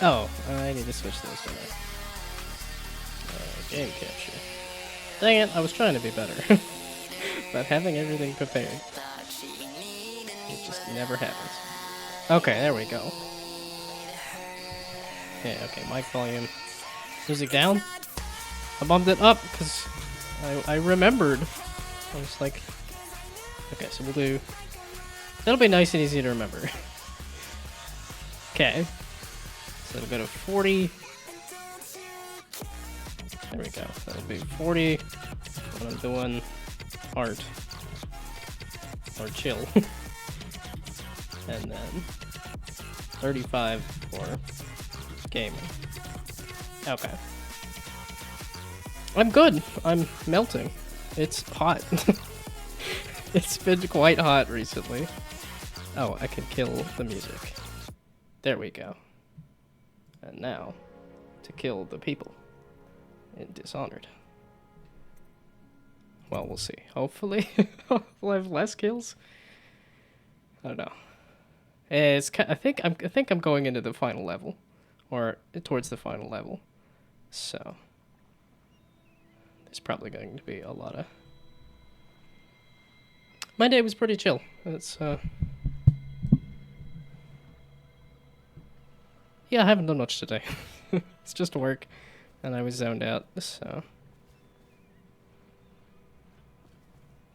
Oh, I need to switch those, don't I? Game capture. Dang it, I was trying to be better. But having everything prepared, it just never happens. Okay, there we go. Yeah, okay, mic volume. Music down? I bumped it up because I remembered. I was like, okay, so we'll do. That'll be nice and easy to remember. Okay, so it'll go to 40. There we go. That'll be 40 when I'm doing art or chill, and then 35 for gaming. Okay. I'm good. I'm melting. It's hot. It's been quite hot recently. Oh, I can kill the music. There we go. And now, to kill the people in Dishonored. Well, we'll see. Hopefully, we'll have less kills. I don't know. I think I'm going into the final level, or towards the final level. So there's probably going to be a lot of. My day was pretty chill. It's yeah, I haven't done much today. It's just work, and I was zoned out, so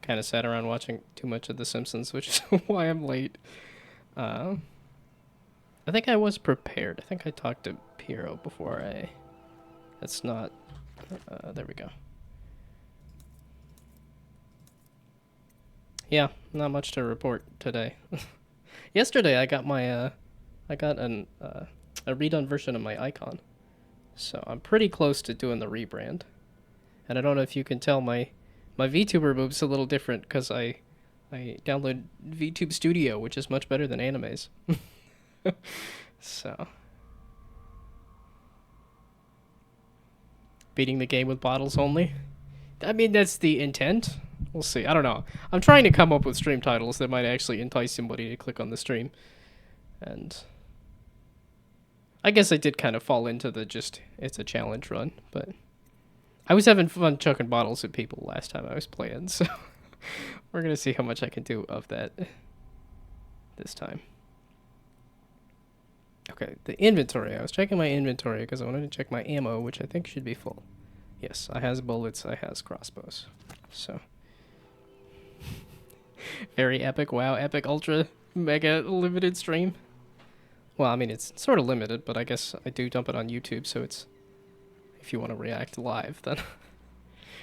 kind of sat around watching too much of The Simpsons, which is why I'm late. I think I was prepared. I think I talked to Piero before I. That's not. There we go. Yeah, not much to report today. Yesterday I got my I got a redone version of my icon, so I'm pretty close to doing the rebrand. And I don't know if you can tell, my VTuber move's a little different because I download VTube Studio, which is much better than Animes. So beating the game with bottles only. I mean, that's the intent. We'll see. I don't know. I'm trying to come up with stream titles that might actually entice somebody to click on the stream. And I guess I did kind of fall into the just, it's a challenge run, but I was having fun chucking bottles at people last time I was playing, so we're going to see how much I can do of that this time. Okay, the inventory. I was checking my inventory because I wanted to check my ammo, which I think should be full. Yes, I has bullets, I has crossbows. So very epic, wow, epic, ultra, mega limited stream. Well, I mean, it's sort of limited, but I guess I do dump it on YouTube, so it's, if you want to react live, then.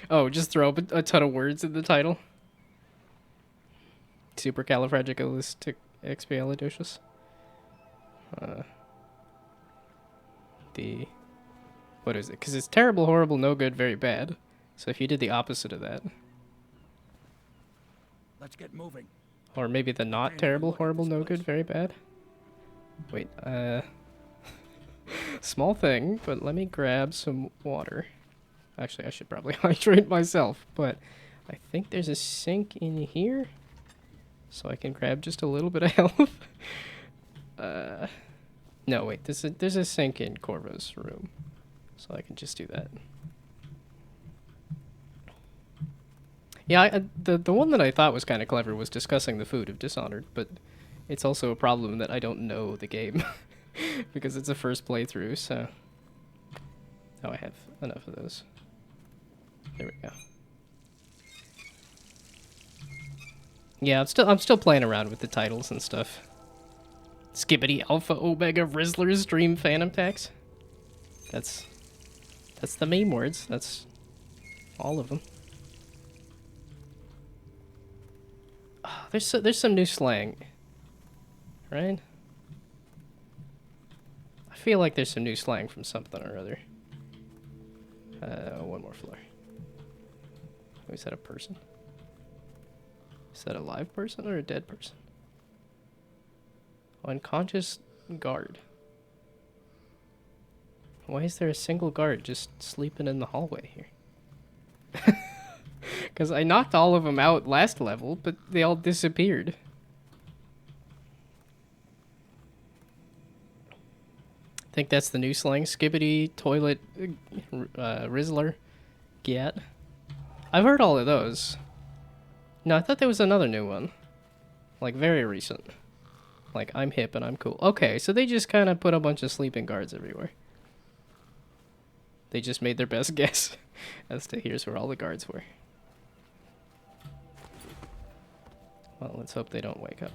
Oh, just throw up a ton of words in the title. Supercalifragilisticexpialidocious. What is it? Because it's terrible, horrible, no good, very bad. So if you did the opposite of that. Let's get moving. Or maybe the not terrible, horrible, no good, very bad. Wait, small thing, but let me grab some water. Actually, I should probably hydrate myself, but I think there's a sink in here, so I can grab just a little bit of health. No, wait, there's a sink in Corvo's room, so I can just do that. Yeah, the one that I thought was kind of clever was discussing the food of Dishonored, but it's also a problem that I don't know the game because it's a first playthrough, so. Oh, I have enough of those. There we go. Yeah, I'm still playing around with the titles and stuff. Skibbity Alpha Omega Rizzlers Dream Phantom Tax. That's the meme words. That's all of them. Oh, there's some new slang, right? I feel like there's some new slang from something or other. One more floor. is that a person? Is that a live person or a dead person? Unconscious guard. Why is there a single guard just sleeping in the hallway here? Because I knocked all of them out last level, but they all disappeared. I think that's the new slang. Skibbity, toilet, Rizzler, Get. I've heard all of those. No, I thought there was another new one. Like, very recent. Like, I'm hip and I'm cool. Okay, so they just kind of put a bunch of sleeping guards everywhere. They just made their best guess as to here's where all the guards were. Well, let's hope they don't wake up.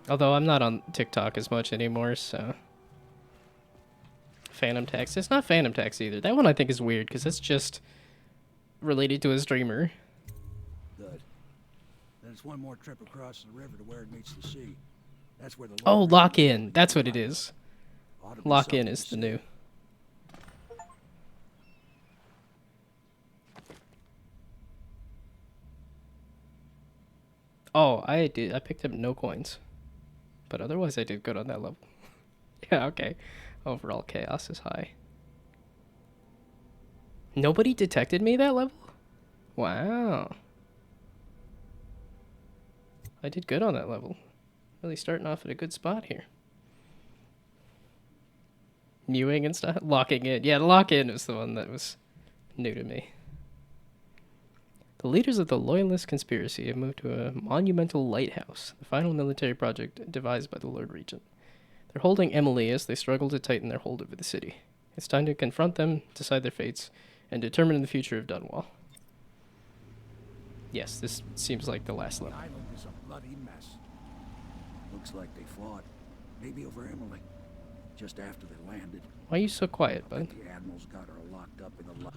Although I'm not on TikTok as much anymore, so... Phantom Tax. It's not Phantom Tax either. That one I think is weird, because it's just related to a streamer. Good. Then it's one more trip across the river to where it meets the sea. That's where the... Oh, Lock In. That's what it is. Lock In is the new. Oh, I picked up no coins. But otherwise I did good on that level. Yeah, okay. Overall chaos is high. Nobody detected me that level? Wow. I did good on that level. Really starting off at a good spot here. Mewing and stuff. Locking In. Yeah, Lock In was the one that was new to me. The leaders of the Loyalist conspiracy have moved to a monumental lighthouse, the final military project devised by the Lord Regent. They're holding Emily as they struggle to tighten their hold over the city. It's time to confront them, decide their fates, and determine the future of Dunwall. Yes, this seems like the last level. The island is a bloody mess. Looks like they fought. Maybe over Emily. Just after they landed. Why are you so quiet, bud? The Admiral's got her locked up in the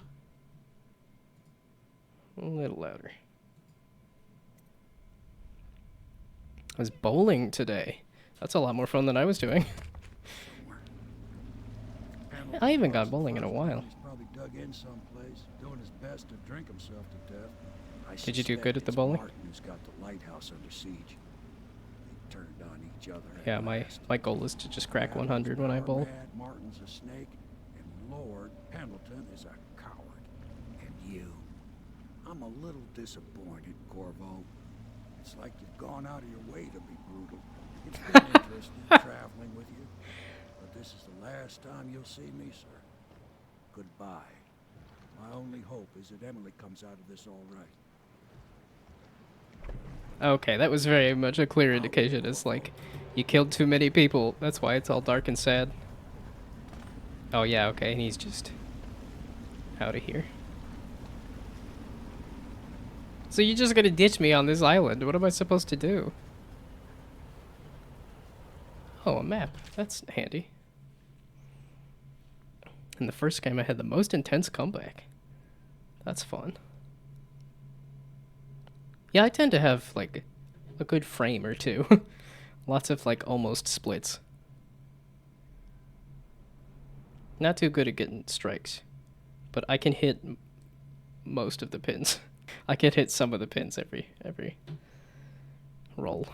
A little louder. I was bowling today. That's a lot more fun than I was doing. I haven't gone bowling in a while. He's probably dug in someplace, doing his best to drink himself to death. Did you do good at the It's bowling? Martin who's got the lighthouse under siege. They turned on each other. Yeah, my goal is to just crack 100 when I bowl. Martin's a snake, and Lord Pendleton is a coward. And you. I'm a little disappointed, Corvo. It's like you've gone out of your way to be brutal. It's been interesting traveling with you, but this is the last time you'll see me, sir. Goodbye. My only hope is that Emily comes out of this all right. Okay, that was very much a clear indication. It's like, you killed too many people. That's why it's all dark and sad. Oh yeah, okay, and he's just out of here. So you're just gonna ditch me on this island. What am I supposed to do? Oh, a map. That's handy. In the first game, I had the most intense comeback. That's fun. Yeah, I tend to have, like, a good frame or two. Lots of, like, almost splits. Not too good at getting strikes. But I can hit most of the pins. I can hit some of the pins every roll.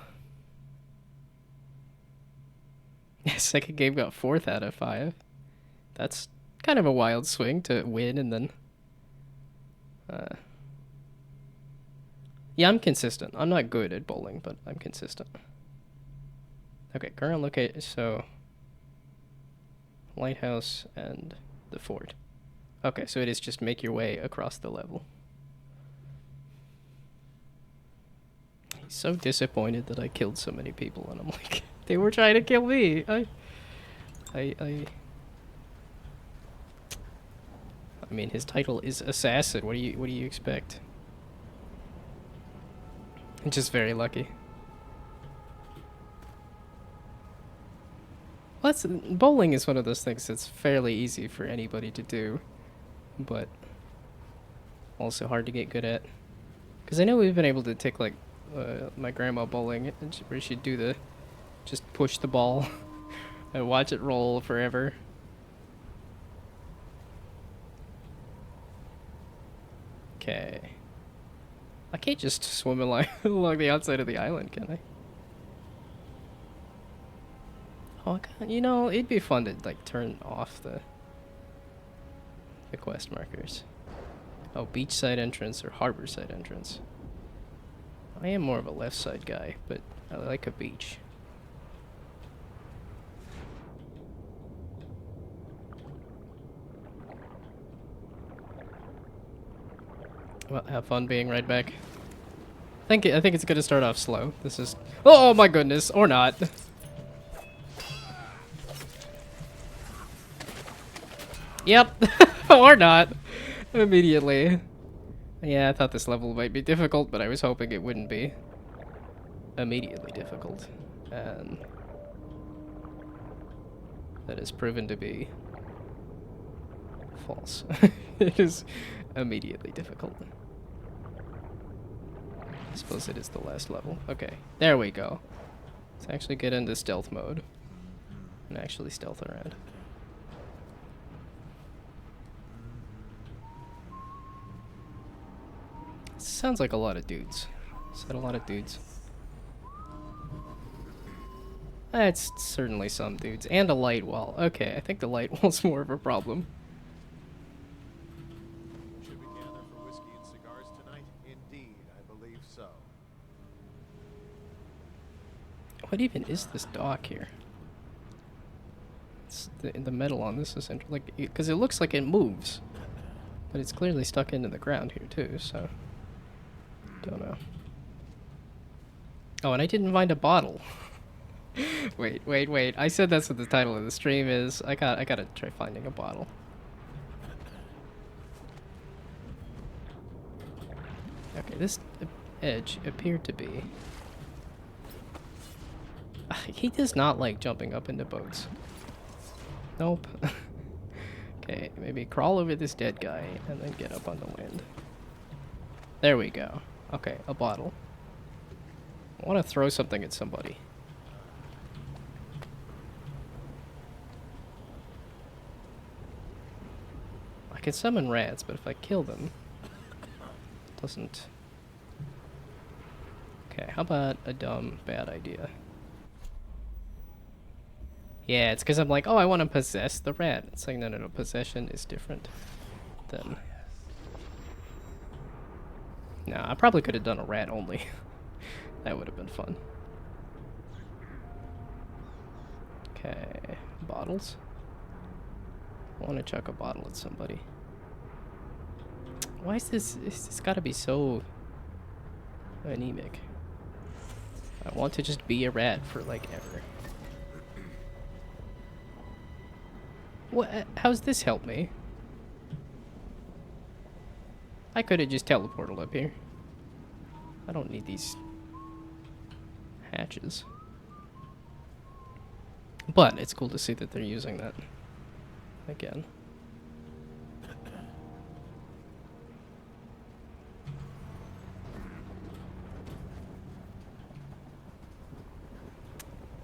Second game got 4th out of 5. That's kind of a wild swing to win and then... Yeah, I'm consistent. I'm not good at bowling, but I'm consistent. Okay, current location, so... Lighthouse and the fort. Okay, so it is just make your way across the level. He's so disappointed that I killed so many people, and I'm like, they were trying to kill me. I mean, his title is assassin. What do you expect? I'm just very lucky. Well, bowling is one of those things that's fairly easy for anybody to do, but also hard to get good at. Because I know we've been able to take, like, my grandma bowling, where she'd do the, just push the ball and watch it roll forever. Okay. I can't just swim along, along the outside of the island, can I? Oh, I can't, you know, it'd be fun to like turn off the quest markers. Oh, beachside entrance or harborside entrance. I am more of a left side guy, but I like a beach. Well, have fun being right back. I think it's gonna start off slow. This is, oh my goodness, or not. Yep, or not. Immediately. Yeah, I thought this level might be difficult, but I was hoping it wouldn't be immediately difficult. And that has proven to be false. It is immediately difficult. I suppose it is the last level. Okay, there we go. Let's actually get into stealth mode and actually stealth around. Sounds like a lot of dudes. Is that a lot of dudes? It's certainly some dudes. And a light wall. Okay, I think the light wall's more of a problem. Should we gather for whiskey and cigars tonight? Indeed, I believe so. What even is this dock here? It's the metal on this is like, because it looks like it moves, but it's clearly stuck into the ground here too. So don't know. Oh, and I didn't find a bottle. wait. I said that's what the title of the stream is. I gotta try finding a bottle. Okay, this edge appeared to be. He does not like jumping up into boats. Nope. Okay, maybe crawl over this dead guy and then get up on the land. There we go. Okay, a bottle. I want to throw something at somebody. I can summon rats, but if I kill them, it doesn't. Okay, how about a dumb, bad idea? Yeah, it's because I'm like, oh, I want to possess the rat. It's like, no, possession is different than... No, I probably could have done a rat only. That would have been fun. Okay, bottles. I want to chuck a bottle at somebody. Why is this? It's just gotta be so anemic. I want to just be a rat for like ever. What? How's this help me? I could have just teleported up here. I don't need these hatches. But it's cool to see that they're using that again.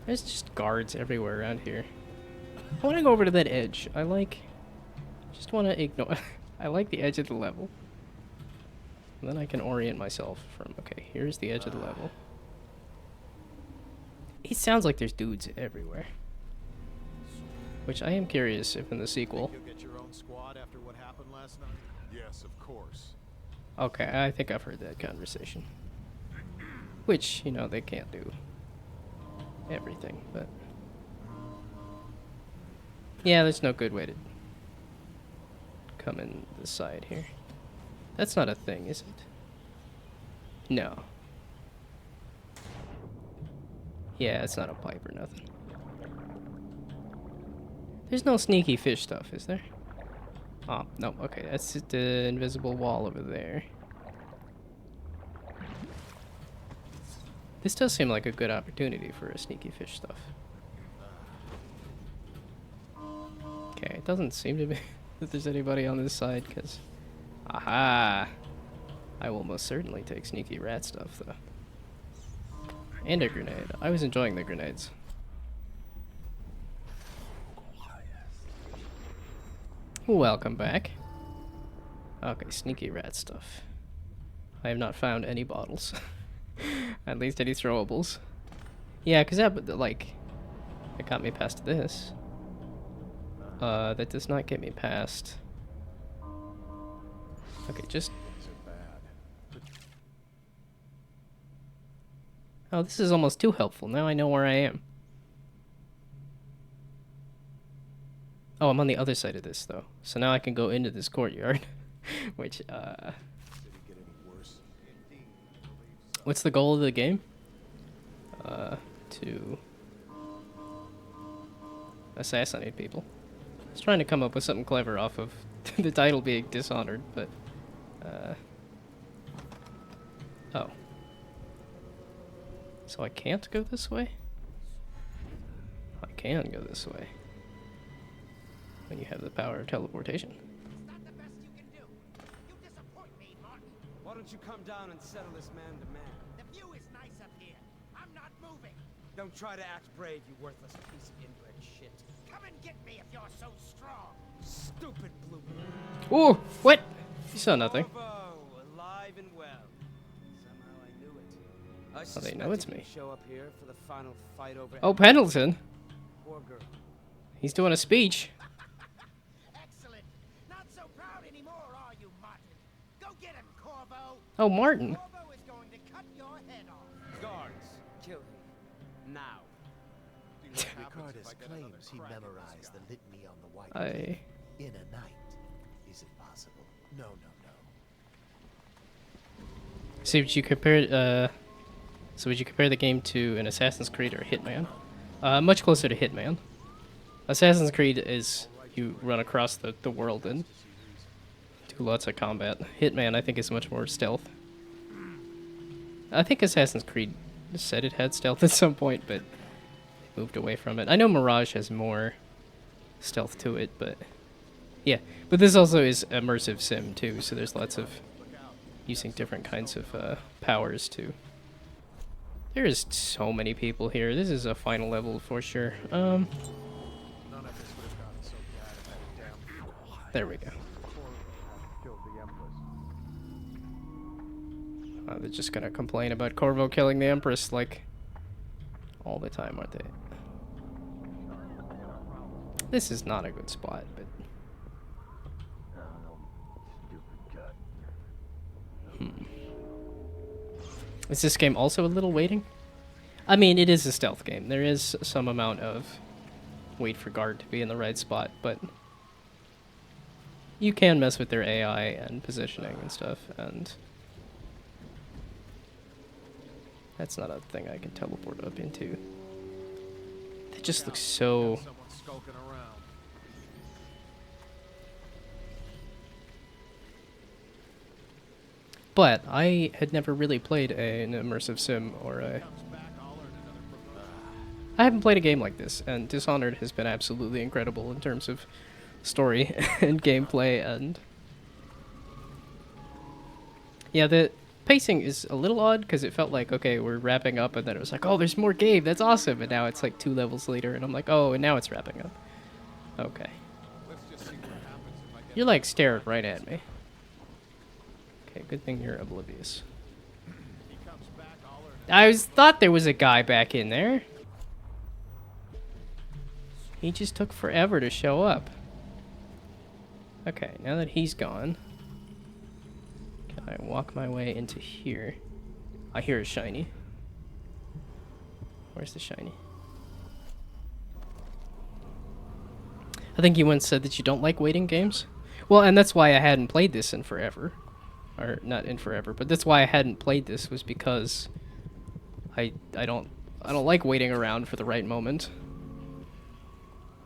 There's just guards everywhere around here. I want to go over to that edge. Just want to ignore. I like the edge of the level. And then I can orient myself from, okay, here's the edge of the level. It sounds like there's dudes everywhere. Which I am curious if in the sequel. You'll get your own squad after what happened last night? Yes, of course. Okay, I think I've heard that conversation. Which, you know, they can't do everything, but... Yeah, there's no good way to come in the side here. That's not a thing, is it? No. Yeah, it's not a pipe or nothing. There's no sneaky fish stuff, is there? Oh, no, okay, that's just the invisible wall over there. This does seem like a good opportunity for a sneaky fish stuff. Okay, it doesn't seem to be that there's anybody on this side, because... Aha! I will most certainly take sneaky rat stuff, though. And a grenade. I was enjoying the grenades. Welcome back. Okay, sneaky rat stuff. I have not found any bottles. At least any throwables. Yeah, because that, like, it got me past this. That does not get me past. Okay, just... Oh, this is almost too helpful. Now I know where I am. Oh, I'm on the other side of this, though. So now I can go into this courtyard. Which, what's the goal of the game? To assassinate people. I was trying to come up with something clever off of the title being Dishonored, but, oh. So I can't go this way? I can go this way. When you have the power of teleportation. It's not the best you can do. You disappoint me, Martin. Why don't you come down and settle this man to man? The view is nice up here. I'm not moving. Don't try to act brave, you worthless piece of inbred shit. Come and get me if you're so strong. Stupid blue. Ooh, what? You saw nothing. Corvo, alive and well. Somehow I knew it. I Oh, they know it's suspected me. you'd show up here for the final fight over. Oh, Pendleton. Poor girl. He's doing a speech. Excellent. Not so proud anymore, are you, Martin? Go get him, Corvo. Oh, Martin. Corvo is going to cut your head off. Guards, kill him. Now. Ricardus claims he memorized the litany on the white I... in a night. Is it possible? No, no, no. See, would you compare, so would you compare the game to an Assassin's Creed or a Hitman? Much closer to Hitman. Assassin's Creed is you run across the world and do lots of combat. Hitman, I think, is much more stealth. I think Assassin's Creed said it had stealth at some point, but moved away from it. I know Mirage has more stealth to it, but yeah. But this also is immersive sim too, so there's lots of using different kinds of powers too. There is so many people here. This is a final level for sure. None of this would have gotten so bad if that damn There we go. Corvo had killed the Empress. They're just gonna complain about Corvo killing the Empress like all the time, aren't they? This is not a good spot, but is this game also a little waiting? I mean, it is a stealth game. There is some amount of wait for guard to be in the right spot, but you can mess with their AI and positioning and stuff, and that's not a thing I can teleport up into. It just looks so... Someone skulking around. But I had never really played an immersive sim or a... Comes back, I'll earn another promotion. I haven't played a game like this, and Dishonored has been absolutely incredible in terms of story and gameplay, and... Yeah, the pacing is a little odd, because it felt like, okay, we're wrapping up, and then it was like, oh, there's more game, that's awesome, and now it's like 2 levels later, and I'm like, oh, and now it's wrapping up. Okay. Let's just see what happens if I get You're like staring right at me. Okay, good thing you're oblivious. he comes back, I'll earn it. Thought there was a guy back in there. He just took forever to show up. Okay, now that he's gone, can I walk my way into here? I hear a shiny. Where's the shiny? I think you once said that you don't like waiting games. Well, and that's why I hadn't played this in forever. Or not in forever, but that's why I hadn't played this, was because I don't like waiting around for the right moment.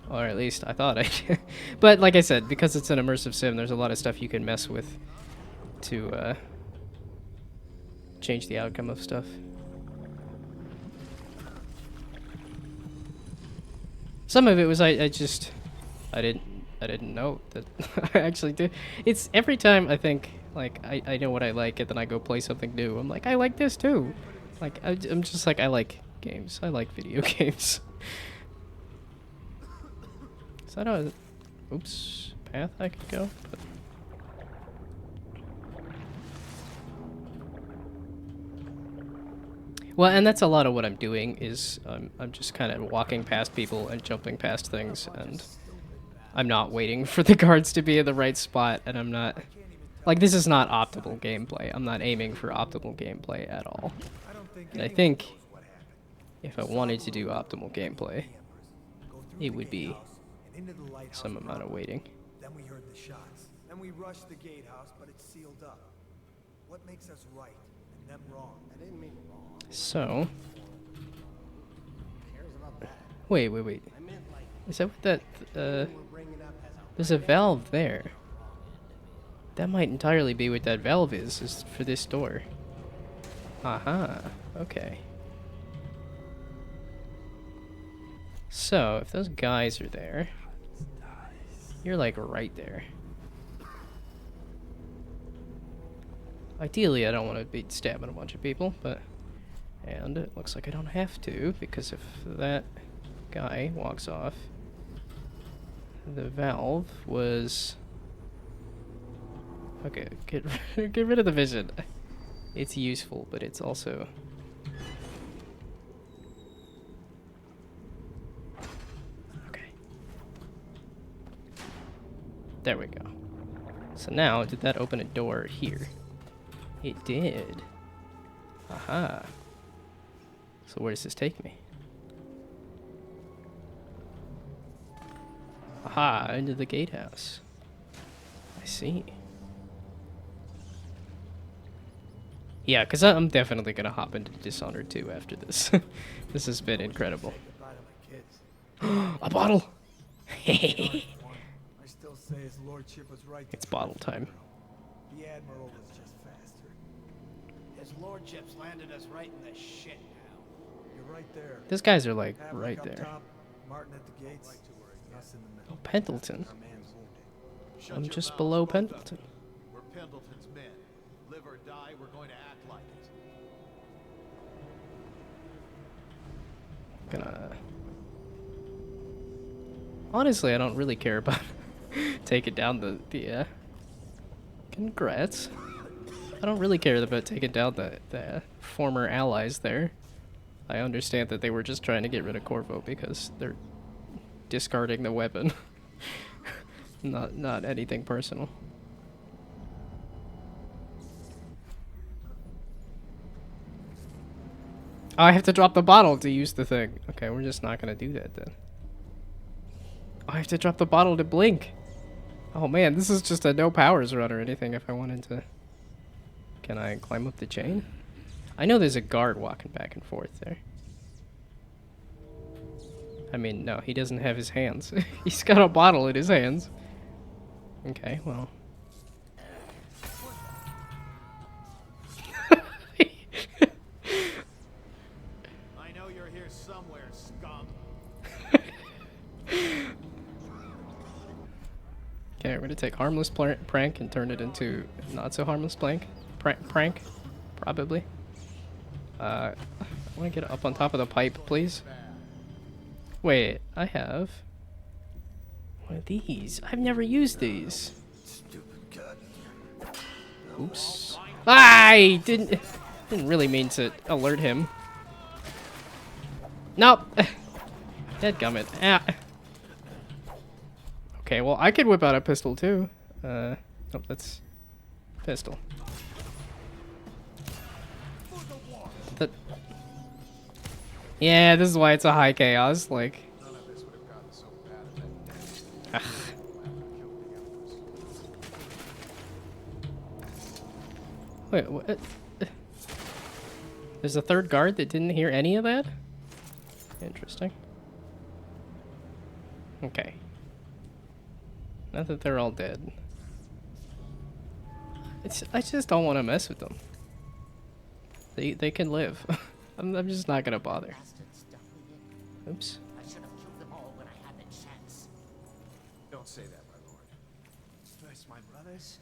Or at least I thought I did. But like I said, because it's an immersive sim, there's a lot of stuff you can mess with to change the outcome of stuff. Some of it was I didn't know that I actually did. It's every time I think like I know what I like, and then I go play something new. I'm like, I like this too. Like I'm just like, I like games. I like video games. Is that a oops path I could go? But Well, and that's a lot of what I'm doing is I'm just kind of walking past people and jumping past things, and I'm not waiting for the guards to be in the right spot, and I'm not... Like, this is not optimal gameplay. I'm not aiming for optimal gameplay at all. And I think if I wanted to do optimal gameplay, it would be some amount of waiting. Then we heard the shots. Then we rushed the gatehouse, but it's sealed up. What makes us right and them wrong? I didn't mean wrong. So... Wait. Is that what that... There's a valve there. That might entirely be what that valve is for this door. Aha, okay. So, if those guys are there, you're like right there. Ideally, I don't want to be stabbing a bunch of people, but... And it looks like I don't have to, because if that guy walks off, the valve was... Okay, get rid of the vision. It's useful, but it's also... Okay. There we go. So now, did that open a door here? It did. Aha. So where does this take me? Aha, into the gatehouse. I see. Yeah, because I'm definitely going to hop into Dishonored 2 after this. This has been incredible. A bottle! I still say his lordship was right. It's bottle time. The Admiral was just faster. His lordship's landed us right in the shit now. You're right there. These guys are like Havik right up there. top, Martin at the gates, us in the middle. Oh, Pendleton. Our man's wounded. Shut I'm your just mouths, below both of you. Pendleton. We're Pendleton's men. Live or die, we're going to act like it. Gonna... Honestly, I don't really care about taking down the Congrats. I don't really care about taking down the former allies there. I understand that they were just trying to get rid of Corvo because they're discarding the weapon. Not anything personal. Oh, I have to drop the bottle to use the thing. Okay, we're just not gonna do that then. Oh, I have to drop the bottle to blink. Oh man, this is just a no powers run or anything if I wanted to. Can I climb up the chain? I know there's a guard walking back and forth there. I mean, no, he doesn't have his hands. He's got a bottle in his hands. Okay, well. I know you're here somewhere, scum. Okay, we're gonna take harmless prank and turn it into not so harmless prank, probably. I want to get up on top of the pipe, please. Wait, I have one of these. I've never used these. Oops. I didn't really mean to alert him. Nope. Dadgummit. Ah. Okay, well, I could whip out a pistol, too. Nope, that's pistol. Yeah, this is why it's a high chaos, like... None of this would have gotten so bad if Wait, what? There's a third guard that didn't hear any of that? Interesting. Okay. Not that they're all dead. I just don't want to mess with them. They can live. I'm just not gonna bother. Oops. I should have killed them all when I had the chance. Don't say that, my lord. First my brothers,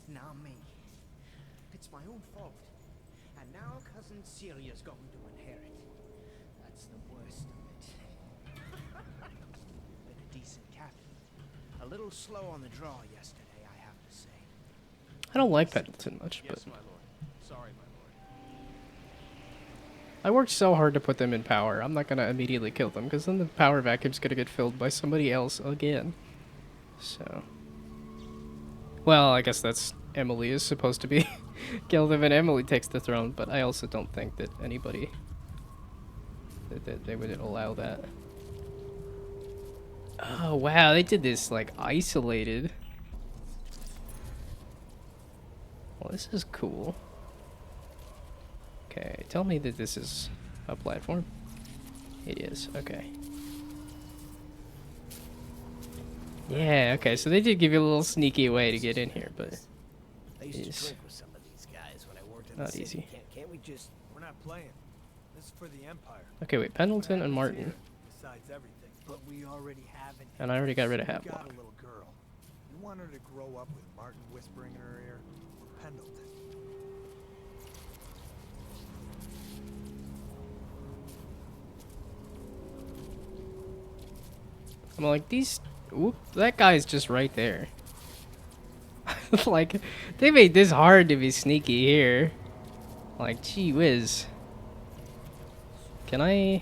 now me. It's my own fault. And now cousin Celia's going to inherit. That's the worst of it. Been a decent captain. A little slow on the draw yesterday, I have to say. I don't like Pendleton much, but Yes, my lord. Sorry, my lord. I worked so hard to put them in power. I'm not gonna immediately kill them, because then the power vacuum's gonna get filled by somebody else again. So... Well, I guess that's... Emily is supposed to be killed if Emily takes the throne, but I also don't think that anybody... that they would allow that. Oh, wow, they did this, like, isolated. Well, this is cool. Okay, tell me that this is a platform. It is, okay. Yeah, okay, so they did give you a little sneaky way to get in here, but I used to it's drink with some of these guys when I worked in not the city. easy. Can't we just... We're not playing. This is for the Empire. Okay, wait, Pendleton and Martin. Decides everything. But we already have an And I already got rid of You got Havelock. a little girl. You want her to grow up with Martin whispering in her ear, or Pendleton? I'm like, these... Oop, that guy's just right there. Like, they made this hard to be sneaky here. Like, gee whiz. Can I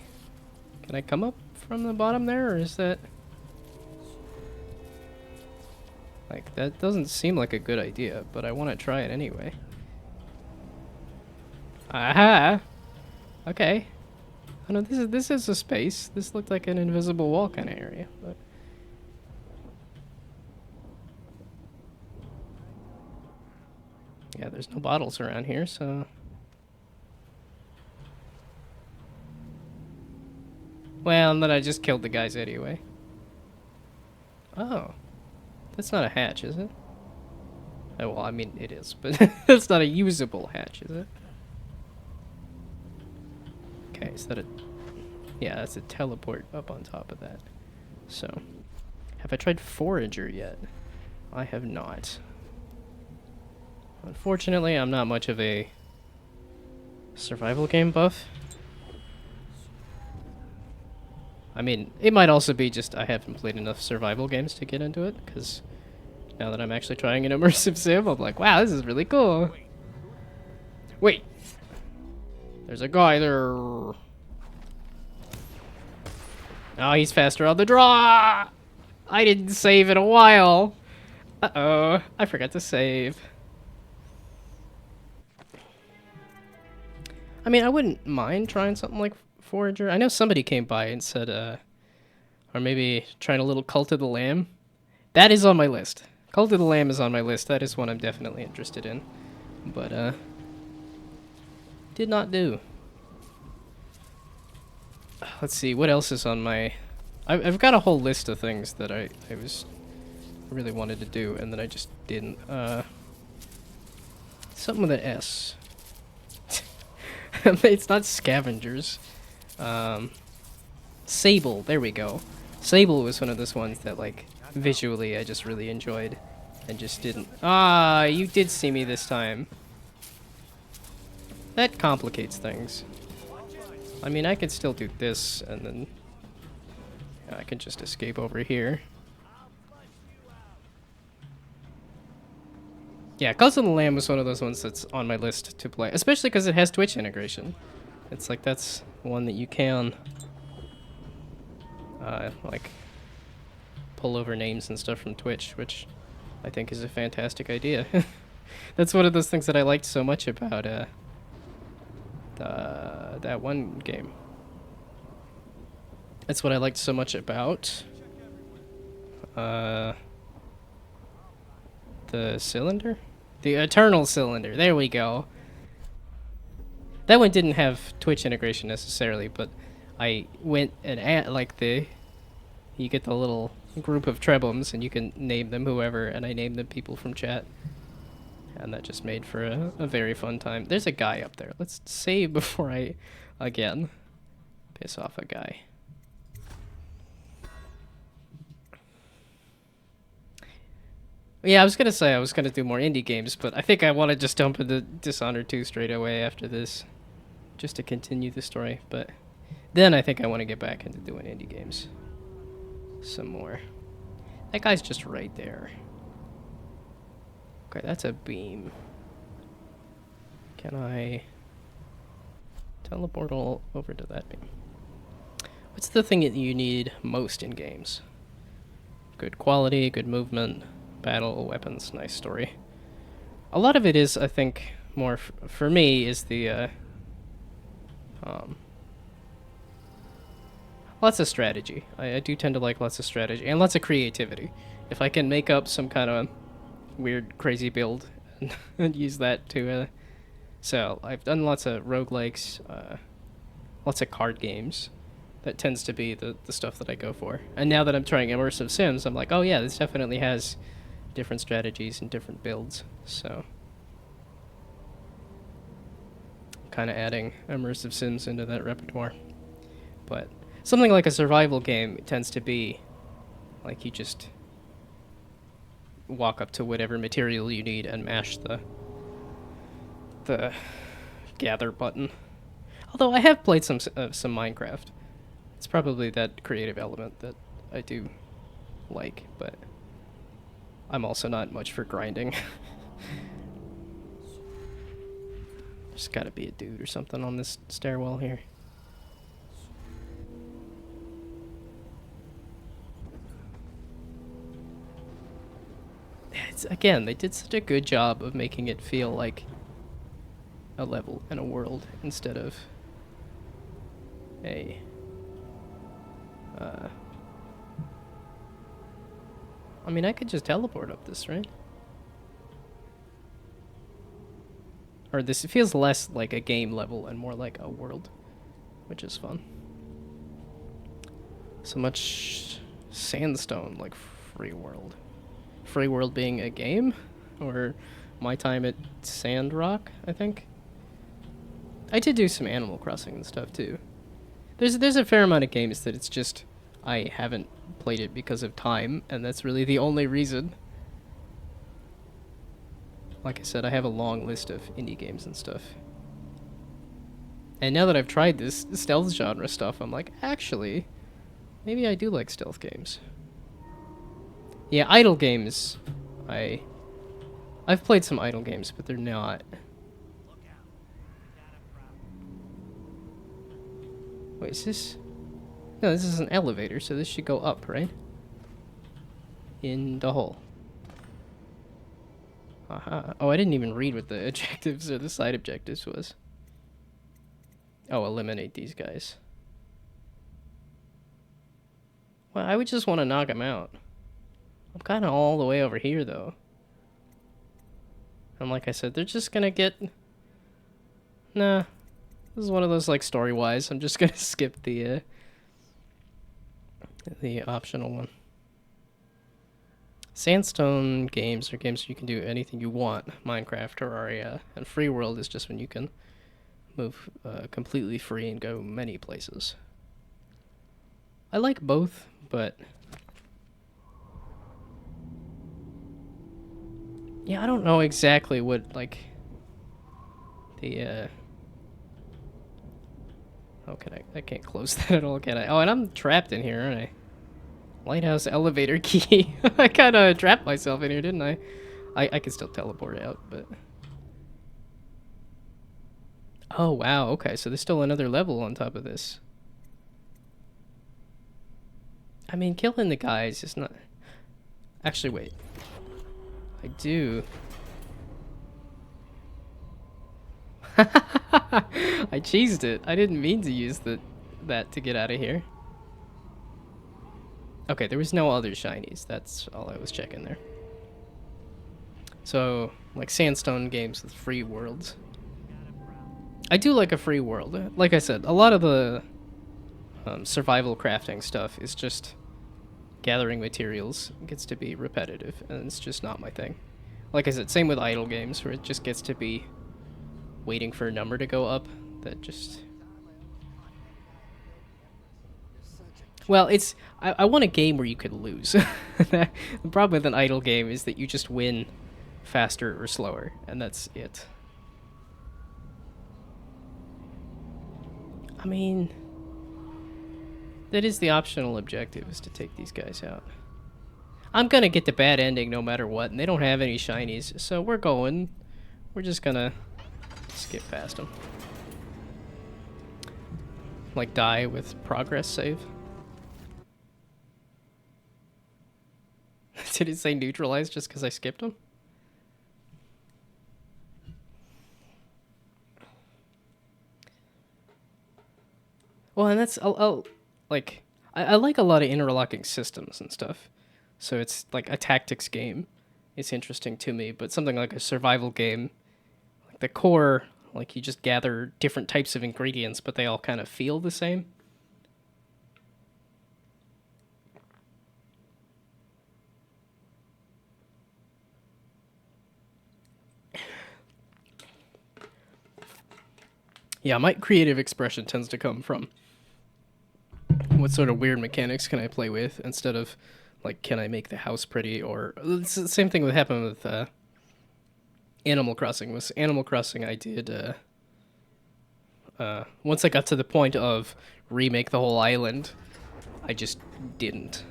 come up from the bottom there, or is that... Like, that doesn't seem like a good idea, but I want to try it anyway. Aha! Okay. I know this is a space. This looked like an invisible wall kind of area, but... Yeah, there's no bottles around here, so... Well, and then I just killed the guys anyway. Oh. That's not a hatch, is it? Oh, well, I mean, it is, but it's not a usable hatch, is it? Okay, is that a... Yeah, that's a teleport up on top of that. So, have I tried Forager yet? I have not. Unfortunately, I'm not much of a survival game buff. I mean, it might also be just I haven't played enough survival games to get into it, because now that I'm actually trying an immersive sim, I'm like, wow, this is really cool. Wait. There's a guy there. Oh, he's faster on the draw! I didn't save in a while. Uh-oh, I forgot to save. I mean, I wouldn't mind trying something like Forager. I know somebody came by and said, or maybe trying a little Cult of the Lamb. That is on my list. Cult of the Lamb is on my list. That is one I'm definitely interested in. But, did not do. Let's see, what else is on my... I've got a whole list of things that I really wanted to do, and then I just didn't. Something with an S. It's not Scavengers. Sable, there we go. Sable was one of those ones that, like, visually I just really enjoyed and just didn't. Ah, you did see me this time. That complicates things. I mean, I could still do this, and then I can just escape over here. Yeah, Cult of the Lamb was one of those ones that's on my list to play, especially because it has Twitch integration. It's like that's one that you can, like, pull over names and stuff from Twitch, which I think is a fantastic idea. That's one of those things that I liked so much about that one game. That's what I liked so much about the cylinder? The Eternal Cylinder. There we go. That one didn't have Twitch integration necessarily, but I went and like you get the little group of Trebums and you can name them whoever, and I named them people from chat. And that just made for a very fun time. There's a guy up there. Let's save before I, again, piss off a guy. Yeah, I was gonna say I was gonna do more indie games, but I think I want to just jump into Dishonored 2 straight away after this, just to continue the story. But then I think I want to get back into doing indie games some more. That guy's just right there. Okay, that's a beam. Can I teleport all over to that game. What's the thing that you need most in games? Good quality, good movement, battle, weapons, nice story. A lot of it is, I think, more for me, is the lots of strategy. I do tend to like lots of strategy and lots of creativity. If I can make up some kind of weird, crazy build and use that to so I've done lots of roguelikes, lots of card games. That tends to be the stuff that I go for. And now that I'm trying immersive sims, I'm like, oh yeah, this definitely has different strategies and different builds. So kind of adding immersive sims into that repertoire. But something like a survival game tends to be like you just walk up to whatever material you need and mash the gather button. Although I have played some Minecraft. It's probably that creative element that I do like, but I'm also not much for grinding. Just gotta be a dude or something on this stairwell here. Again, they did such a good job of making it feel like a level and a world instead of a I mean, I could just teleport up this, right? Or this, it feels less like a game level and more like a world, which is fun. So much sandstone, like Free World. Free World being a game? Or my time at Sandrock, I think? I did do some Animal Crossing and stuff too. There's a fair amount of games that it's just I haven't played it because of time, and that's really the only reason. Like I said, I have a long list of indie games and stuff. And now that I've tried this stealth genre stuff, I'm like, actually, maybe I do like stealth games. Yeah, idle games. I've played some idle games, but they're not. Wait, is this? No, this is an elevator, so this should go up, right? In the hole. Aha. Oh, I didn't even read what the objectives or the side objectives was. Oh, eliminate these guys. Well, I would just want to knock them out. I'm kind of all the way over here, though. And like I said, they're just gonna get... Nah. This is one of those, like, story-wise. I'm just gonna skip the optional one. Sandstone games are games where you can do anything you want. Minecraft, Terraria, and Free World is just when you can move completely free and go many places. I like both, but... Yeah, I don't know exactly what, like... The, Oh, I can't close that at all, can I? Oh, and I'm trapped in here, aren't I? Lighthouse elevator key. I kind of trapped myself in here, didn't I? I can still teleport out, but... Oh, wow, okay, so there's still another level on top of this. I mean, killing the guys is not... Actually, wait. I do... I cheesed it. I didn't mean to use that to get out of here. Okay, there was no other shinies. That's all I was checking there. So, like sandstone games with free worlds. I do like a free world. Like I said, a lot of the survival crafting stuff is just gathering materials. It gets to be repetitive, and it's just not my thing. Like I said, same with idle games, where it just gets to be waiting for a number to go up. That just... Well, it's... I want a game where you could lose. The problem with an idle game is that you just win faster or slower, and that's it. I mean... That is the optional objective, is to take these guys out. I'm gonna get the bad ending no matter what, and they don't have any shinies, so we're just gonna skip past them. like die with progress save. Did it say neutralized just because I skipped them? Well, and that's I'll like I like a lot of interlocking systems and stuff, so it's like a tactics game. It's interesting to me, but something like a survival game, like the core, like you just gather different types of ingredients, but they all kind of feel the same. Yeah, my creative expression tends to come from what sort of weird mechanics can I play with instead of, like, can I make the house pretty? Or it's the same thing that happened with Animal Crossing. With Animal Crossing, I did once I got to the point of remake the whole island, I just didn't.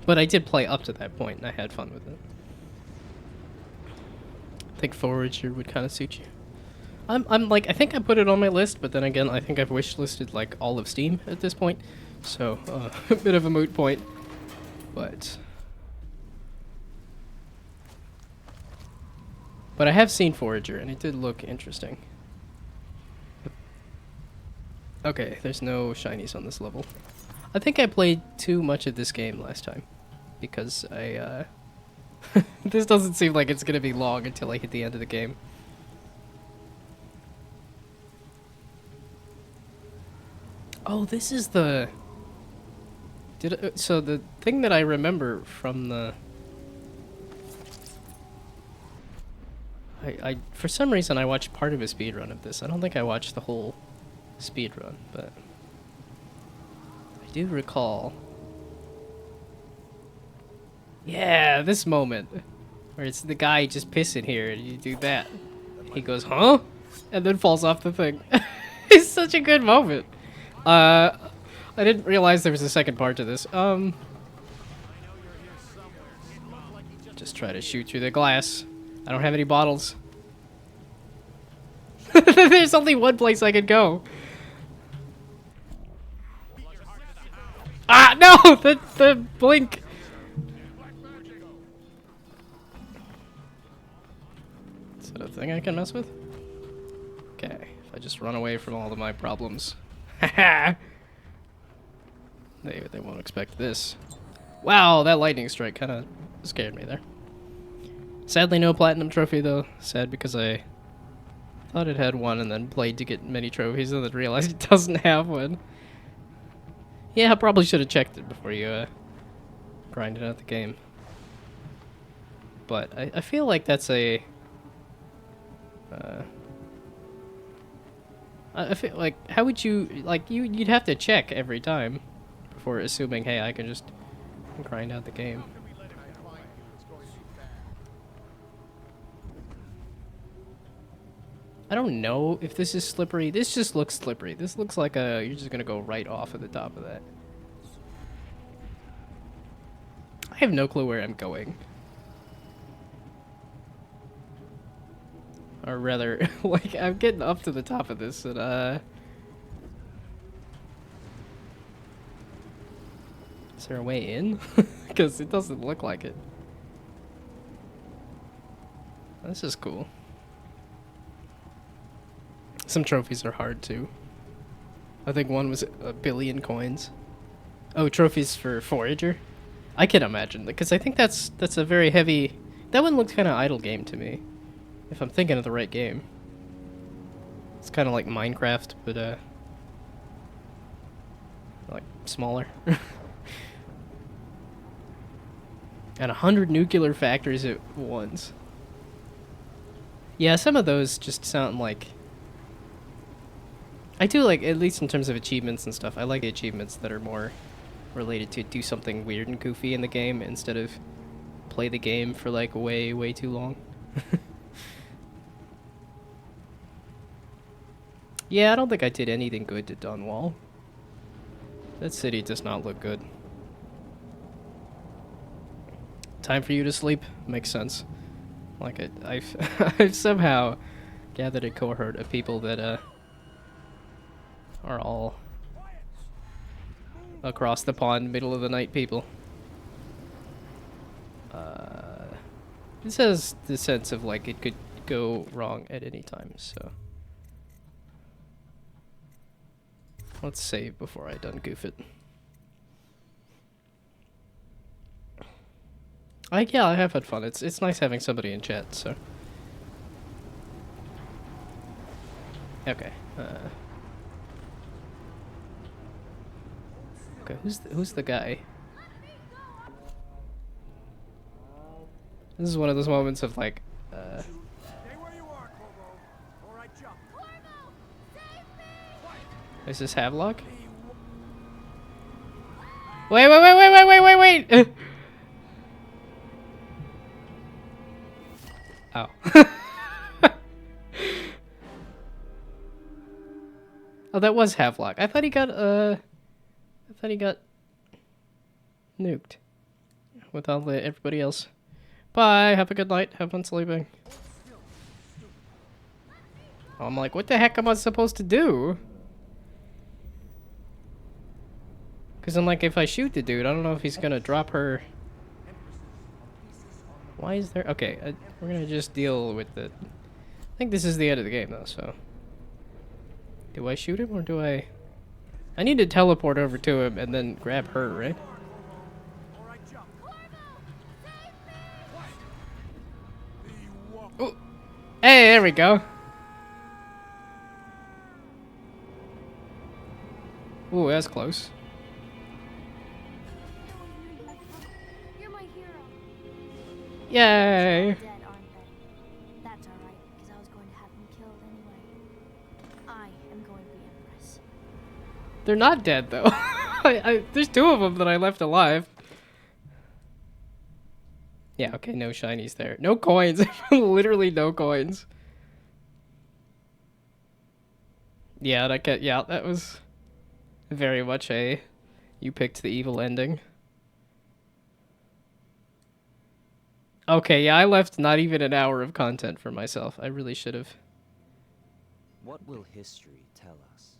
But I did play up to that point, and I had fun with it. I think Forager would kind of suit you. I'm like, I think I put it on my list, but then again, I think I've wish listed like all of Steam at this point, so a bit of a moot point, but I have seen Forager, and it did look interesting. Okay, there's no shinies on this level. I think I played too much of this game last time, because I this doesn't seem like it's gonna be long until I hit the end of the game. Oh, this is the... So the thing that I remember from the... I for some reason I watched part of a speedrun of this. I don't think I watched the whole speedrun, but... I do recall... Yeah, this moment. Where it's the guy just pissing here and you do that. He goes, huh? And then falls off the thing. It's such a good moment. I didn't realize there was a second part to this. Just try to shoot through the glass. I don't have any bottles. There's only one place I could go. Ah, no! The blink! Is that a thing I can mess with? Okay, if I just run away from all of my problems. Haha! They won't expect this. Wow, that lightning strike kind of scared me there. Sadly, no platinum trophy though. Sad because I thought it had one and then played to get many trophies and then realized it doesn't have one. Yeah, I probably should have checked it before you grinded out the game. But I feel like that's a... I feel like, how would you, like, you'd have to check every time before assuming, hey, I can just grind out the game. I don't know if this is slippery. This just looks slippery. This looks like you're just gonna go right off of the top of that. I have no clue where I'm going. Or rather, like, I'm getting up to the top of this, and, is there a way in? Because it doesn't look like it. This is cool. Some trophies are hard, too. I think one was 1 billion coins. Oh, trophies for Forager? I can imagine, because I think that's a very heavy... That one looks kind of idle game to me. If I'm thinking of the right game. It's kind of like Minecraft, but, like, smaller. And 100 nuclear factories at once. Yeah, some of those just sound like... I do like, at least in terms of achievements and stuff, I like the achievements that are more related to do something weird and goofy in the game instead of play the game for, like, way, way too long. Yeah, I don't think I did anything good to Dunwall. That city does not look good. Time for you to sleep? Makes sense. Like, I've somehow gathered a cohort of people that, are all across the pond, middle of the night people. This has the sense of like it could go wrong at any time, so let's save before I done goof it. Yeah, I have had fun. It's nice having somebody in chat, so. Okay. Okay, who's the guy? This is one of those moments of like, Stay where you are, Corvo, or I jump. is this Havelock? Wait! Oh. Oh, that was Havelock. I thought he got nuked with all the everybody else. Bye. Have a good night. Have fun sleeping. I'm like, what the heck am I supposed to do? Because I'm like, if I shoot the dude, I don't know if he's gonna drop her. Why is there? Okay, we're gonna just deal with the. I think this is the end of the game though. So, do I shoot him or do I? I need to teleport over to him and then grab her, right? Ooh. Hey, there we go. Ooh, that's close. You're my hero. Yay! Dead, aren't they? That's alright, because I was going to have them killed anyway. I am going to be Empress. They're not dead though. There's two of them that I left alive. Yeah, okay, no shinies there. No coins. Literally no coins. Yeah, that was very much a you picked the evil ending. Okay, yeah, I left not even an hour of content for myself. I really should have. What will history tell us?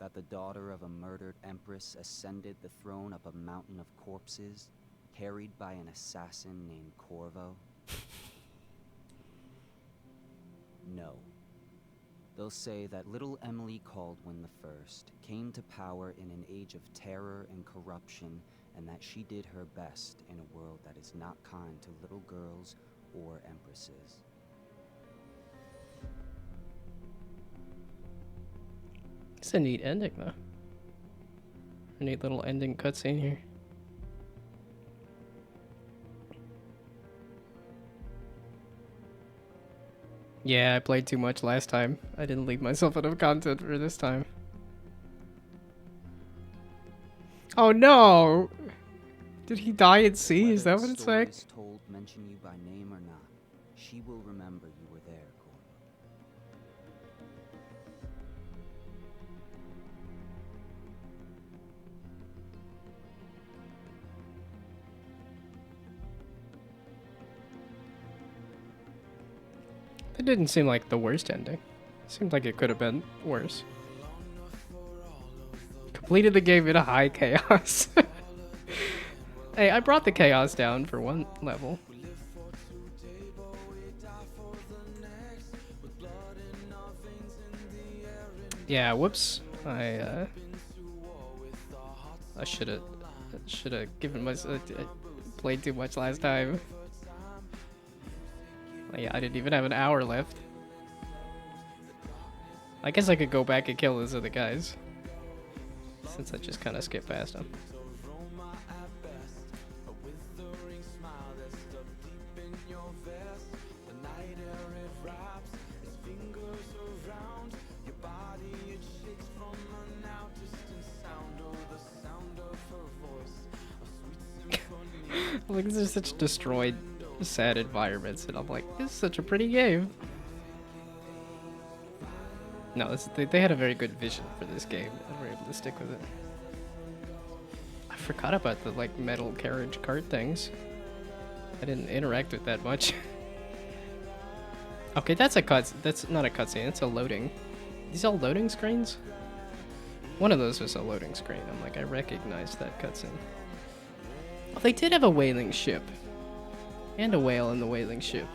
That the daughter of a murdered empress ascended the throne up a mountain of corpses, carried by an assassin named Corvo? No. They'll say that little Emily Kaldwin I came to power in an age of terror and corruption, and that she did her best in a world that is not kind to little girls or empresses. It's a neat ending, though. A neat little ending cutscene here. Yeah, I played too much last time. I didn't leave myself enough content for this time. Oh no! Did he die at sea? Is that what it's like? Whether the stories told mention you by name or not, she will remember you were there, Corvo. It didn't seem like the worst ending. Seemed like it could have been worse. Completed the game in a high chaos. Hey, I brought the chaos down for one level. Yeah, whoops. I should have given myself. Played too much last time. Yeah, I didn't even have an hour left. I guess I could go back and kill those other guys, since I just kind of skipped past them. Like, these are such destroyed, sad environments, and I'm like, this is such a pretty game. No, they had a very good vision for this game, and were able to stick with it. I forgot about the, like, metal carriage cart things. I didn't interact with that much. Okay, that's not a cutscene, it's a loading. These all loading screens? One of those was a loading screen. I'm like, I recognized that cutscene. Oh, they did have a whaling ship. And a whale in the whaling ship.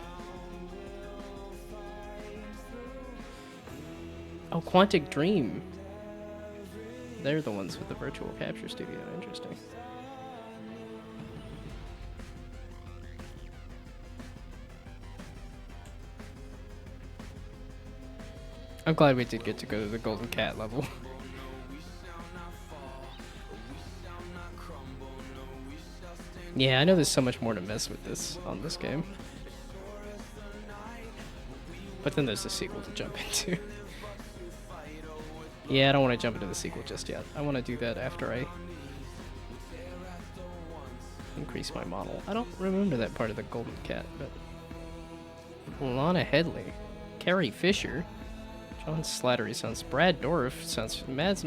Oh, Quantic Dream. They're the ones with the virtual capture studio. Interesting. I'm glad we did get to go to the Golden Cat level. Yeah, I know there's so much more to mess with this on this game. But then there's the sequel to jump into. Yeah, I don't want to jump into the sequel just yet. I want to do that after I increase my model. I don't remember that part of the Golden Cat, but... Lana Headley. Carrie Fisher. John Slattery sounds... Brad Dourif sounds... Mads...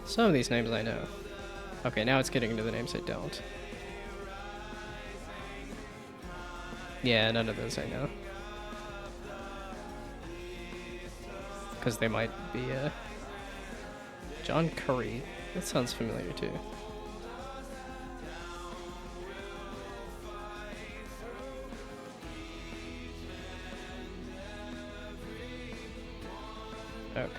Some of these names I know. Okay, now it's getting into the names I don't. Yeah, none of those I know. Because they might be, John Curry. That sounds familiar, too. Okay.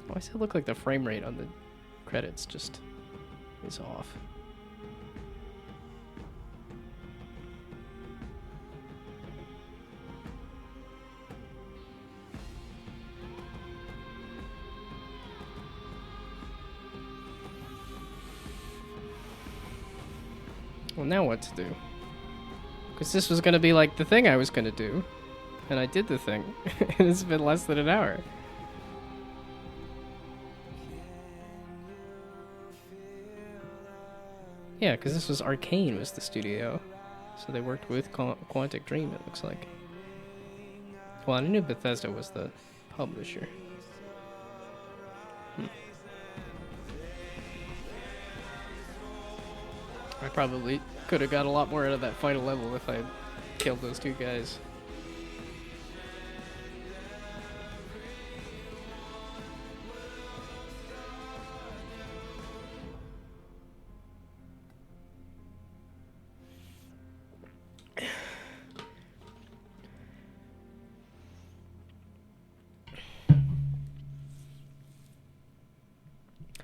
Why does it look like the frame rate on the credits just is off? Well, now what to do? Because this was going to be like the thing I was going to do. And I did the thing. And it's been less than an hour. Yeah, because this was Arcane was the studio. So they worked with Quantic Dream, it looks like. Well, I knew Bethesda was the publisher. I probably could have got a lot more out of that final level if I had killed those two guys.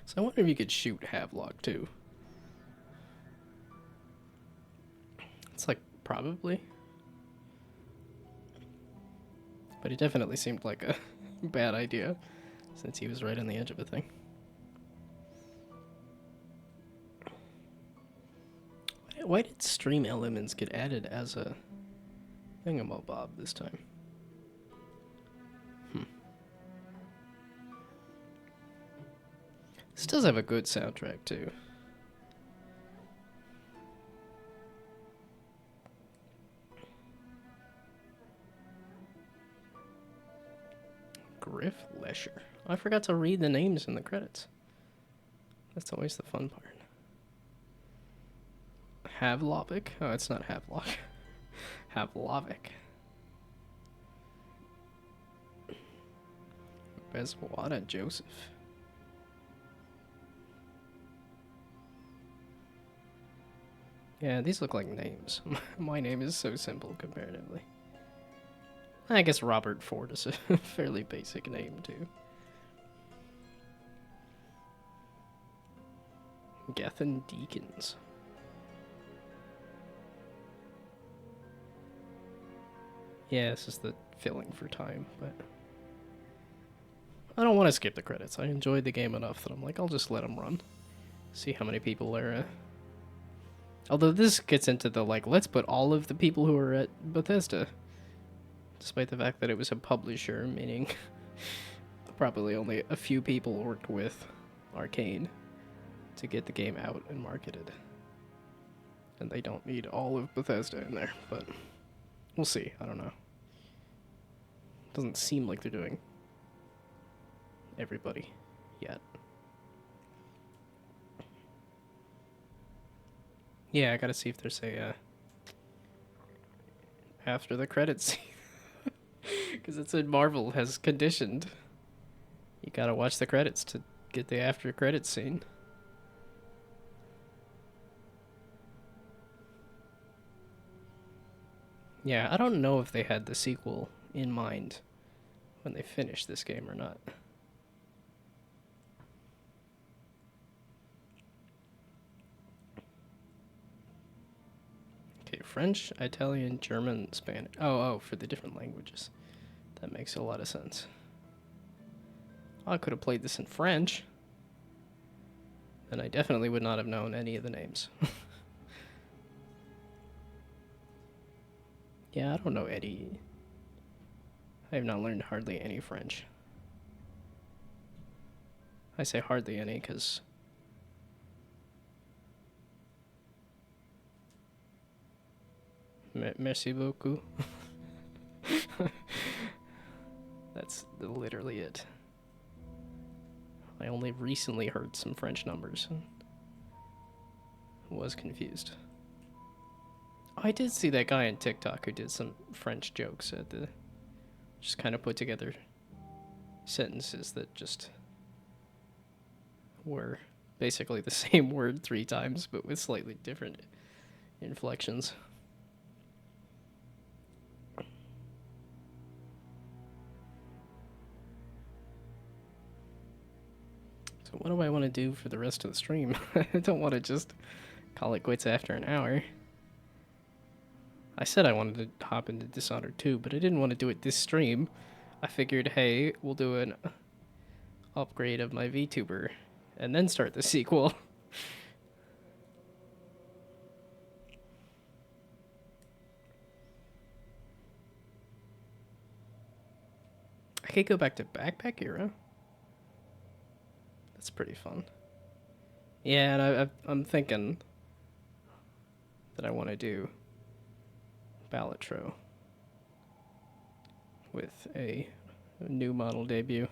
So I wonder if you could shoot Havelock too. It's like, probably. But it definitely seemed like a bad idea, since he was right on the edge of a thing. Why did stream elements get added as a thingamabob this time? This does have a good soundtrack, too. Griff Lesher. I forgot to read the names in the credits. That's always the fun part. Havlovic? Oh, it's not Havelock. Havlovic. Bezwada Joseph. Yeah, these look like names. My name is so simple comparatively. I guess Robert Ford is a fairly basic name, too. Gethin Deacons. Yeah, this is the filling for time, but... I don't want to skip the credits. I enjoyed the game enough that I'm like, I'll just let them run. See how many people are... Although this gets into the, like, let's put all of the people who are at Bethesda. Despite the fact that it was a publisher, meaning probably only a few people worked with Arcane to get the game out and marketed. And they don't need all of Bethesda in there, but we'll see. I don't know. Doesn't seem like they're doing everybody yet. Yeah, I gotta see if there's a after the credits scene. Because it's what Marvel has conditioned. You gotta watch the credits to get the after credits scene. Yeah, I don't know if they had the sequel in mind when they finished this game or not. Okay, French, Italian, German, Spanish. Oh, for the different languages. That makes a lot of sense. I could have played this in French. Then I definitely would not have known any of the names. Yeah, I don't know any. I have not learned hardly any French. I say hardly any because merci beaucoup. That's literally it. I only recently heard some French numbers and was confused. I did see that guy on TikTok who did some French jokes at the... just kind of put together sentences that just were basically the same word 3 times, but with slightly different inflections. So what do I want to do for the rest of the stream? I don't want to just call it quits after an hour. I said I wanted to hop into Dishonored 2, but I didn't want to do it this stream. I figured, hey, we'll do an upgrade of my VTuber and then start the sequel. I could go back to Backpack Era. That's pretty fun. Yeah, and I'm thinking that I want to do Balatro with a new model debut.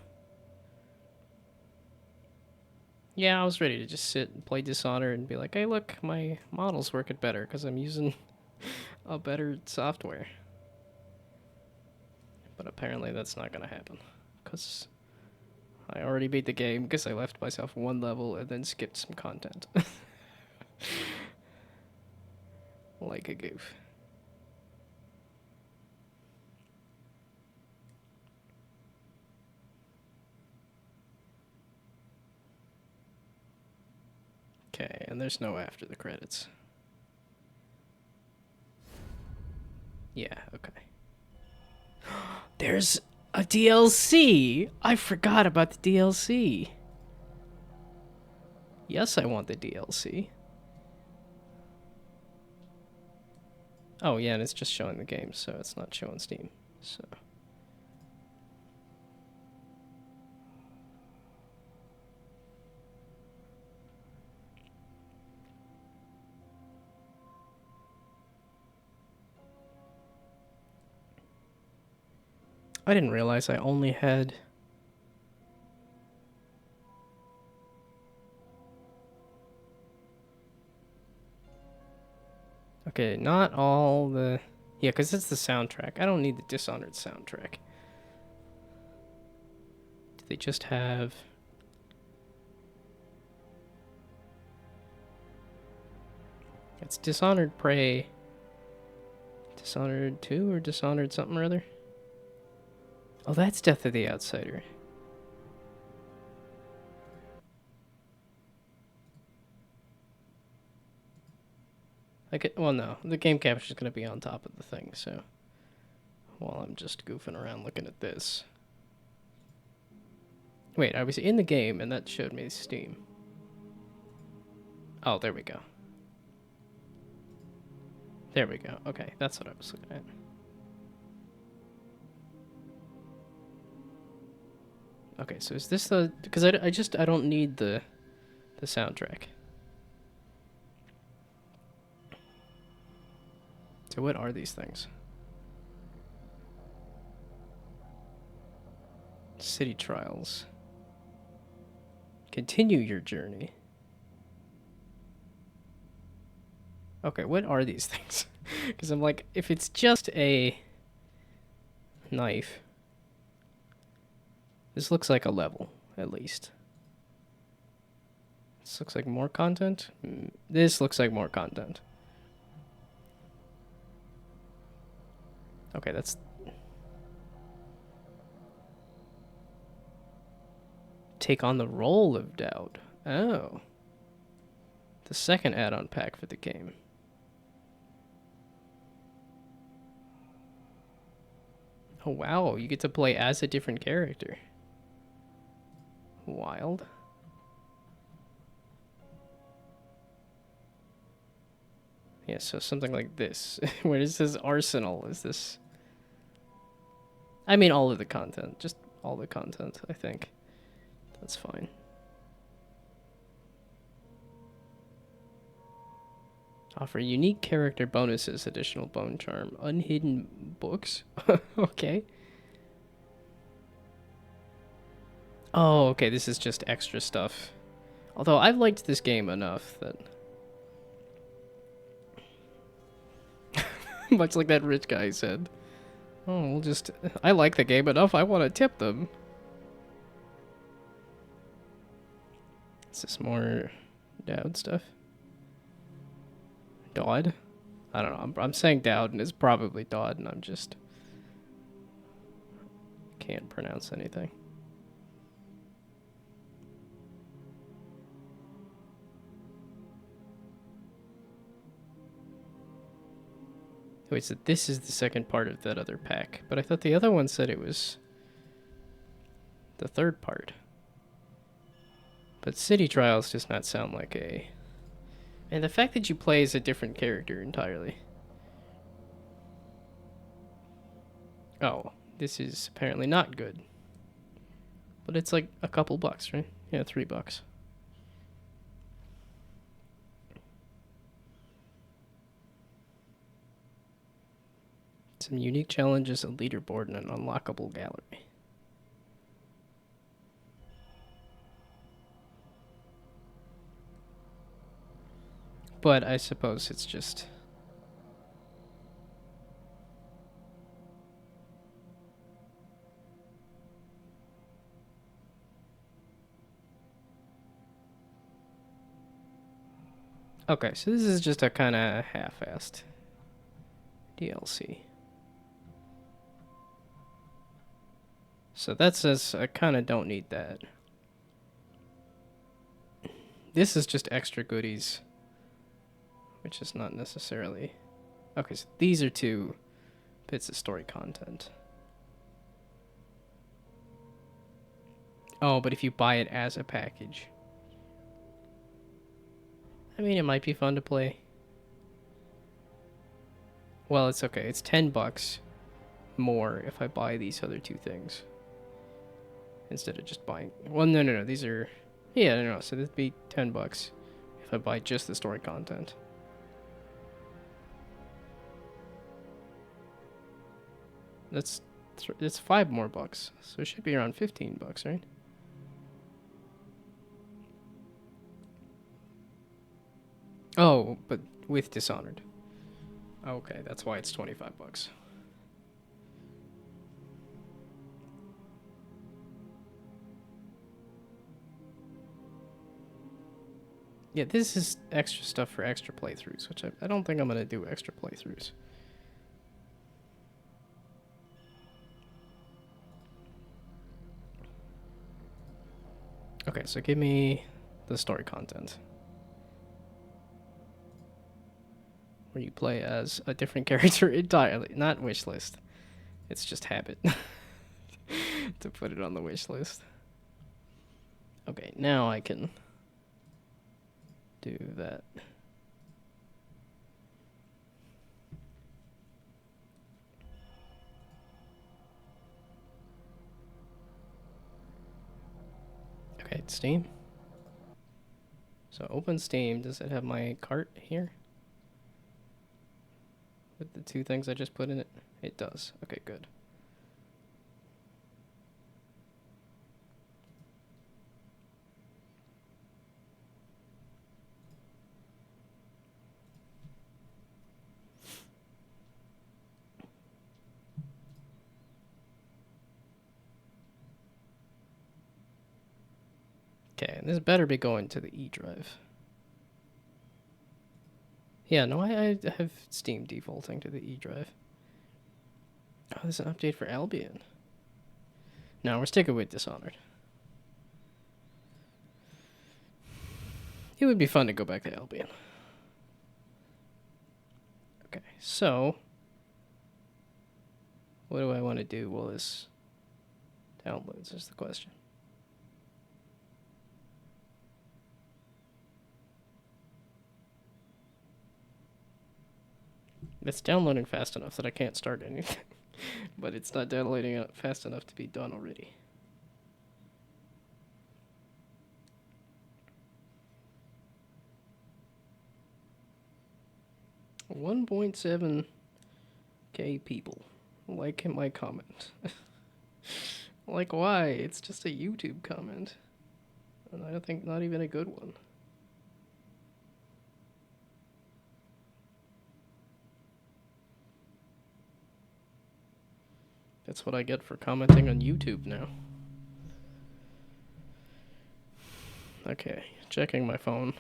Yeah, I was ready to just sit and play Dishonored and be like, hey, look, my model's working better because I'm using a better software. But apparently that's not going to happen because I already beat the game because I left myself 1 level and then skipped some content. Like a goof. Okay, and there's no after the credits. Yeah, okay. There's a DLC! I forgot about the DLC. Yes, I want the DLC. Oh, yeah, and it's just showing the game, so it's not showing Steam. So... I didn't realize I only had... Okay, not all the... Yeah, because it's the soundtrack. I don't need the Dishonored soundtrack. Do they just have... It's Dishonored Prey... Dishonored 2 or Dishonored something or other? Oh, that's Death of the Outsider. Well, no. The game capture is going to be on top of the thing, so... While I'm just goofing around looking at this. Wait, I was in the game, and that showed me Steam. Oh, there we go. There we go. Okay, that's what I was looking at. Okay, so is this the... Because I don't need the soundtrack. So what are these things? City Trials. Continue your journey. Okay, what are these things? Because I'm like, if it's just a knife This looks like a level, at least. This looks like more content. This looks like more content. Okay, that's... Take on the role of Dowd. Oh. The second add-on pack for the game. Oh wow, you get to play as a different character. Wild. Yeah, so something like this. Where is this arsenal? Is this... I mean all of the content. Just all the content, I think. That's fine. Offer unique character bonuses, additional bone charm, unhidden books. Okay. Oh, okay, this is just extra stuff. Although I've liked this game enough that... Much like that rich guy said. Oh, we'll just... I like the game enough, I want to tip them. Is this more Dowd stuff? Dowd? I don't know. I'm saying Dowd and it's probably Dowd and I'm just... Can't pronounce anything. Wait, so this is the second part of that other pack. But I thought the other one said it was the third part. But City Trials does not sound like a... And the fact that you play as a different character entirely. Oh, this is apparently not good. But it's like a couple bucks, right? Yeah, $3. Some unique challenges, a leaderboard, and an unlockable gallery. But I suppose it's just... Okay, so this is just a kind of half-assed DLC. So that says I kind of don't need that. This is just extra goodies, which is not necessarily... Okay, so these are 2 bits of story content. Oh, but if you buy it as a package... I mean, it might be fun to play. Well, it's okay. It's $10 more if I buy these other 2 things. Instead of just buying... Well, no. These are... Yeah, no. So that'd be $10 if I buy just the story content. That's it's $5 more. So it should be around $15, right? Oh, but with Dishonored. Okay, that's why it's $25. Yeah, this is extra stuff for extra playthroughs, which I don't think I'm going to do extra playthroughs. Okay, so give me the story content. Where you play as a different character entirely. Not wishlist. It's just habit. To put it on the wish list. Okay, now I can do that. Okay, it's Steam. So open Steam. Does it have my cart here? With the 2 things I just put in it? It does. Okay, good. Okay, this better be going to the E drive. Yeah, no, I have Steam defaulting to the E drive. Oh, there's an update for Albion. No, we're sticking with Dishonored. It would be fun to go back to Albion. Okay, so what do I want to do while this downloads is the question. It's downloading fast enough that I can't start anything, but it's not downloading fast enough to be done already. $1.7K people like my comment. Like, why? It's just a YouTube comment, and I don't think not even a good one. That's what I get for commenting on YouTube now. Okay, checking my phone.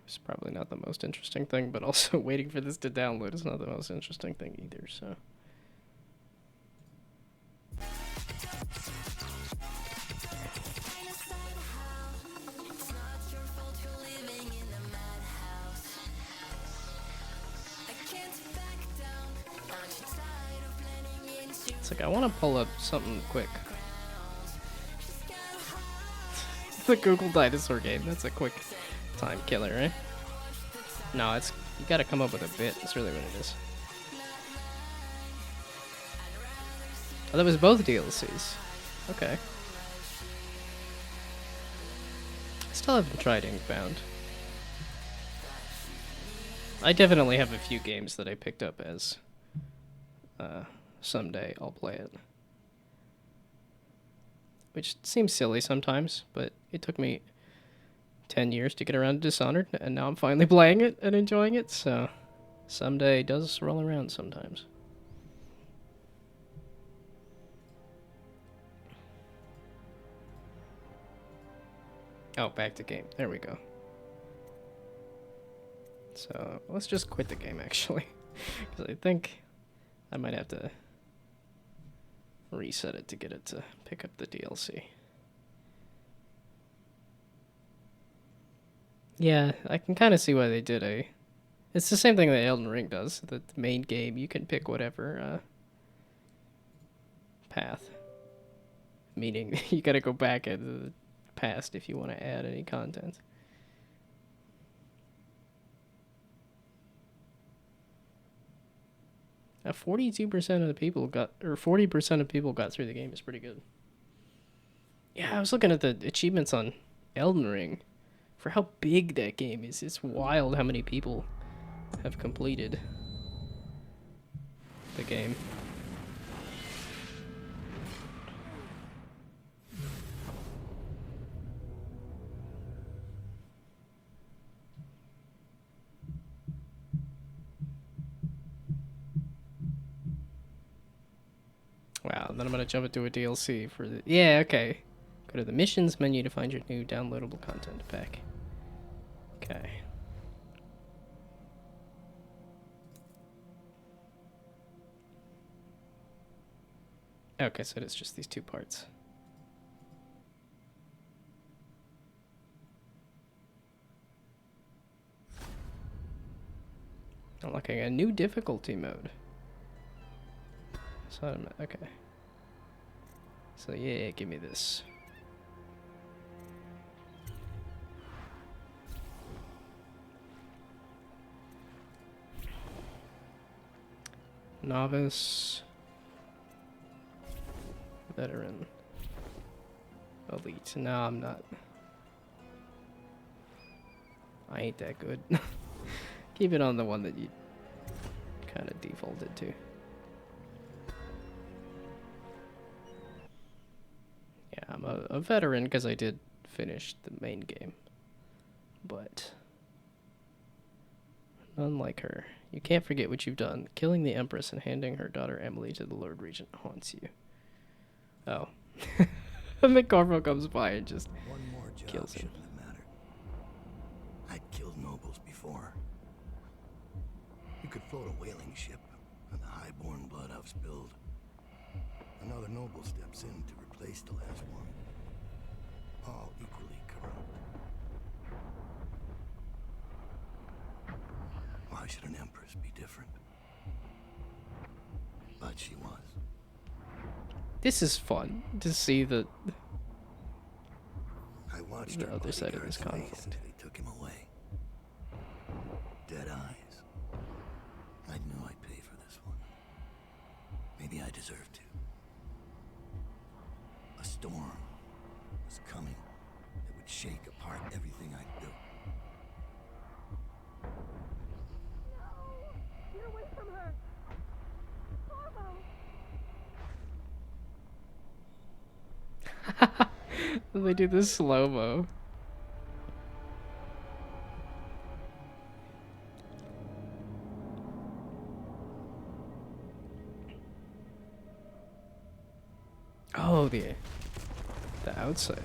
It's probably not the most interesting thing, but also waiting for this to download is not the most interesting thing either, so. It's like I want to pull up something quick. The Google Dinosaur game, that's a quick time killer, right? No, it's, you gotta come up with a bit, that's really what it is. Oh, that was both DLCs. Okay. I still haven't tried Inkbound. I definitely have a few games that I picked up as, someday I'll play it. Which seems silly sometimes, but it took me 10 years to get around to Dishonored, and now I'm finally playing it and enjoying it, so someday it does roll around sometimes. Oh, back to game. There we go. So, let's just quit the game, actually. Because I think I might have to reset it to get it to pick up the DLC. Yeah, I can kind of see why they did a... It's the same thing that Elden Ring does. The main game, you can pick whatever path. Meaning, you gotta go back into the past if you want to add any content. Now, 42% of the people got, or 40% of people got through the game is pretty good. Yeah, I was looking at the achievements on Elden Ring. For how big that game is, it's wild how many people have completed the game. Wow, then I'm gonna jump into a DLC for the... Yeah, okay. Go to the missions menu to find your new downloadable content pack. Okay. Okay, so it's just these two parts. Unlocking a new difficulty mode. So, okay. So yeah, give me this. Novice. Veteran. Elite. No, I'm not. I ain't that good. Keep it on the one that you kind of defaulted to. Yeah, I'm a veteran because I did finish the main game. But none like her. You can't forget what you've done. Killing the Empress and handing her daughter Emily to the Lord Regent haunts you. Oh. And then Corvo comes by and just kills him. could float a whaling ship, and the high-born blood I've spilled. Another noble steps in to replace the last one. All equally corrupt. Why should an empress be different? But she was. This is fun to see the watched the other side of this conflict. They took him away. Dead eyes. I knew I'd pay for this one. Maybe I deserve to. A storm was coming that would shake apart everything I'd built. No! Get away from her! Corvo! They do this slow-mo. Oh, the outsider.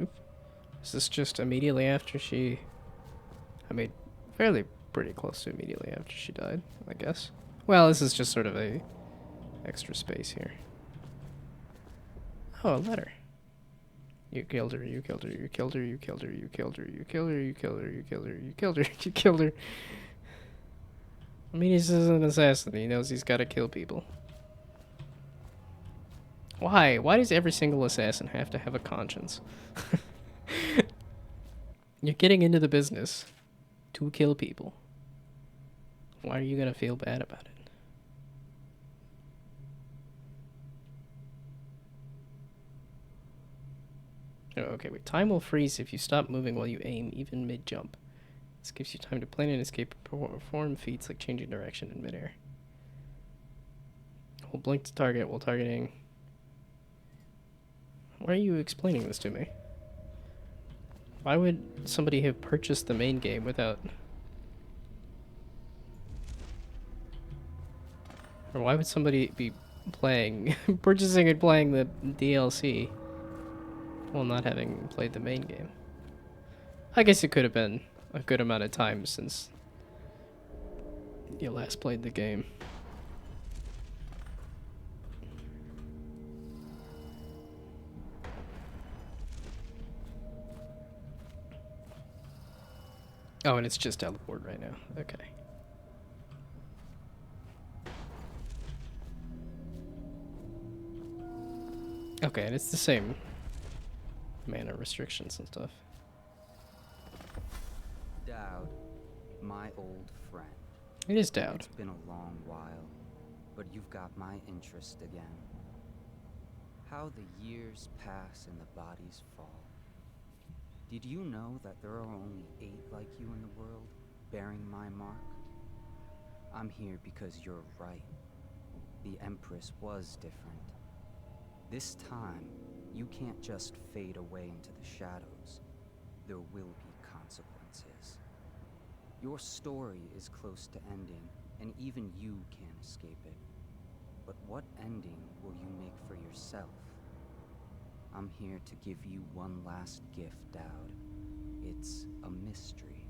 Oop. Is this just immediately after she... I mean, fairly pretty close to immediately after she died, I guess. Well, this is just sort of a extra space here. Oh, a letter. You killed her, you killed her, you killed her, you killed her, you killed her, you killed her, you killed her, you killed her, you killed her, you killed her. I mean, he's an assassin. He knows he's got to kill people. Why? Why does every single assassin have to have a conscience? You're getting into the business to kill people. Why are you gonna feel bad about it? Oh, okay, wait. Time will freeze if you stop moving while you aim, even mid-jump. This gives you time to plan and escape and perform feats like changing direction in midair. Hold blink to target while targeting. Why are you explaining this to me? Why would somebody have purchased the main game without... Or why would somebody be playing, purchasing and playing the DLC while not having played the main game? I guess it could have been a good amount of time since you last played the game. Oh, and it's just teleport right now. Okay. Okay, and it's the same mana restrictions and stuff. Dowd, my old friend. It is Dowd. It's been a long while, but you've got my interest again. How the years pass and the bodies fall. Did you know that there are only 8 like you in the world, bearing my mark? I'm here because you're right. The Empress was different. This time, you can't just fade away into the shadows. There will be consequences. Your story is close to ending, and even you can't escape it. But what ending will you make for yourself? I'm here to give you one last gift, Dowd. It's a mystery.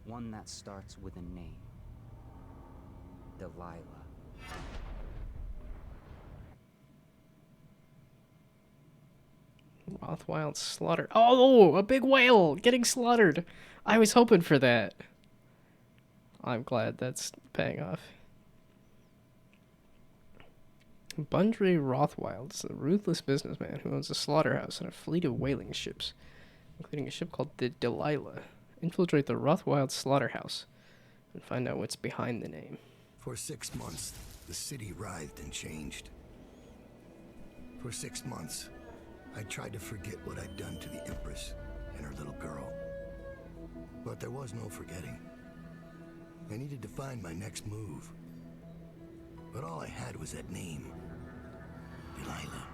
One that starts with a name. Delilah. Rothwild slaughter. Oh, a big whale getting slaughtered. I was hoping for that. I'm glad that's paying off. Bundry Rothwild is a ruthless businessman who owns a slaughterhouse and a fleet of whaling ships, including a ship called the Delilah. Infiltrate the Rothwild slaughterhouse and find out what's behind the name. For 6 months, the city writhed and changed. For 6 months, I tried to forget what I'd done to the Empress and her little girl. But there was no forgetting. I needed to find my next move. But all I had was that name. Delilah.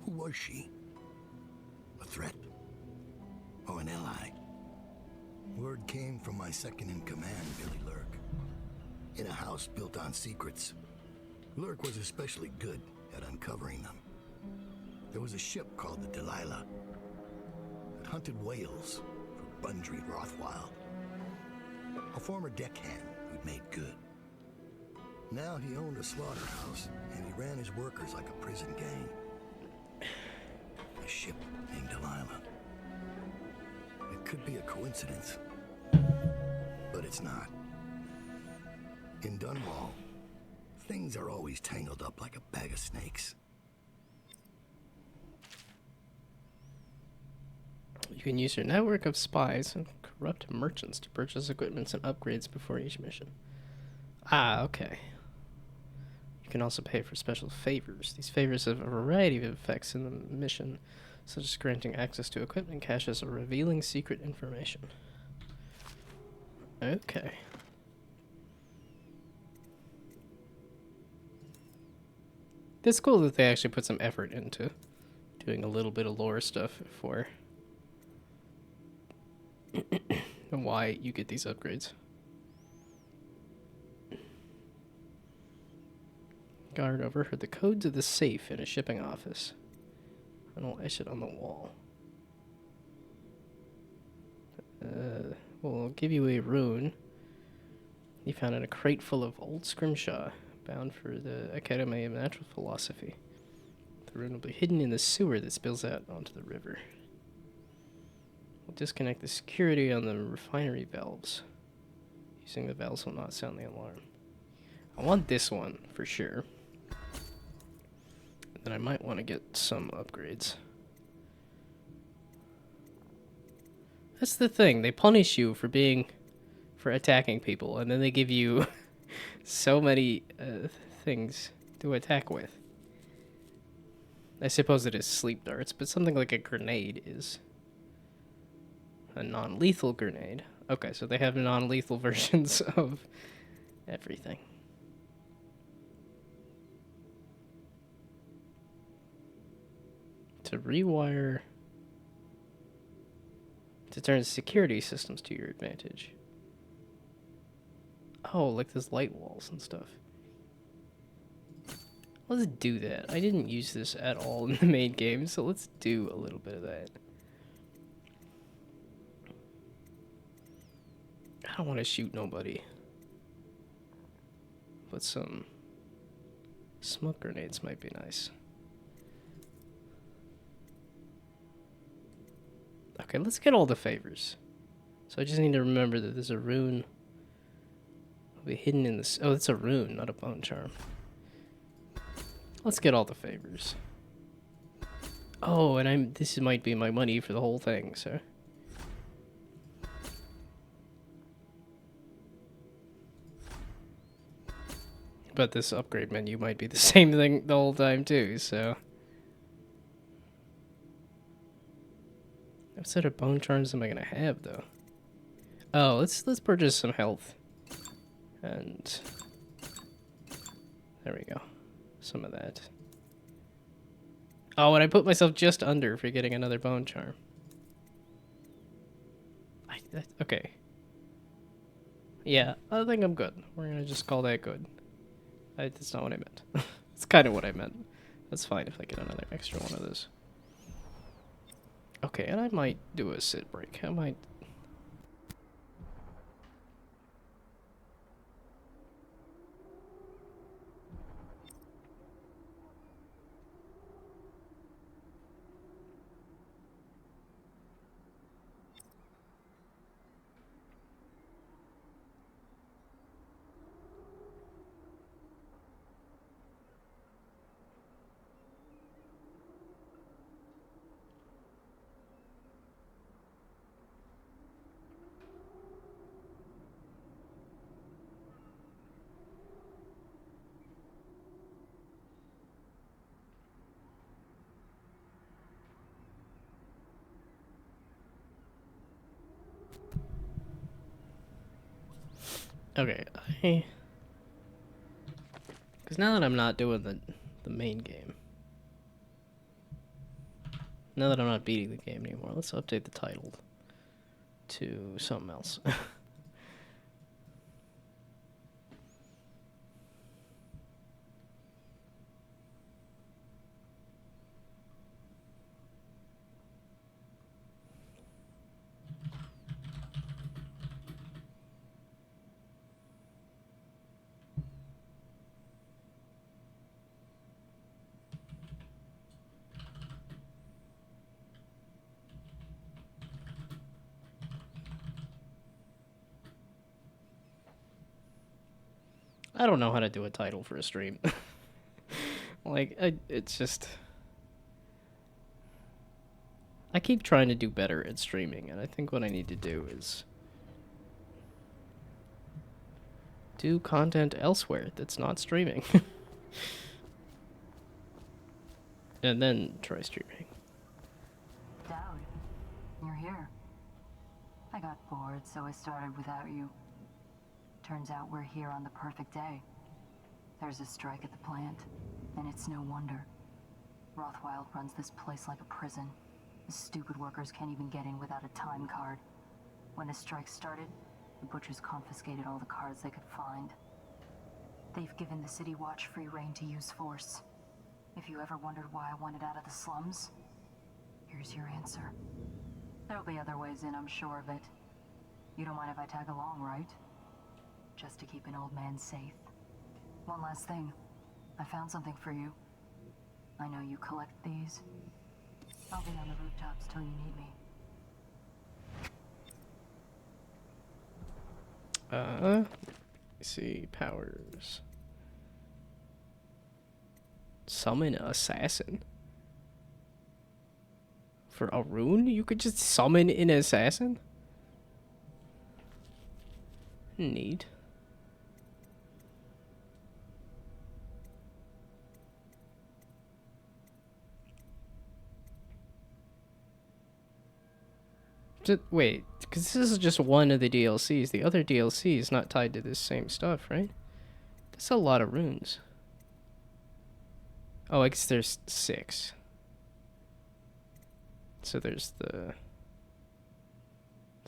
Who was she? A threat? Or an ally? Word came from my second-in-command, Billy Lurk. In a house built on secrets. Lurk was especially good at uncovering them. There was a ship called the Delilah that hunted whales for Bundry Rothwild, a former deckhand who'd made good. Now he owned a slaughterhouse, and he ran his workers like a prison gang. A ship named Delilah. It could be a coincidence, but it's not. In Dunwall, things are always tangled up like a bag of snakes. You can use your network of spies and corrupt merchants to purchase equipment and upgrades before each mission. Ah, okay. You can also pay for special favors. These favors have a variety of effects in the mission, such as granting access to equipment caches or revealing secret information. Okay. It's cool that they actually put some effort into doing a little bit of lore stuff for and why you get these upgrades. Guard overheard the codes of the safe in a shipping office and will etch it on the wall. We'll give you a rune he found in a crate full of old scrimshaw bound for the Academy of Natural Philosophy. The rune will be hidden in the sewer that spills out onto the river. We'll disconnect the security on the refinery valves. Using the valves will not sound the alarm. I want this one for sure. Then I might want to get some upgrades. That's the thing. They punish you for attacking people, and then they give you so many things to attack with. I suppose it is sleep darts, but something like a grenade is a non-lethal grenade. Okay, so they have non-lethal versions of everything. To rewire... to turn security systems to your advantage. Oh, like those light walls and stuff. Let's do that. I didn't use this at all in the main game, so let's do a little bit of that. I don't want to shoot nobody. But some smoke grenades might be nice. Okay, let's get all the favors. So I just need to remember that there's a rune. It'll be hidden in this. Oh, it's a rune, not a bone charm. Let's get all the favors. Oh, and this might be my money for the whole thing, so. But this upgrade menu might be the same thing the whole time too, so. What sort of bone charms am I gonna have though? Oh, let's purchase some health. And there we go. Some of that. Oh, and I put myself just under for getting another bone charm. Okay. Yeah, I think I'm good. We're gonna just call that good. That's not what I meant. That's kind of what I meant. That's fine if I get another extra one of those. Okay, and I might do a sit break. I might... Okay, because now that I'm not doing the main game, now that I'm not beating the game anymore, let's update the title to something else. I don't know how to do a title for a stream. Like, it's just... I keep trying to do better at streaming, and I think what I need to do is do content elsewhere that's not streaming. And then try streaming. Dowd, you're here. I got bored, so I started without you. Turns out we're here on the perfect day. There's a strike at the plant, and it's no wonder. Rothwild runs this place like a prison. The stupid workers can't even get in without a time card. When the strike started, the butchers confiscated all the cards they could find. They've given the City Watch free rein to use force. If you ever wondered why I wanted out of the slums, here's your answer. There'll be other ways in, I'm sure of it. You don't mind if I tag along, right? Just to keep an old man safe. One last thing. I found something for you. I know you collect these. I'll be on the rooftops till you need me. Let's see, powers. Summon assassin. For a rune, you could just summon an assassin? Neat. Wait, because this is just one of the DLCs. The other DLC is not tied to this same stuff, right? That's a lot of runes. Oh, I guess there's 6. So there's the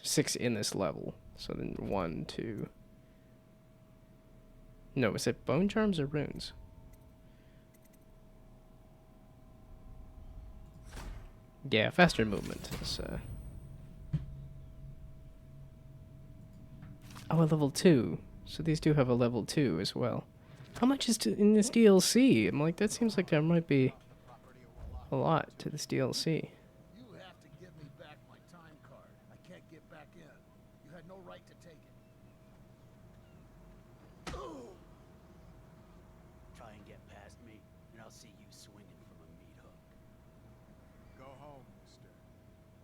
6 in this level. So then 1, 2. No, is it bone charms or runes? Yeah, faster movement is oh, a level 2. So these do have a level 2 as well. How much is in this DLC? I'm like, that seems like there might be a lot to this DLC. You have to give me back my time card. I can't get back in. You had no right to take it. Try and get past me, and I'll see you swinging from a meat hook. Go home, mister.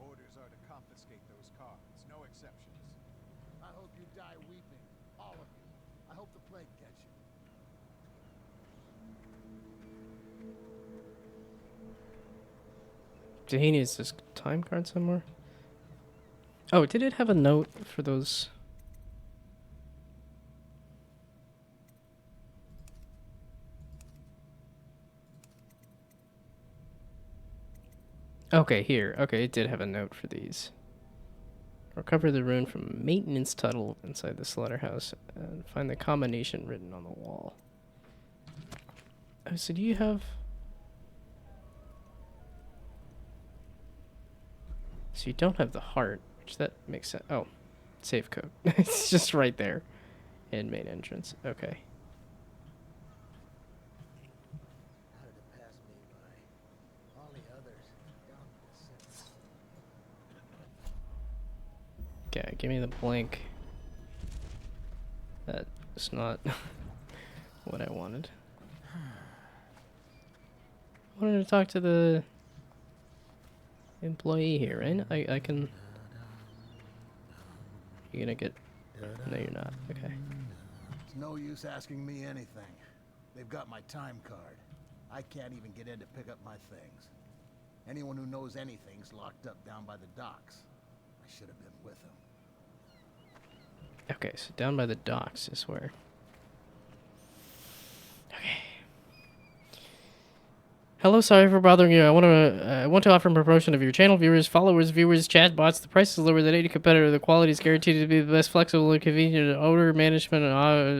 Orders are to confiscate those cards, no exceptions. I hope you die weeping, all of you. I hope the plague gets you. Did he need this time card somewhere? Oh, did it have a note for those? Okay, here. Okay, it did have a note for these. Recover the rune from a maintenance tunnel inside the slaughterhouse and find the combination written on the wall. Oh, so do you have... So you don't have the heart, which that makes sense. Oh, save code. It's just right there in main entrance. Okay. How did it pass me by? All the others down the Okay, give me the blank. That's not what I wanted. I wanted to talk to the employee here, right? I can... You're gonna get... No, you're not. Okay. It's no use asking me anything. They've got my time card. I can't even get in to pick up my things. Anyone who knows anything's locked up down by the docks. I should have been with them. Okay, so down by the docks is where... Okay. Hello, sorry for bothering you. I want to offer a promotion of your channel. Viewers, followers, chatbots. The price is lower than any competitor. The quality is guaranteed to be the best, flexible, and convenient. Order management,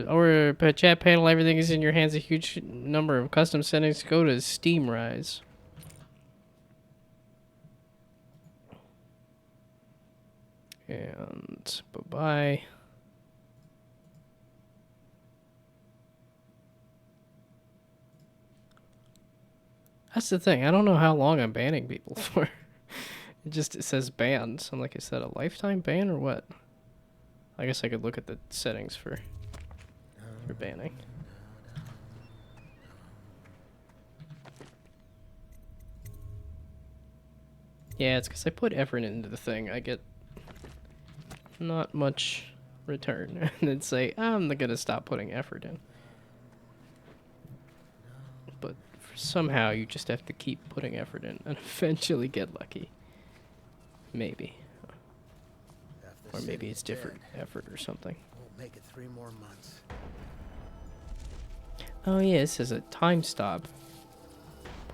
order chat panel. Everything is in your hands. A huge number of custom settings. Go to Steamrise. And bye-bye. That's the thing. I don't know how long I'm banning people for. It says banned. So I'm like, is that a lifetime ban or what? I guess I could look at the settings for banning. Yeah, it's because I put effort into the thing. I get not much return. And then say, I'm gonna stop putting effort in. But somehow you just have to keep putting effort in and eventually get lucky. Maybe. Or maybe it's different effort or something. Won't make it 3 more months. Oh yeah, this is a time stop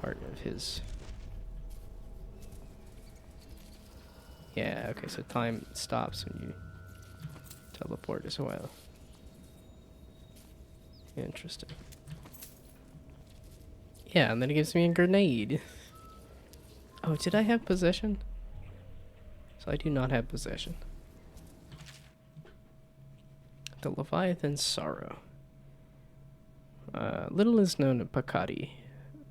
part of his. Yeah, okay, so time stops when you teleport as well. Interesting. Yeah, and then it gives me a grenade. Oh, did I have possession? So I do not have possession. The Leviathan's Sorrow. Little is known of Pakati,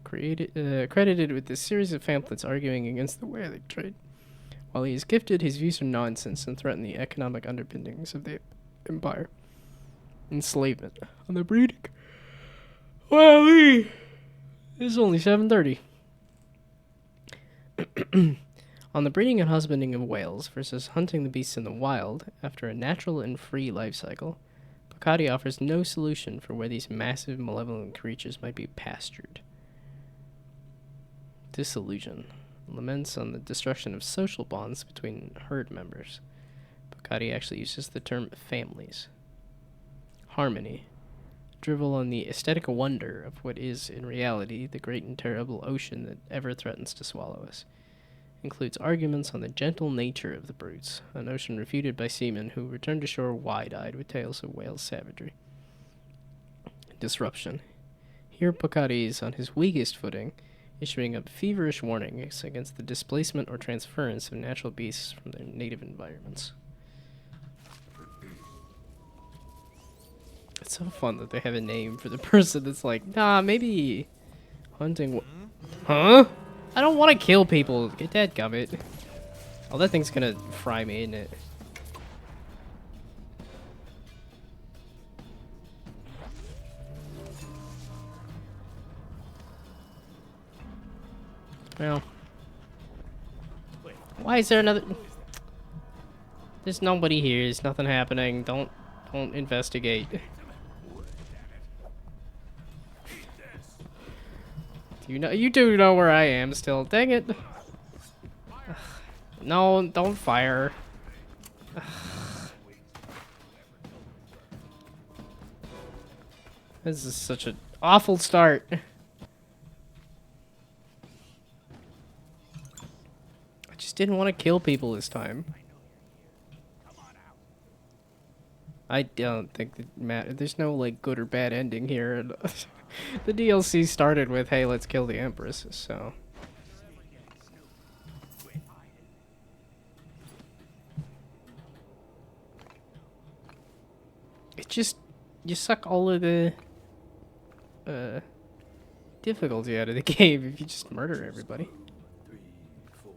credited with this series of pamphlets arguing against the whaling trade. While he is gifted, his views are nonsense and threaten the economic underpinnings of the empire. Enslavement on the breeding. Well, it's only 7:30. On the breeding and husbanding of whales versus hunting the beasts in the wild, after a natural and free life cycle, Pakati offers no solution for where these massive, malevolent creatures might be pastured. Disillusion laments on the destruction of social bonds between herd members. Pakati actually uses the term families. Harmony. Drivel on the aesthetic wonder of what is, in reality, the great and terrible ocean that ever threatens to swallow us. Includes arguments on the gentle nature of the brutes, a notion refuted by seamen who return to shore wide-eyed with tales of whale savagery. Disruption. Here Pakati is on his weakest footing, issuing up feverish warnings against the displacement or transference of natural beasts from their native environments. It's so fun that they have a name for the person that's like, nah, maybe hunting. Huh? I don't want to kill people. Get that gummit. Oh, that thing's gonna fry me, isn't it? Well. Why is there another? There's nobody here. There's nothing happening. Don't investigate. You do know where I am still. Dang it. Ugh. No, don't fire. Ugh. This is such an awful start. I just didn't want to kill people this time. I don't think that there's no like good or bad ending here. The DLC started with, hey, let's kill the Empress, so. It just, you suck all of the difficulty out of the game if you just murder everybody. 3, 4,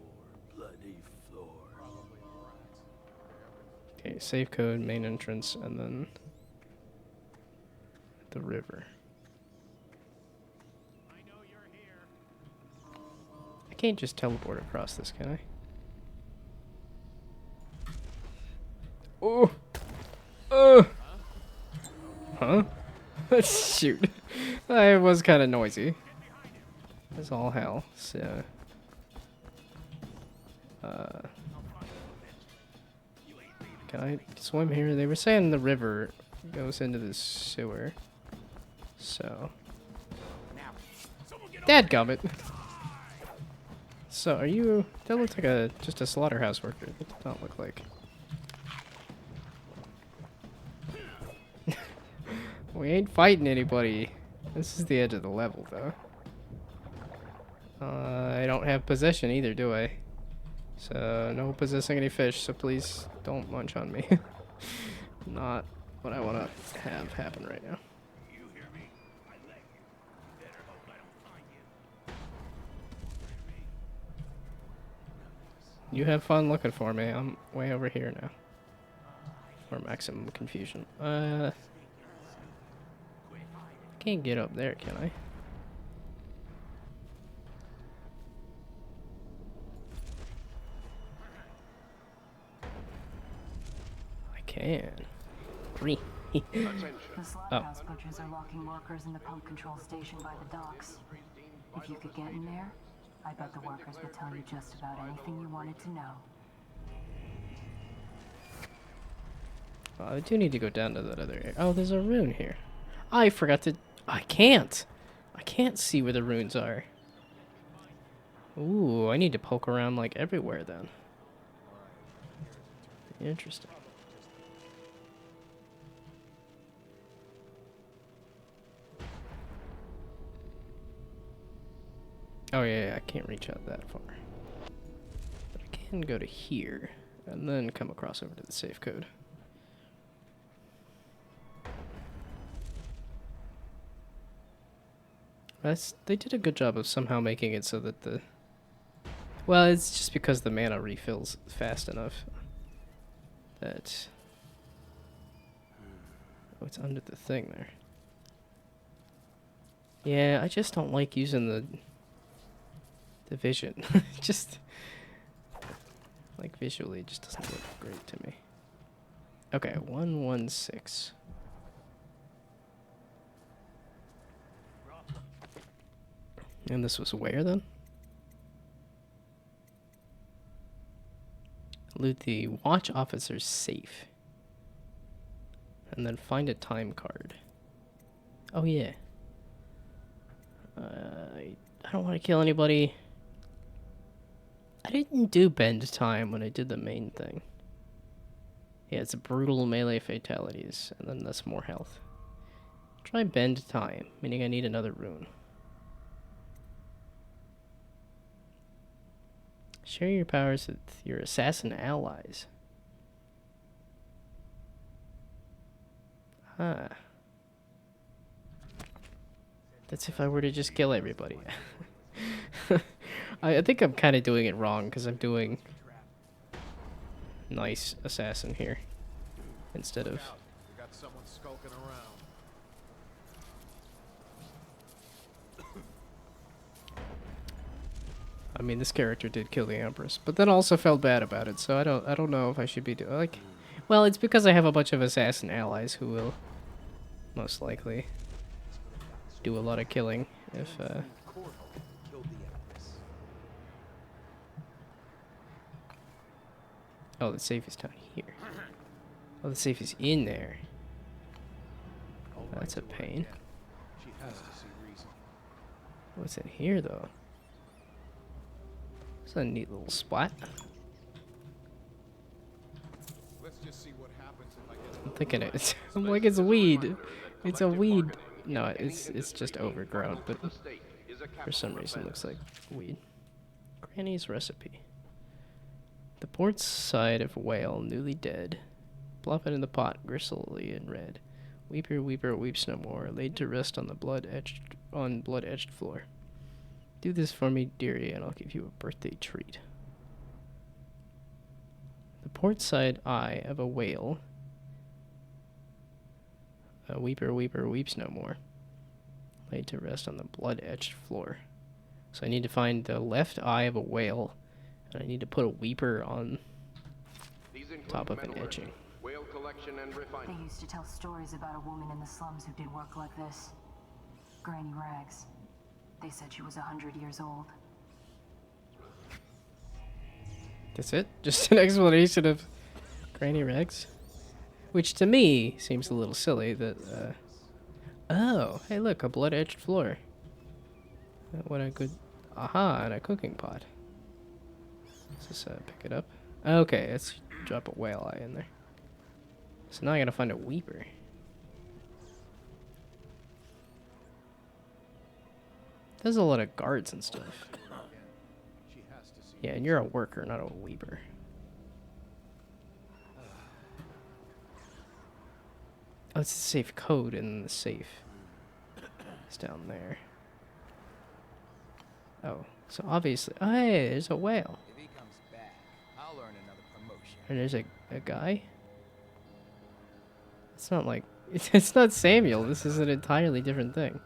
bloody floor. Okay, save code, main entrance, and then the river. I can't just teleport across this, can I? Oh! Huh? Shoot. It was kind of noisy. It's all hell, so. Can I swim here? They were saying the river goes into the sewer. So. Dadgummit! So, are you... That looks like just a slaughterhouse worker. That does not look like. We ain't fighting anybody. This is the edge of the level, though. I don't have possession either, do I? So, no possessing any fish, so please don't munch on me. Not what I want to have happen right now. You have fun looking for me. I'm way over here now. For maximum confusion. Can't get up there, can I? can. Free. The slaughterhouse butchers are locking workers in the pump control station by the docks. If you could get in there, I bet the workers would tell you just about anything you wanted to know. I do need to go down to that other area. Oh, there's a rune here. I forgot to... I can't see where the runes are. Ooh, I need to poke around like everywhere then. Interesting. Oh yeah, I can't reach out that far. But I can go to here, and then come across over to the safe code. They did a good job of somehow making it so that the... Well, it's just because the mana refills fast enough that... Oh, it's under the thing there. Yeah, I just don't like using the vision. Just... Like, visually, it just doesn't look great to me. Okay, 116. And this was where then? Loot the watch officer's safe. And then find a time card. Oh yeah. I don't want to kill anybody. I didn't do bend time when I did the main thing. Yeah, it's brutal melee fatalities, and then that's more health. Try bend time, meaning I need another rune. Share your powers with your assassin allies. Ah. That's if I were to just kill everybody. I think I'm kind of doing it wrong, because I'm doing nice assassin here instead of... We got someone skulking around. I mean, this character did kill the Empress, but then also felt bad about it, so I don't know if I should be doing, like... Well, it's because I have a bunch of assassin allies who will most likely do a lot of killing if, Oh, the safe is down here. Oh, the safe is in there. That's a pain. She has to see reason. What's in here, though? It's a neat little spot. Let's just see what happens if I get I'm thinking it. I'm like, it's weed. It's a weed. No, it's just overgrown, but for some reason it looks like weed. Granny's recipe. The port side of whale, newly dead. Plop it in the pot, gristly and red. Weeper, weeper, weeps no more. Laid to rest on the blood-edged floor. Do this for me, dearie, and I'll give you a birthday treat. The port side eye of a whale. A weeper, weeper, weeps no more. Laid to rest on the blood-edged floor. So I need to find the left eye of a whale, and I need to put a weeper on top of an etching. Whale collection and refinement. They used to tell stories about a woman in the slums who did work like this. Granny Rags. They said she was 100 years old. That's it? Just an explanation of Granny Rags? Which to me seems a little silly that, Oh, hey look, a blood-edged floor. What a good... Aha, and a cooking pot. Let's just pick it up. Okay, let's drop a whale eye in there. So now I gotta find a weeper. There's a lot of guards and stuff. Yeah, and you're a worker, not a weeper. Oh, it's a safe code in the safe. It's down there. Oh, so obviously... Oh, hey, there's a whale. If he comes back, I'll earn another promotion. And there's a guy? It's not like... It's not Samuel. This is an entirely different thing.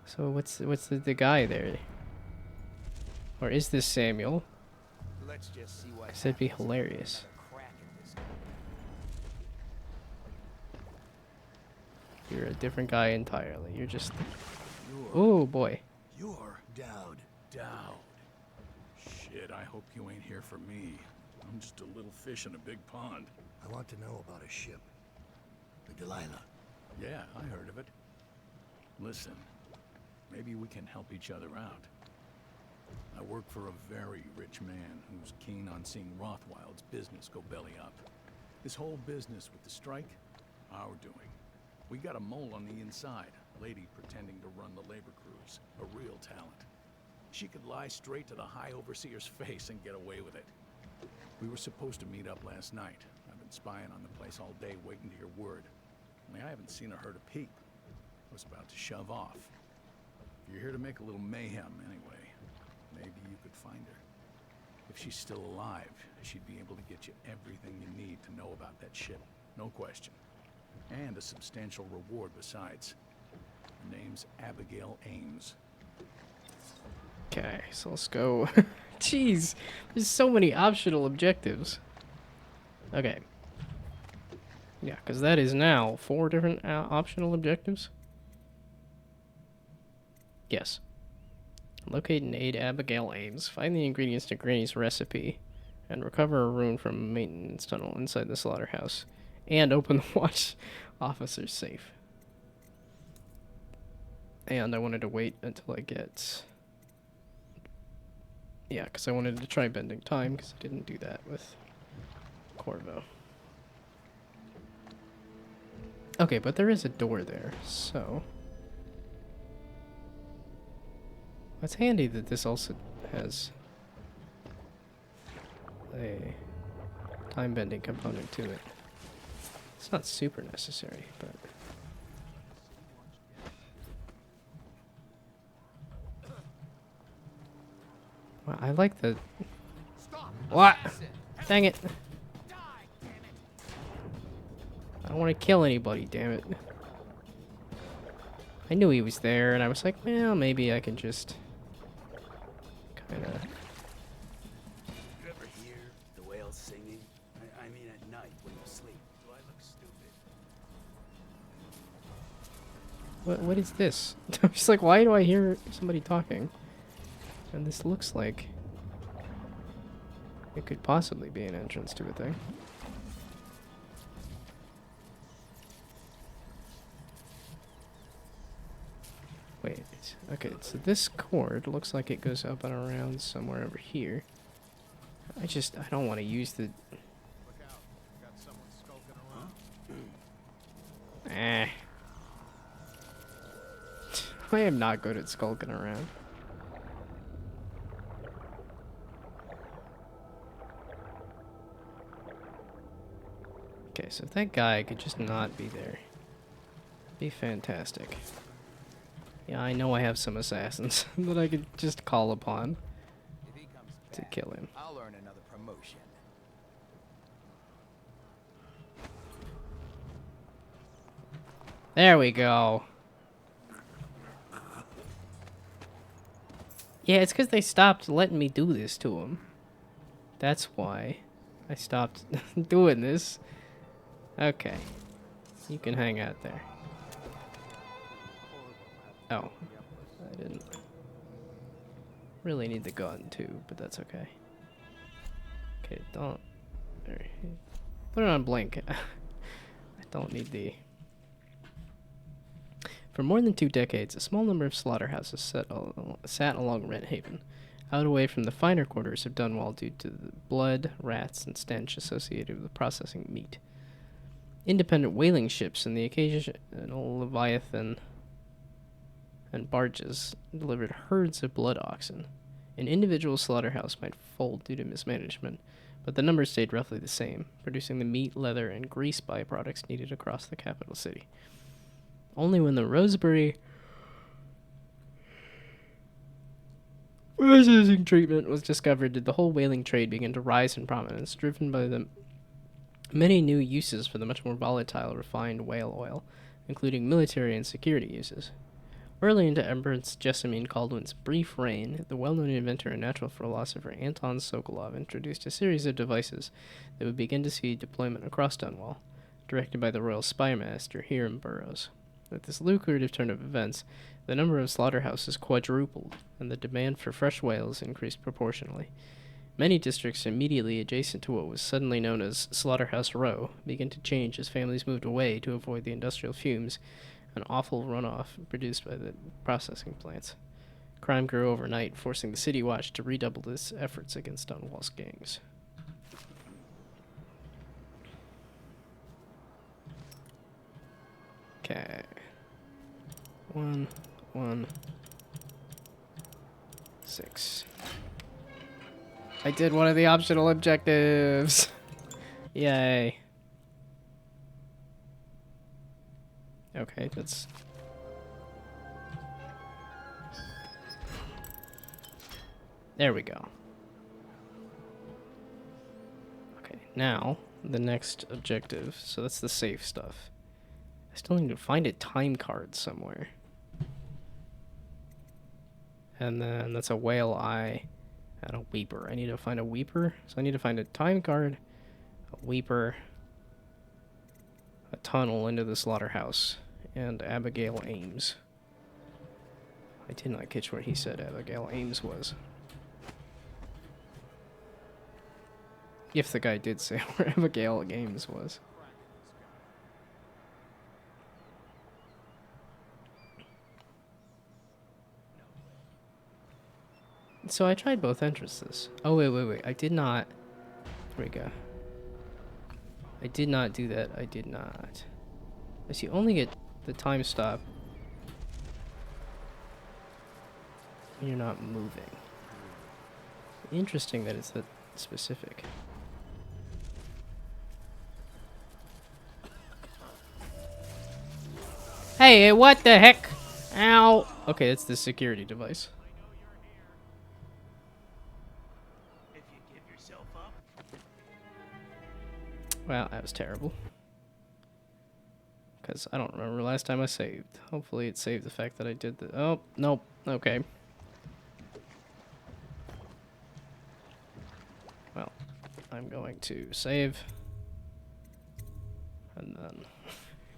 So what's the guy there? Or is this Samuel? Let's just see what Because that'd be happens if we get hilarious. another crack at this. You're a different guy entirely. You're just... You're... Oh, boy. You're... Dowd. Dowd. Shit, I hope you ain't here for me. I'm just a little fish in a big pond. I want to know about a ship. The Delilah. Yeah, I heard of it. Listen, maybe we can help each other out. I work for a very rich man who's keen on seeing Rothwild's business go belly up. This whole business with the strike, our doing. We got a mole on the inside, a lady pretending to run the labor crews, a real talent. She could lie straight to the High Overseer's face and get away with it. We were supposed to meet up last night. I've been spying on the place all day waiting to hear word. Only I haven't seen or heard a peep. I was about to shove off. If you're here to make a little mayhem anyway, maybe you could find her. If she's still alive, she'd be able to get you everything you need to know about that ship. No question. And a substantial reward besides. Her name's Abigail Ames. Okay, so let's go. Jeez, there's so many optional objectives. Okay. Yeah, because that is now 4 different optional objectives. Yes. Locate and aid Abigail Ames. Find the ingredients to Granny's recipe. And recover a rune from a maintenance tunnel inside the slaughterhouse. And open the watch officer's safe. And I wanted to wait until I get... Yeah, because I wanted to try bending time, because I didn't do that with Corvo. Okay, but there is a door there, so... It's handy that this also has a time bending component to it. It's not super necessary, but... Well, I like the... What? Dang it. I don't want to kill anybody, damn it. I knew he was there, and I was like, well, maybe I can just... kind of... You ever hear the whales singing? I mean at night when you sleep. Do I look stupid? What is this? I'm just like, why do I hear somebody talking? And this looks like it could possibly be an entrance to a thing. Wait, okay, so this cord looks like it goes up and around somewhere over here. I don't want to use the... Look out. Got someone skulking around. I am not good at skulking around. Okay, so if that guy could just not be there, be fantastic. Yeah, I know I have some assassins that I could just call upon to kill him. I'll earn another promotion. There we go. Yeah, it's because they stopped letting me do this to him. That's why I stopped doing this. Okay. You can hang out there. Oh. I didn't really need the gun too, but that's okay. Okay, don't... There. Put it on blink. I don't need the... For more than 2 decades, a small number of slaughterhouses sat along Rent Haven, out away from the finer quarters of Dunwall due to the blood, rats, and stench associated with processing meat. Independent whaling ships and the occasional Leviathan and barges delivered herds of blood oxen. An individual slaughterhouse might fold due to mismanagement, but the numbers stayed roughly the same, producing the meat, leather, and grease byproducts needed across the capital city. Only when the Rosebery processing treatment was discovered did the whole whaling trade begin to rise in prominence, driven by the many new uses for the much more volatile refined whale oil, including military and security uses. Early into Empress Jessamine Caldwin's brief reign, the well-known inventor and natural philosopher Anton Sokolov introduced a series of devices that would begin to see deployment across Dunwall, directed by the royal spy master Hiram Burroughs. At this lucrative turn of events, the number of slaughterhouses quadrupled, and the demand for fresh whales increased proportionally. Many districts immediately adjacent to what was suddenly known as Slaughterhouse Row began to change as families moved away to avoid the industrial fumes and awful runoff produced by the processing plants. Crime grew overnight, forcing the City Watch to redouble its efforts against Dunwall's gangs. Okay. 1, 1, 6. I did one of the optional objectives! Yay. Okay, that's... There we go. Okay, now, the next objective. So that's the safe stuff. I still need to find a time card somewhere. And then that's a whale eye and a weeper. I need to find a weeper. So I need to find a time card, a weeper, a tunnel into the slaughterhouse, and Abigail Ames. I did not catch where he said Abigail Ames was. If the guy did say where Abigail Ames was. So I tried both entrances. Oh, wait. I did not... There we go. I did not do that. I did not. I see, only get the time stop when you're not moving. Interesting that it's that specific. Hey, what the heck? Ow! Okay, that's the security device. Well, that was terrible. Because I don't remember last time I saved. Hopefully it saved the fact that I did the... Oh, nope. Okay. Well, I'm going to save. And then...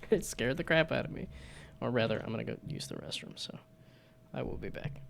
it scared the crap out of me. Or rather, I'm going to go use the restroom, so I will be back.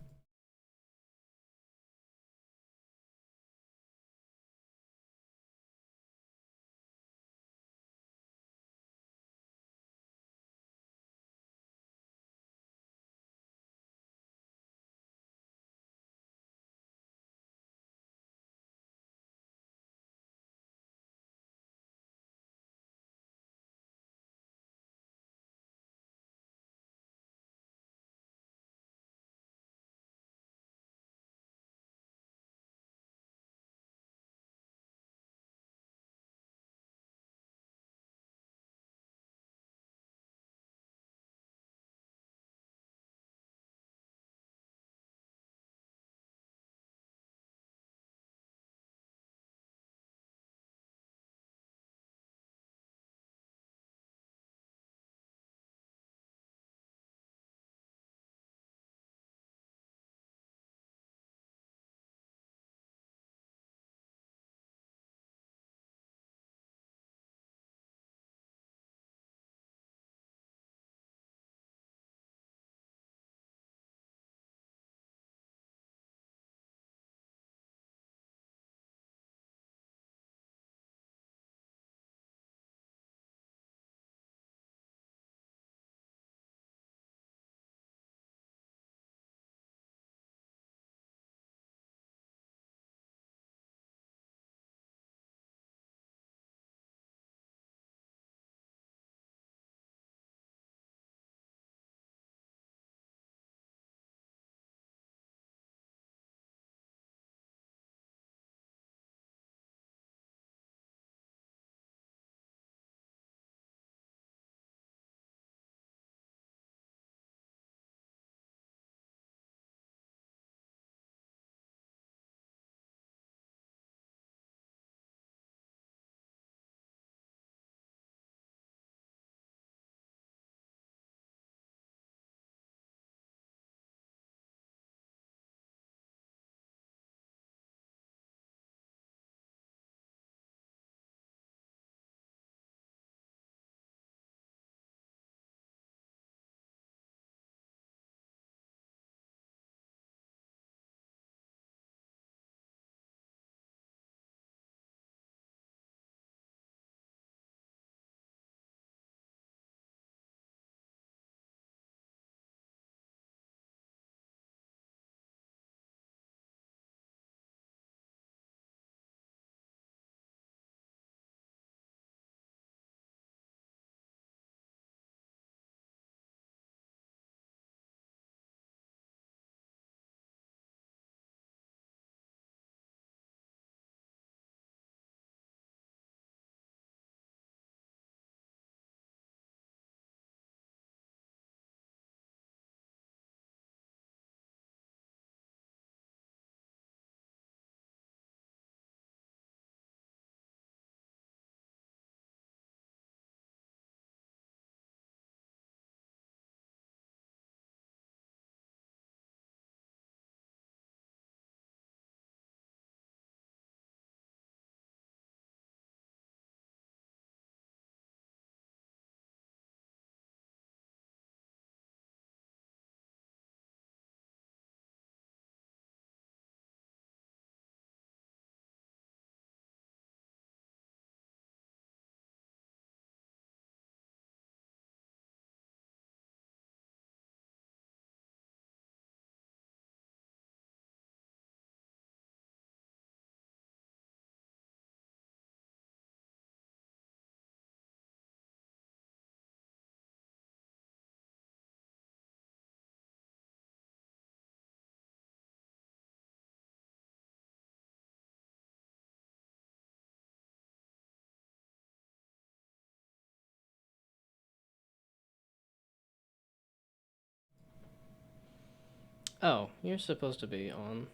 Oh, you're supposed to be on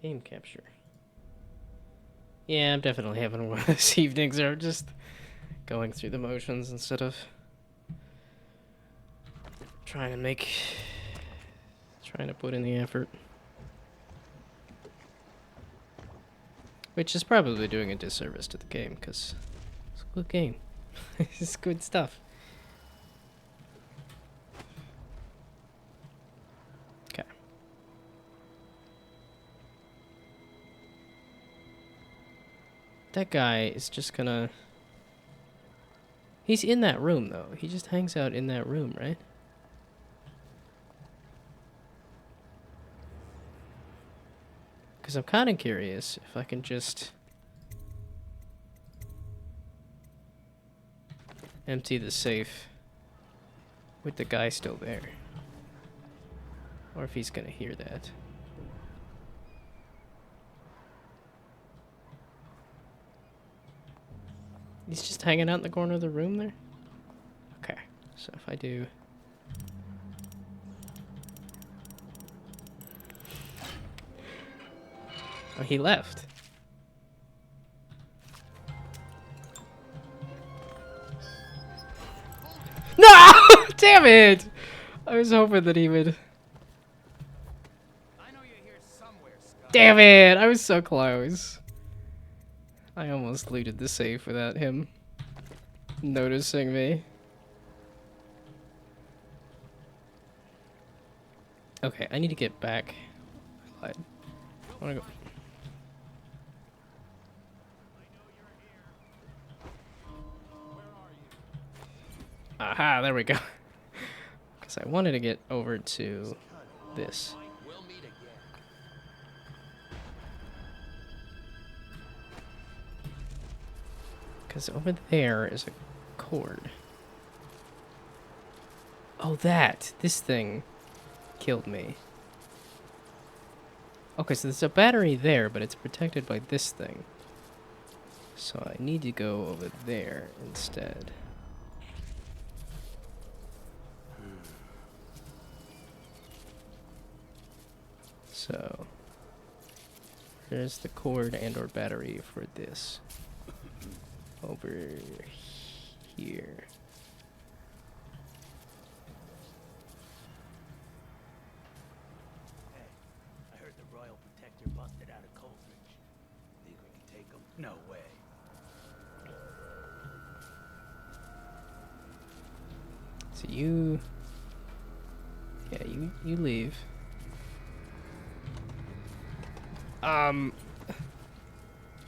game capture. Yeah, I'm definitely having one of those evenings or just going through the motions instead of trying to put in the effort. Which is probably doing a disservice to the game, because it's a good game. It's good stuff. Okay. That guy is just gonna... He's in that room, though. He just hangs out in that room, right? Because I'm kind of curious if I can just empty the safe with the guy still there. Or if he's gonna hear that. He's just hanging out in the corner of the room there? Okay, so if I do... Oh, he left. No! Damn it! I was hoping that he would... Damn it! I was so close. I almost looted the safe without him noticing me. Okay, I need to get back. I wanna go... Aha, there we go. Because I wanted to get over to this. Because over there is a cord. Oh, that! This thing killed me. Okay, so there's a battery there, but it's protected by this thing. So I need to go over there instead. So there's the cord and or battery for this over here. Hey, I heard the Royal Protector busted out of Coldridge. Think we can take him? No way. So you... Yeah, you leave.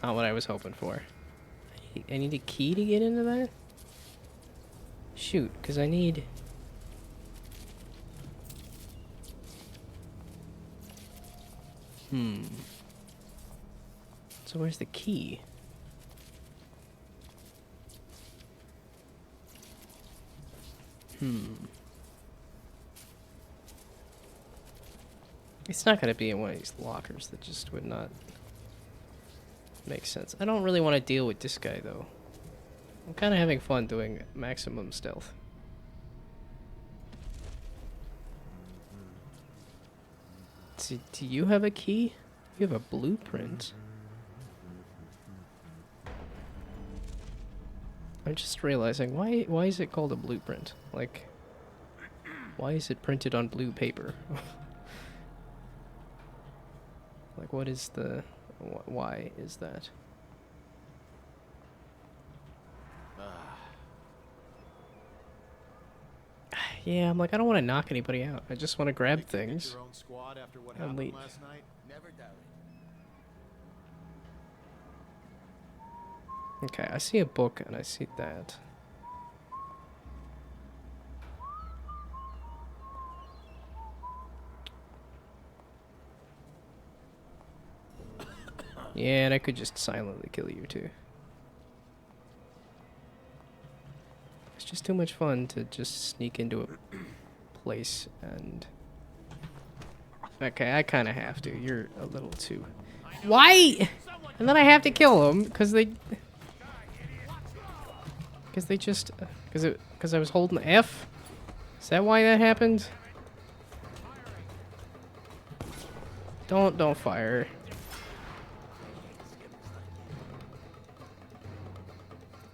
Not what I was hoping for. I need a key to get into that? Shoot, because I need... So where's the key? It's not going to be in one of these lockers. That just would not make sense. I don't really want to deal with this guy, though. I'm kind of having fun doing maximum stealth. Do you have a key? You have a blueprint. I'm just realizing, why is it called a blueprint? Like, why is it printed on blue paper? Like, what is the... why is that? Yeah, I'm like, I don't want to knock anybody out. I just want to grab things. Your own squad after what And happened leave. last night? Never doubt it. Okay, I see a book and I see that. Yeah, and I could just silently kill you too. It's just too much fun to just sneak into a place and... Okay, I kind of have to. You're a little too... Why? And then I have to kill them because they... Because they just... Because I was holding F? Is that why that happened? Don't fire.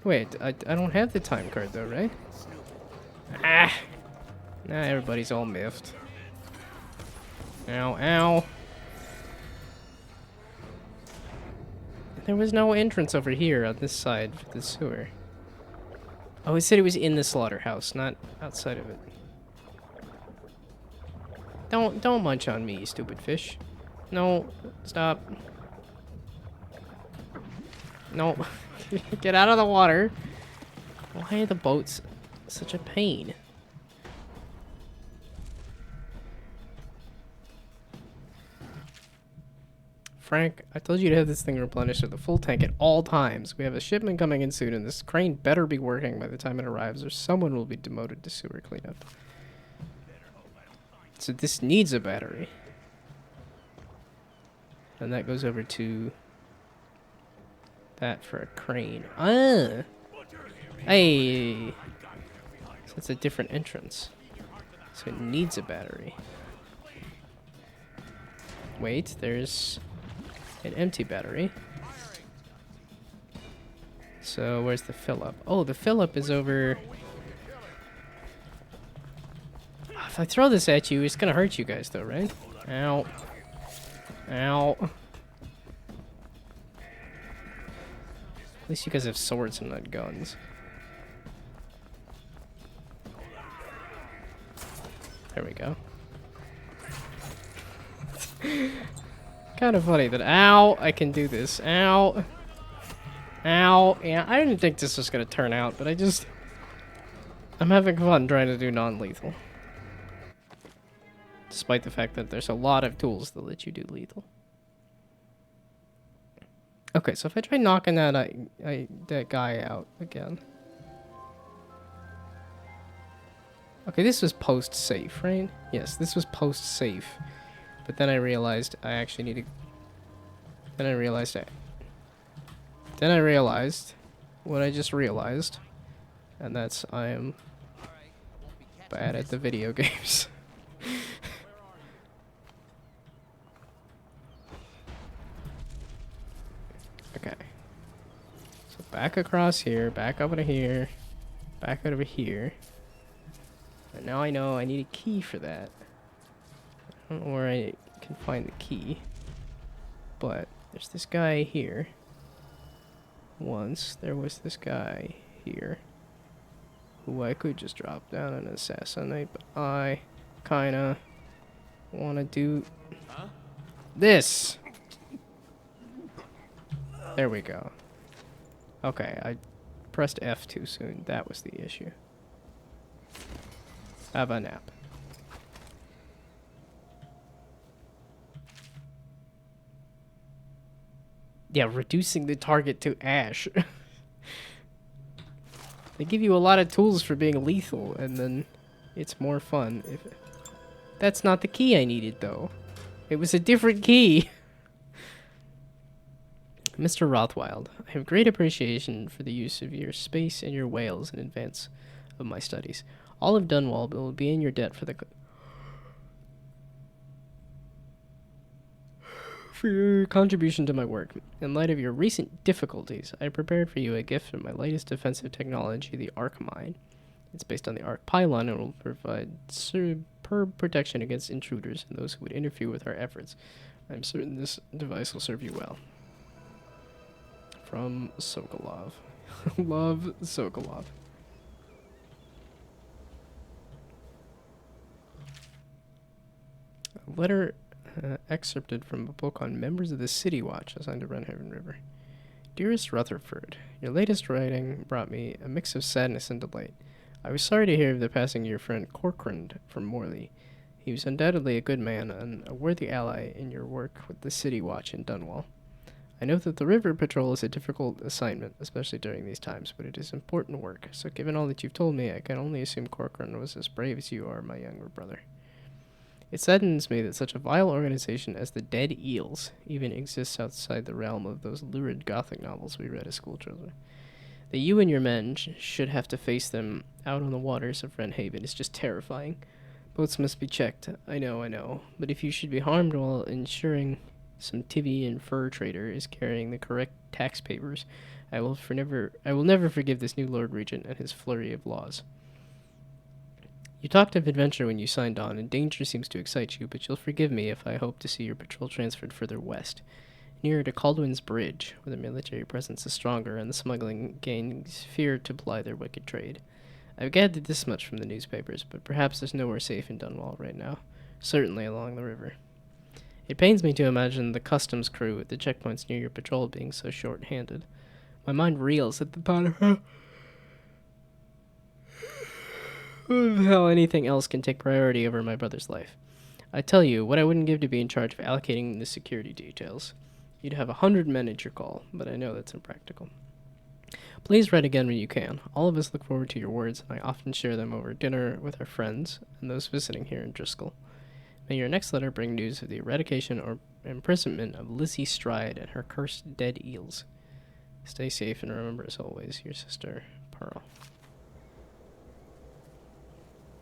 Wait, I don't have the time card though, right? Ah! Nah, everybody's all miffed. Ow, ow. There was no entrance over here on this side for the sewer. Oh, it said it was in the slaughterhouse, not outside of it. Don't munch on me, you stupid fish. No, stop. No. Get out of the water. Why are the boats such a pain? Frank, I told you to have this thing replenished at the full tank at all times. We have a shipment coming in soon, and this crane better be working by the time it arrives, or someone will be demoted to sewer cleanup. So this needs a battery. And that goes over to that for a crane. Ah! Hey! So it's a different entrance. So it needs a battery. Wait, there's an empty battery. So where's the fill-up? Oh, the fill-up is over... If I throw this at you, it's gonna hurt you guys though, right? Ow. Ow. At least you guys have swords and not guns. There we go. Kind of funny that, ow, I can do this. Ow. Ow. Yeah, I didn't think this was going to turn out, but I'm having fun trying to do non-lethal. Despite the fact that there's a lot of tools that let you do lethal. Okay, so if I try knocking that guy out again. Okay, this was post-safe, right? Yes, this was post-safe. But then I realized I actually need to... Then I realized what I just realized. And that's I am bad at the video games. Okay. So back across here, back over to here, back over here. And now I know I need a key for that. I don't know where I can find the key. But there's this guy here. Once there was this guy here who I could just drop down and assassinate, but I kinda wanna do this. There we go. Okay, I pressed F too soon. That was the issue. Have a nap. Yeah, reducing the target to ash. They give you a lot of tools for being lethal, and then it's more fun. That's not the key I needed, though. It was a different key. Mr. Rothwild, I have great appreciation for the use of your space and your whales in advance of my studies. All of Dunwall will be in your debt for your contribution to my work. In light of your recent difficulties, I prepared for you a gift from my latest defensive technology, the Arc Mine. It's based on the Arc Pylon and will provide superb protection against intruders and those who would interfere with our efforts. I'm certain this device will serve you well. From Sokolov. Love, Sokolov. A letter excerpted from a book on members of the City Watch assigned to Runhaven River. Dearest Rutherford, your latest writing brought me a mix of sadness and delight. I was sorry to hear of the passing of your friend Corcoran from Morley. He was undoubtedly a good man and a worthy ally in your work with the City Watch in Dunwall. I know that the river patrol is a difficult assignment, especially during these times, but it is important work, so given all that you've told me, I can only assume Corcoran was as brave as you are, my younger brother. It saddens me that such a vile organization as the Dead Eels even exists outside the realm of those lurid Gothic novels we read as schoolchildren. That you and your men should have to face them out on the waters of Wrenhaven is just terrifying. Boats must be checked. I know. But if you should be harmed while ensuring some Tivian fur trader is carrying the correct tax papers, I will never forgive this new Lord Regent and his flurry of laws. You talked of adventure when you signed on, and danger seems to excite you, but you'll forgive me if I hope to see your patrol transferred further west, nearer to Caldwin's Bridge, where the military presence is stronger and the smuggling gangs fear to ply their wicked trade. I've gathered this much from the newspapers, but perhaps there's nowhere safe in Dunwall right now, certainly along the river. It pains me to imagine the customs crew at the checkpoints near your patrol being so short-handed. My mind reels at the thought of how anything else can take priority over my brother's life. I tell you, what I wouldn't give to be in charge of allocating the security details. You'd have 100 men at your call, but I know that's impractical. Please write again when you can. All of us look forward to your words, and I often share them over dinner with our friends and those visiting here in Driscoll. May your next letter bring news of the eradication or imprisonment of Lizzie Stride and her cursed dead eels. Stay safe and remember, as always, your sister, Pearl.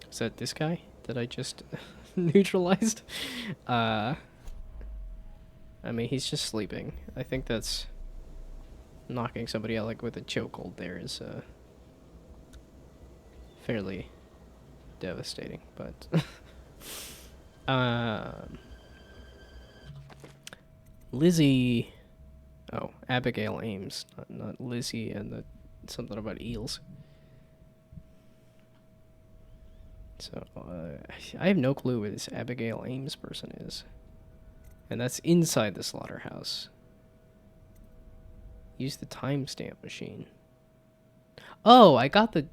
Is that this guy that I just neutralized? I mean, he's just sleeping. I think that's knocking somebody out like with a chokehold there is fairly devastating, but Lizzie, Abigail Ames, not Lizzie, and something about eels. So I have no clue where this Abigail Ames person is, and that's inside the slaughterhouse. Use the timestamp machine. Oh, I got the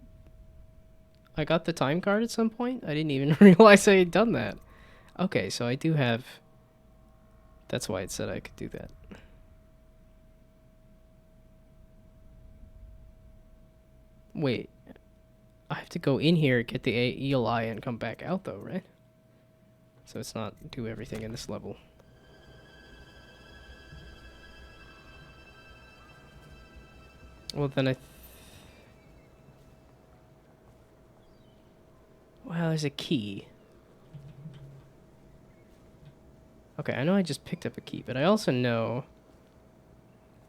time card at some point? I didn't even realize I had done that. Okay, so I do have... That's why it said I could do that. Wait. I have to go in here, get the eel eye, and come back out though, right? So it's not do everything in this level. Well, then well, there's a key. Okay, I know I just picked up a key, but I also know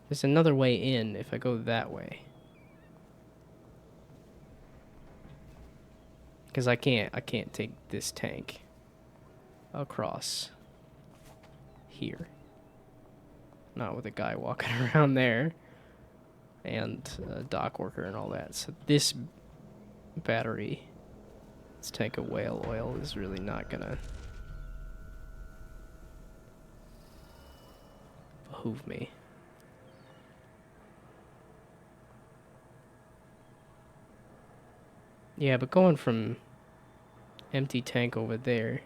there's another way in if I go that way. Because I can't take this tank across here. Not with a guy walking around there. And a dock worker and all that. So this battery, this tank of whale oil, is really not gonna behoove me. Yeah, but going from empty tank over there.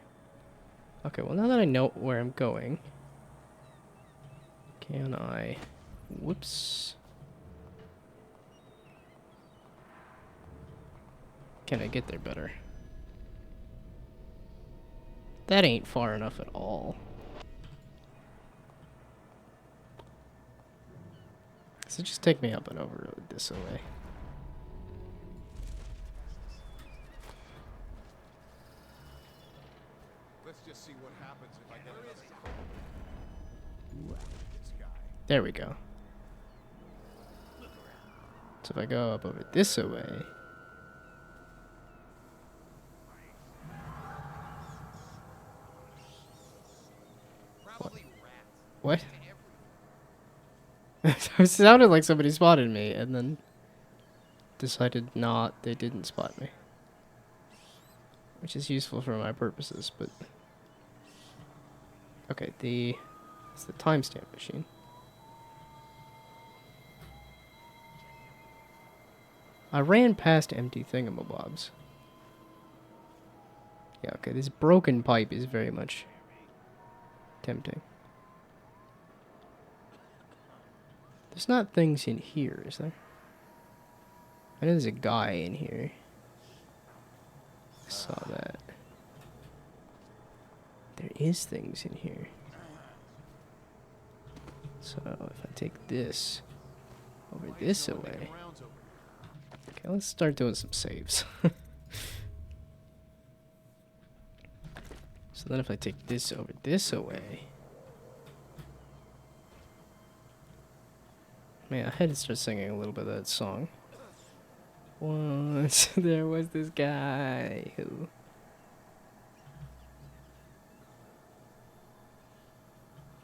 Okay, well, now that I know where I'm going, can I... Whoops. Can I get there better? That ain't far enough at all. So just take me up and over this way. Let's just see what happens if I get another. This guy. There we go. So if I go up over this way. What? It sounded like somebody spotted me and then decided they didn't spot me. Which is useful for my purposes, but... Okay, it's the timestamp machine. I ran past empty thingamabobs. Yeah, okay, this broken pipe is very much tempting. There's not things in here, is there? I know there's a guy in here. I saw that. There is things in here. So if I take this over this way. Okay, let's start doing some saves. So then if I take this over this away... Man, I had to start singing a little bit of that song. Once there was this guy who...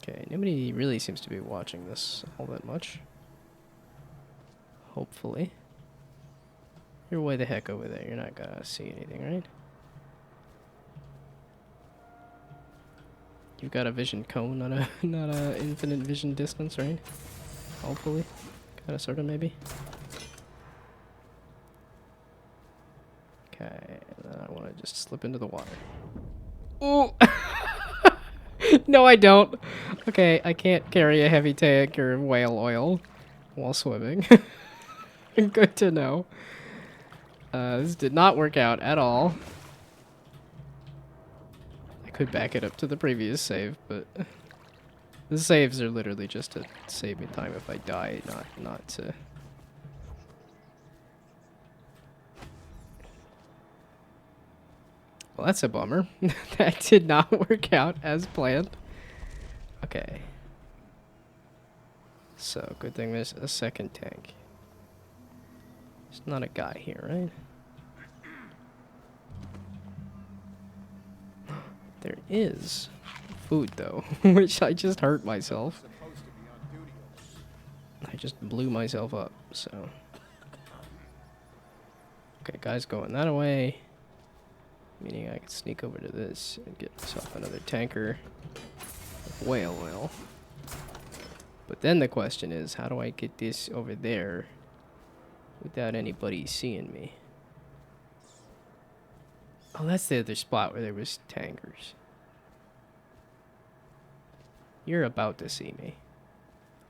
Okay, nobody really seems to be watching this all that much. Hopefully. You're way the heck over there. You're not gonna see anything, right? You've got a vision cone, not a infinite vision distance, right? Hopefully. Kinda sorta maybe. Okay, then I wanna just slip into the water. Ooh! No, I don't. Okay, I can't carry a heavy tank or whale oil while swimming. Good to know. This did not work out at all. I could back it up to the previous save, but the saves are literally just to save me time if I die, not to... Well, that's a bummer. That did not work out as planned. Okay. So, good thing there's a second tank. There's not a guy here, right? There is food, though, which I just hurt myself. I just blew myself up, so... Okay, guy's going that way. Meaning I can sneak over to this and get myself another tanker of whale oil. But then the question is, how do I get this over there without anybody seeing me? Oh, that's the other spot where there was tankers. You're about to see me.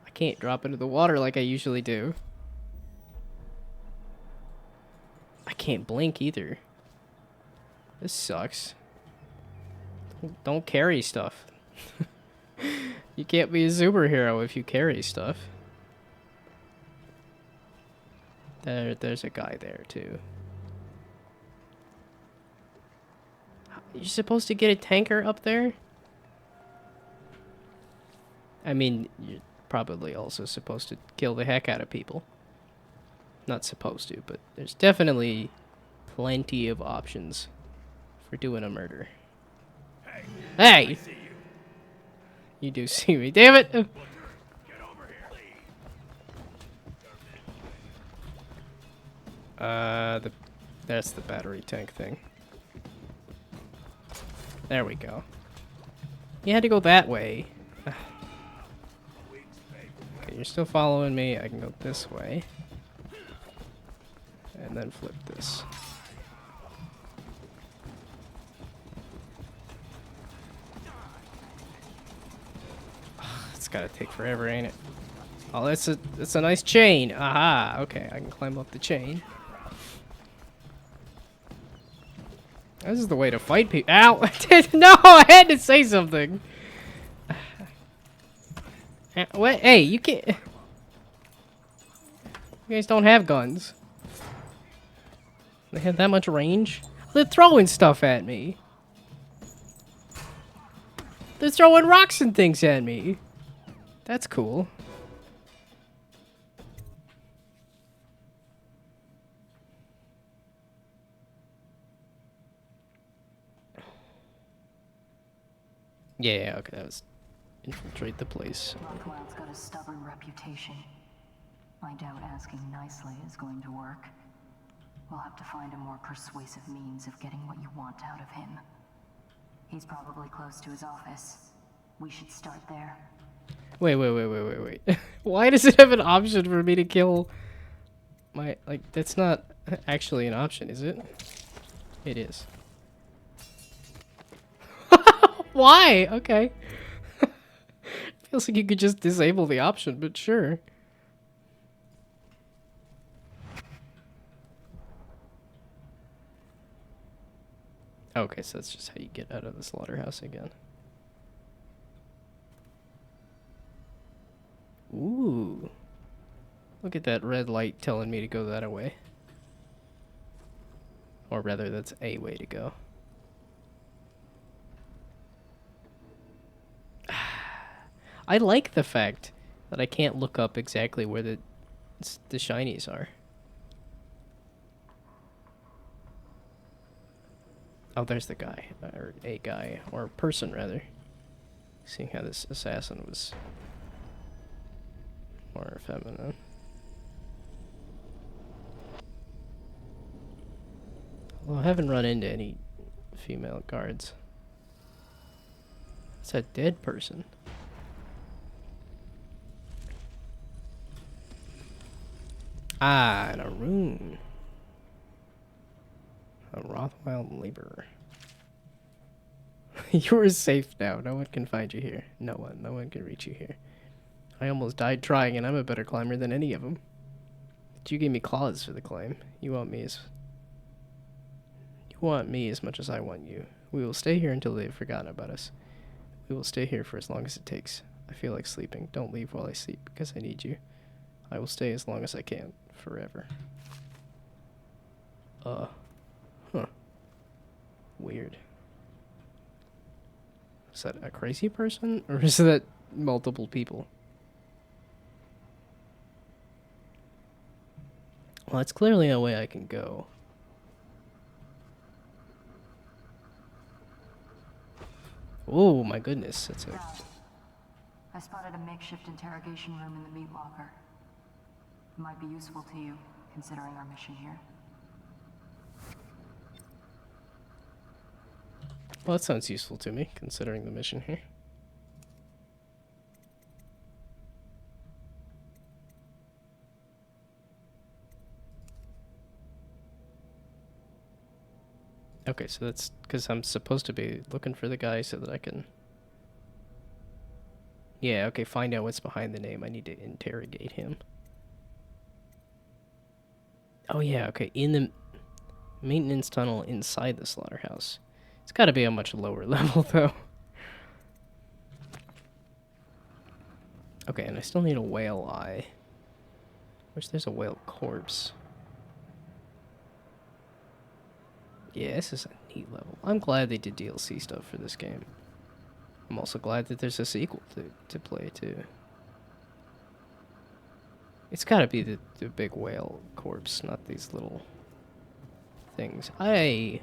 I can't drop into the water like I usually do. I can't blink either. This sucks. Don't carry stuff. You can't be a superhero if you carry stuff. There's a guy there too. You're supposed to get a tanker up there? I mean, you're probably also supposed to kill the heck out of people. Not supposed to, but there's definitely plenty of options for doing a murder. Hey! You do see me, damn it! That's the battery tank thing. There we go. You had to go that way. Okay, you're still following me. I can go this way. And then flip this. It's gotta take forever, ain't it? Oh, that's a nice chain. Aha. Okay, I can climb up the chain. This is the way to fight people. Ow! No, I had to say something. What? Hey, you can't. You guys don't have guns. They have that much range? They're throwing stuff at me. They're throwing rocks and things at me. That's cool. Yeah, okay, that was infiltrate the place. Rothwild's got a stubborn reputation. I doubt asking nicely is going to work. We'll have to find a more persuasive means of getting what you want out of him. He's probably close to his office. We should start there. Wait. Why does it have an option for me to kill my... Like, that's not actually an option, is it? It is. Why? Okay. Feels like you could just disable the option, but sure. Okay, so that's just how you get out of the slaughterhouse again. Ooh. Look at that red light telling me to go that way. Or rather, that's a way to go. I like the fact that I can't look up exactly where the shinies are. Oh, there's the guy, or a guy, or person rather. Seeing how this assassin was more feminine. Well, I haven't run into any female guards. It's a dead person. Ah, and a rune. A Rothwild laborer. You are safe now. No one can find you here. No one can reach you here. I almost died trying, and I'm a better climber than any of them. But you gave me claws for the climb. You want me as much as I want you. We will stay here until they've forgotten about us. We will stay here for as long as it takes. I feel like sleeping. Don't leave while I sleep, because I need you. I will stay as long as I can. Forever. Huh. Weird. Is that a crazy person? Or is that multiple people? Well, it's clearly a way I can go. Oh my goodness, that's it. I spotted a makeshift interrogation room in the meat locker. It might be useful to you, considering our mission here. Well, that sounds useful to me, considering the mission here. Okay, so that's because I'm supposed to be looking for the guy so that I can... Yeah, okay, find out what's behind the name. I need to interrogate him. Oh yeah, okay, in the maintenance tunnel inside the slaughterhouse. It's got to be a much lower level, though. Okay, and I still need a whale eye. Wish there's a whale corpse. Yeah, this is a neat level. I'm glad they did DLC stuff for this game. I'm also glad that there's a sequel to play, too. It's gotta be the big whale corpse, not these little things. I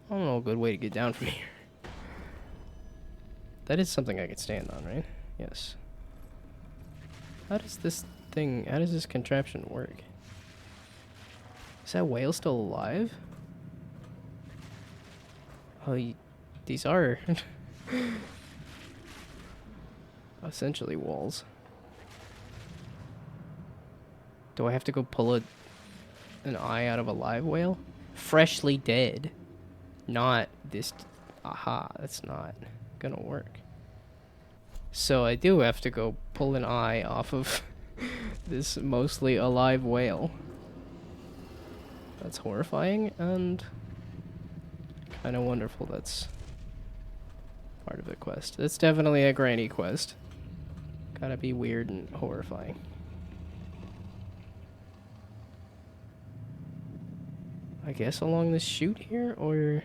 don't know a good way to get down from here. That is something I could stand on, right? Yes. How does this contraption work? Is that whale still alive? Oh, these are essentially walls. Do I have to go pull an eye out of a live whale? Freshly dead. Not this... Aha, that's not gonna work. So I do have to go pull an eye off of this mostly alive whale. That's horrifying and kind of wonderful. That's part of the quest. It's definitely a granny quest. Gotta be weird and horrifying. I guess along this chute here, or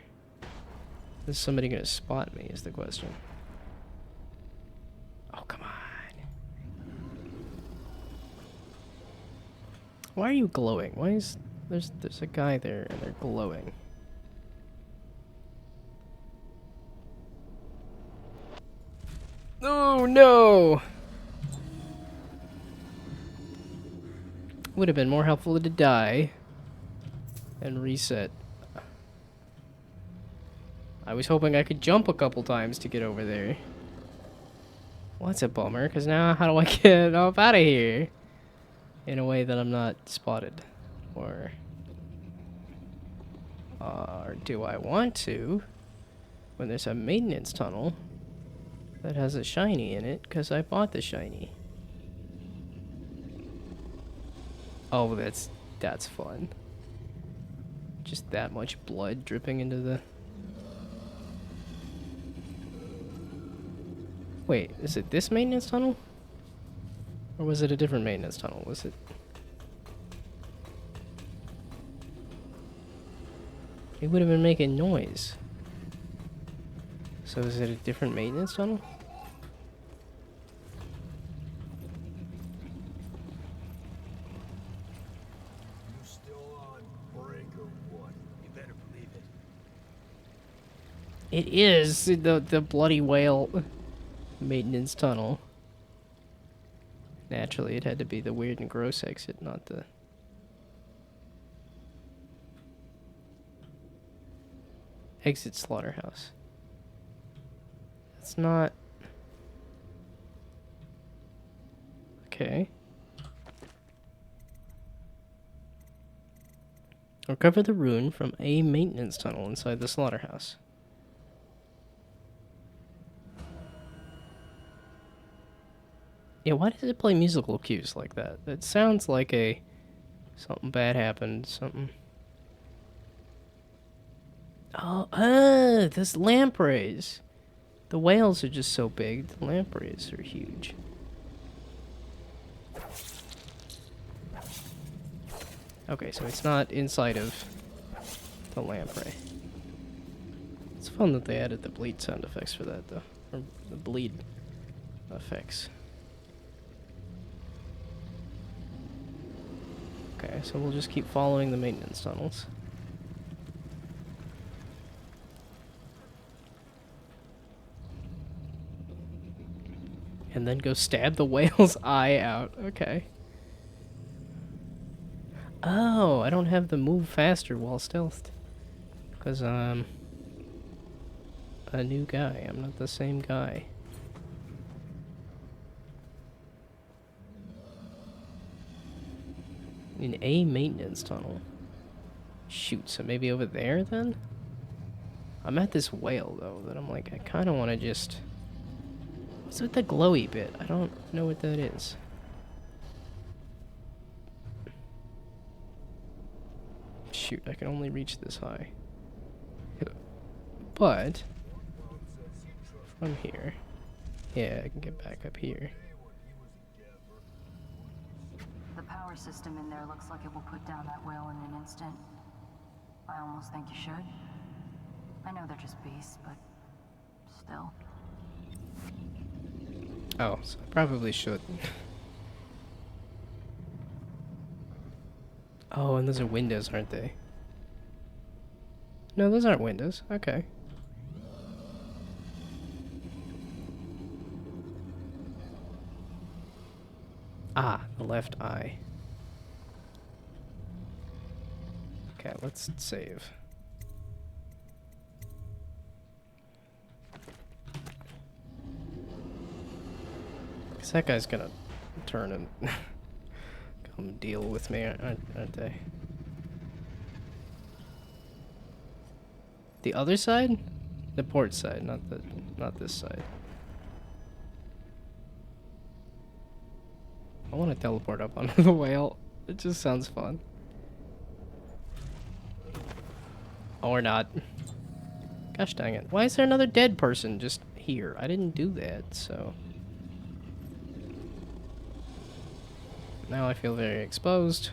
is somebody gonna spot me is the question. Oh, come on. Why are you glowing? Why is... There's a guy there and they're glowing. Oh no! Would have been more helpful to die and reset. I was hoping I could jump a couple times to get over there. Well, that's a bummer, because now how do I get up out of here in a way that I'm not spotted? Or do I want to when there's a maintenance tunnel that has a shiny in it because I bought the shiny? Oh, that's fun. Just that much blood dripping into the... Wait, is it this maintenance tunnel? Or was it a different maintenance tunnel? Was it... It would have been making noise. So is it a different maintenance tunnel? It is the bloody whale maintenance tunnel. Naturally, it had to be the weird and gross exit, not the... Exit slaughterhouse. It's not... Okay. Recover the rune from a maintenance tunnel inside the slaughterhouse. Yeah, why does it play musical cues like that? It sounds like a... Something bad happened, something... Oh, this lampreys. The whales are just so big, the lampreys are huge. Okay, so it's not inside of the lamprey. It's fun that they added the bleed sound effects for that, though. Or the bleed effects. Okay, so we'll just keep following the maintenance tunnels. And then go stab the whale's eye out. Okay. Oh, I don't have the move faster while stealthed. Because I'm a new guy. I'm not the same guy. In a maintenance tunnel. Shoot, so maybe over there then? I'm at this whale though, that I'm like, I kind of want to just... What's with the glowy bit? I don't know what that is. Shoot, I can only reach this high. But... from here... Yeah, I can get back up here. The power system in there looks like it will put down that whale in an instant. I almost think you should. I know they're just beasts, but still. Oh, so I probably should. Oh, and those are windows, aren't they? No, those aren't windows. Okay. Ah, the left eye. Okay, let's save. Cause that guy's gonna turn and come deal with me, aren't they? The other side? The port side, not this side. I want to teleport up onto the whale. It just sounds fun. Or not. Gosh dang it. Why is there another dead person just here? I didn't do that, so... Now I feel very exposed.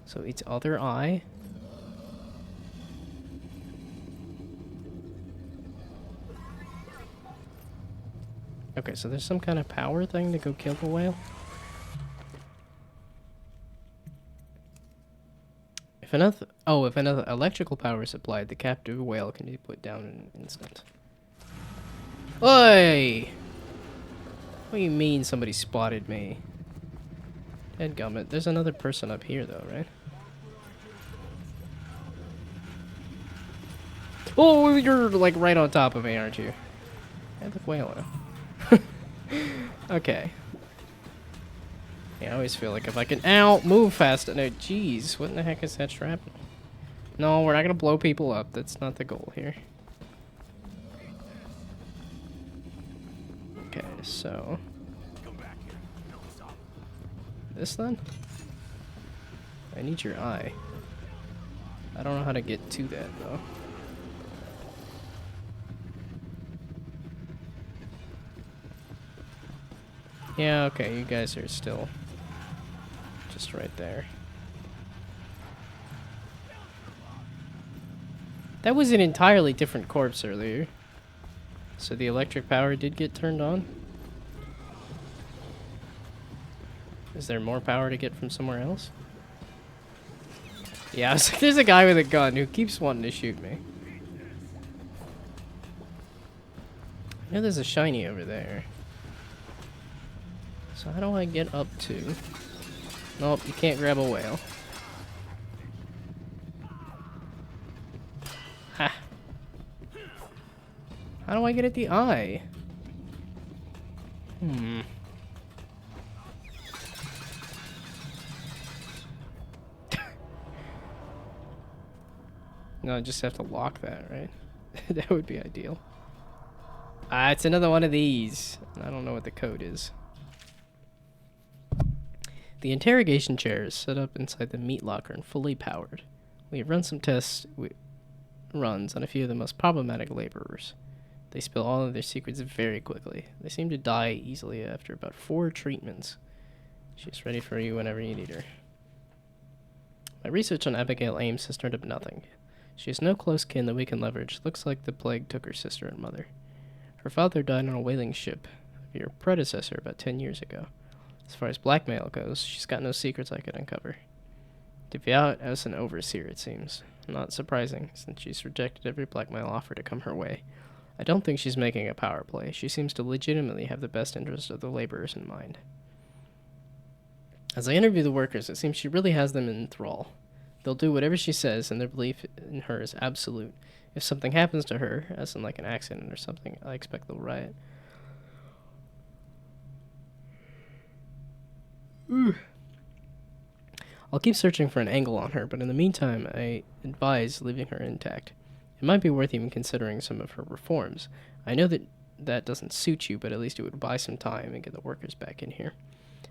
So it's other eye. Okay, so there's some kind of power thing to go kill the whale? If another electrical power is applied, the captive whale can be put down in an instant. Oi! What do you mean somebody spotted me? Dadgummit, there's another person up here though, right? Oh, you're like right on top of me, aren't you? Yeah, the whale. Okay. Yeah, I always feel like if I can move fast enough. Jeez, what in the heck is that shrapnel? No, we're not gonna blow people up. That's not the goal here. Okay, so this then? I need your eye. I don't know how to get to that though. Yeah, okay, you guys are still just right there. That was an entirely different corpse earlier. So the electric power did get turned on? Is there more power to get from somewhere else? Yeah, I was like, there's a guy with a gun who keeps wanting to shoot me. I know there's a shiny over there. So how do I get up to? Nope, you can't grab a whale. Ha! How do I get at the eye? Hmm. No, I just have to lock that, right? That would be ideal. Ah, it's another one of these. I don't know what the code is. The interrogation chair is set up inside the meat locker and fully powered. We have run some tests runs on a few of the most problematic laborers. They spill all of their secrets very quickly. They seem to die easily after about 4 treatments. She's ready for you whenever you need her. My research on Abigail Ames has turned up nothing. She has no close kin that we can leverage. Looks like the plague took her sister and mother. Her father died on a whaling ship of your predecessor about 10 years ago. As far as blackmail goes, she's got no secrets I could uncover. Devout as an overseer, it seems. Not surprising, since she's rejected every blackmail offer to come her way. I don't think she's making a power play. She seems to legitimately have the best interest of the laborers in mind. As I interview the workers, it seems she really has them in thrall. They'll do whatever she says, and their belief in her is absolute. If something happens to her, as in like an accident or something, I expect they'll riot. I'll keep searching for an angle on her, but in the meantime, I advise leaving her intact. It might be worth even considering some of her reforms. I know that doesn't suit you, but at least it would buy some time and get the workers back in here.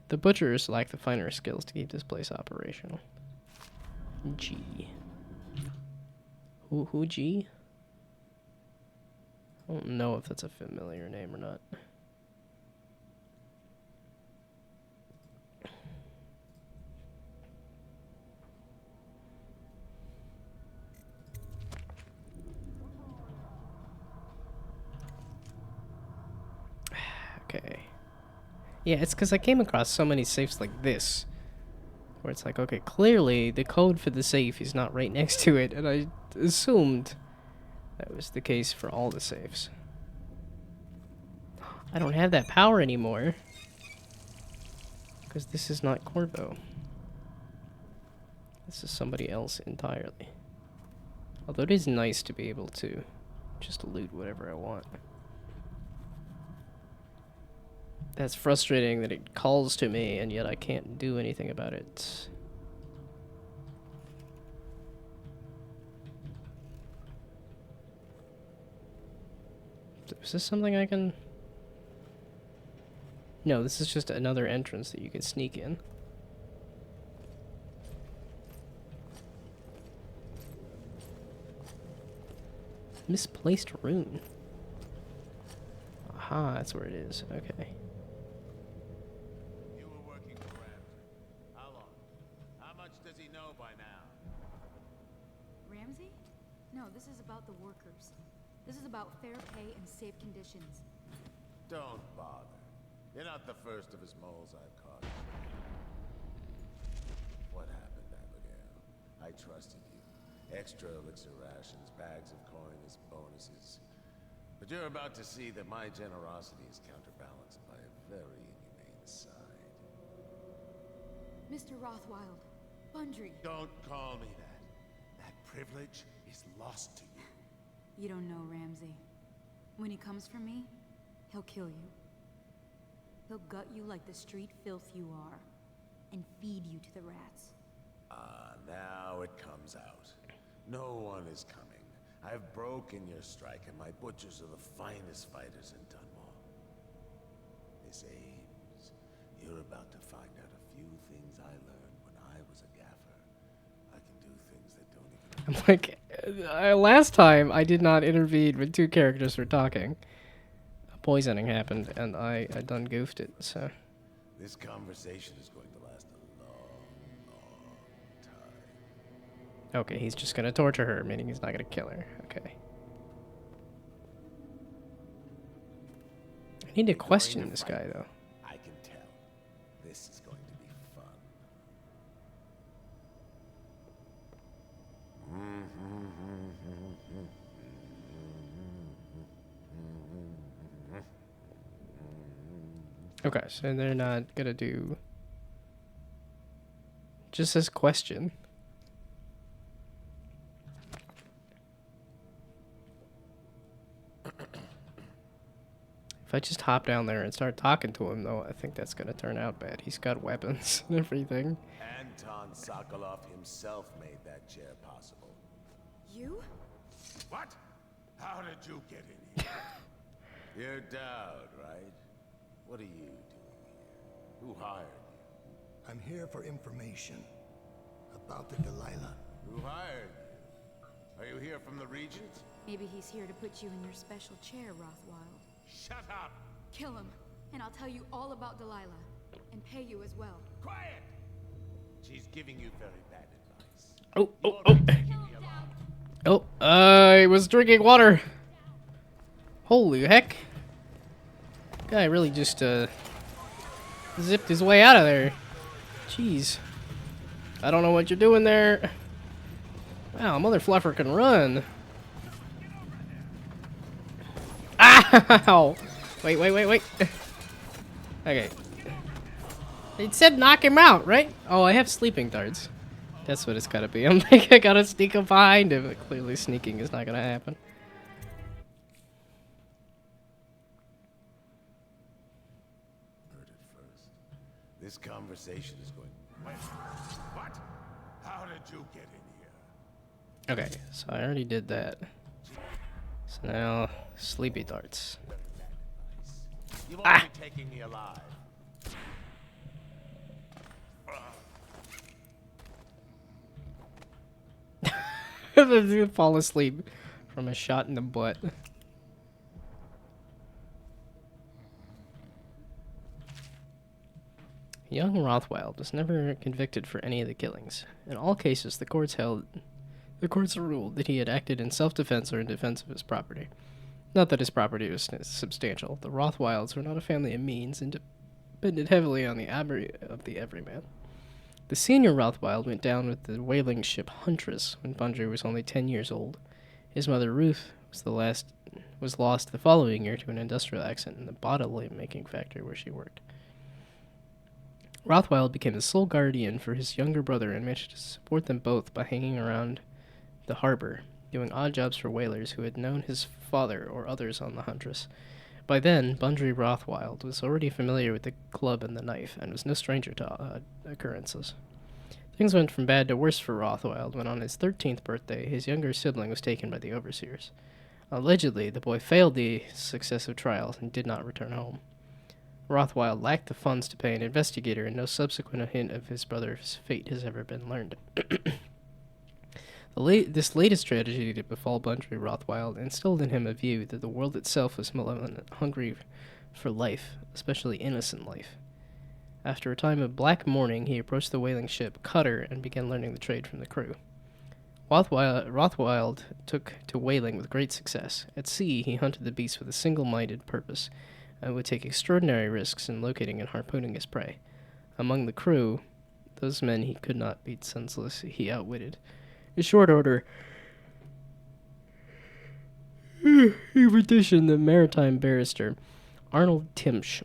The butchers lack the finer skills to keep this place operational. G. Who G? I don't know if that's a familiar name or not. Okay. Yeah, it's because I came across so many safes like this, where it's like, okay, clearly the code for the safe is not right next to it, and I assumed that was the case for all the safes. I don't have that power anymore, because this is not Corvo. This is somebody else entirely. Although it is nice to be able to just loot whatever I want. That's frustrating that it calls to me, and yet I can't do anything about it. Is this something I can... No, this is just another entrance that you can sneak in. Misplaced rune. Aha, that's where it is. Okay. You were working for Ramsey. How long? How much does he know by now? Ramsey? No, this is about the workers. This is about fair pay and safe conditions. Don't bother. You're not the first of his moles I've caught. What happened, Abigail? I trusted you. Extra elixir rations, bags of coin as bonuses. But you're about to see that my generosity is counterbalanced by a very inhumane side. Mr. Rothwild, Bundry. Don't call me that. That privilege is lost to you. You don't know Ramsey. When he comes for me, he'll kill you. He'll gut you like the street filth you are, and feed you to the rats. Now it comes out. No one is coming. I've broken your strike, and my butchers are the finest fighters in Dunwall. Miss Ames, you're about to find out a few things I learned when I was a gaffer. I can do things that don't even... I'm like, last time I did not intervene when 2 characters were talking. Poisoning happened, and I done goofed it, so... This conversation is going to last a long, long time. Okay, he's just gonna torture her, meaning he's not gonna kill her. Okay. I need to question this guy, though. I can tell. This is going to be fun. Okay, so they're not gonna do just this question. If I just hop down there and start talking to him, though, I think that's gonna turn out bad. He's got weapons and everything. Anton Sokolov himself made that chair possible. You? What? How did you get in here? You're Dowd, right? What are you doing here? Who hired you? I'm here for information about the Delilah. Who hired you? Are you here from the Regent? Maybe he's here to put you in your special chair, Rothwild. Shut up! Kill him, and I'll tell you all about Delilah. And pay you as well. Quiet! She's giving you very bad advice. Oh, oh, oh. Oh, I was drinking water. Holy heck. Guy really just, zipped his way out of there. Jeez. I don't know what you're doing there. Wow, Mother Fluffer can run. Ow! Wait. Okay. It said knock him out, right? Oh, I have sleeping darts. That's what it's gotta be. I'm like, I gotta sneak up behind him, but clearly sneaking is not gonna happen. Heard it first. This conversation is going. Wait, what? How did you get in here? Okay, so I already did that. So now, sleepy darts. You won't be taking me alive. Fall asleep from a shot in the butt. Young Rothwild was never convicted for any of the killings. In all cases, the courts ruled that he had acted in self-defense or in defense of his property. Not that his property was substantial. The Rothwilds were not a family of means and depended heavily on the everyman. The senior Rothwild went down with the whaling ship Huntress when Bunbury was only 10 years old. His mother Ruth was lost the following year to an industrial accident in the bottle-making factory where she worked. Rothwild became the sole guardian for his younger brother and managed to support them both by hanging around the harbor, doing odd jobs for whalers who had known his father or others on the Huntress. By then, Bunbury Rothwild was already familiar with the club and the knife, and was no stranger to odd occurrences. Things went from bad to worse for Rothwild when on his 13th birthday, his younger sibling was taken by the overseers. Allegedly, the boy failed the successive trials and did not return home. Rothwild lacked the funds to pay an investigator, and no subsequent hint of his brother's fate has ever been learned. This latest tragedy to befall Bunbury Rothwild instilled in him a view that the world itself was malevolent, hungry for life, especially innocent life. After a time of black mourning, he approached the whaling ship Cutter and began learning the trade from the crew. Rothwild took to whaling with great success. At sea, he hunted the beast with a single-minded purpose, and would take extraordinary risks in locating and harpooning his prey. Among the crew, those men he could not beat senseless, he outwitted. In short order, he petitioned the maritime barrister Arnold Timsch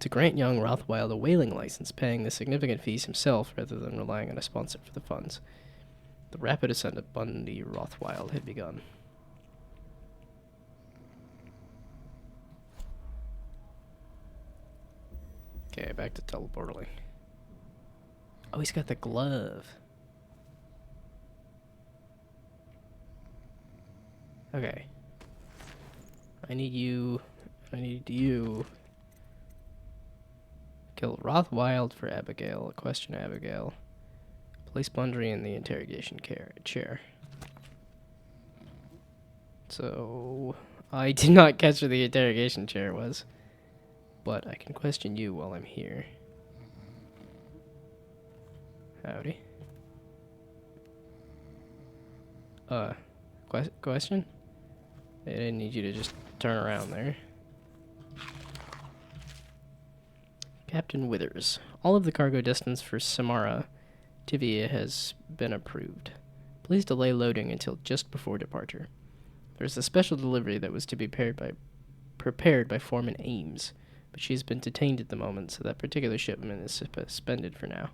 to grant young Rothwild a whaling license, paying the significant fees himself rather than relying on a sponsor for the funds. The rapid ascent of Bunbury Rothwild had begun. Okay, back to teleporting. Oh, he's got the glove. Okay. I need you. Kill Rothwild for Abigail. Question Abigail. Place Bunbury in the interrogation chair. So, I did not catch where the interrogation chair was. But I can question you while I'm here. Howdy. Question? I didn't need you to just turn around there. Captain Withers. All of the cargo destined for Samara, Tivia has been approved. Please delay loading until just before departure. There's a special delivery that was to be prepared by Foreman Ames. but she's been detained at the moment, so that particular shipment is suspended for now.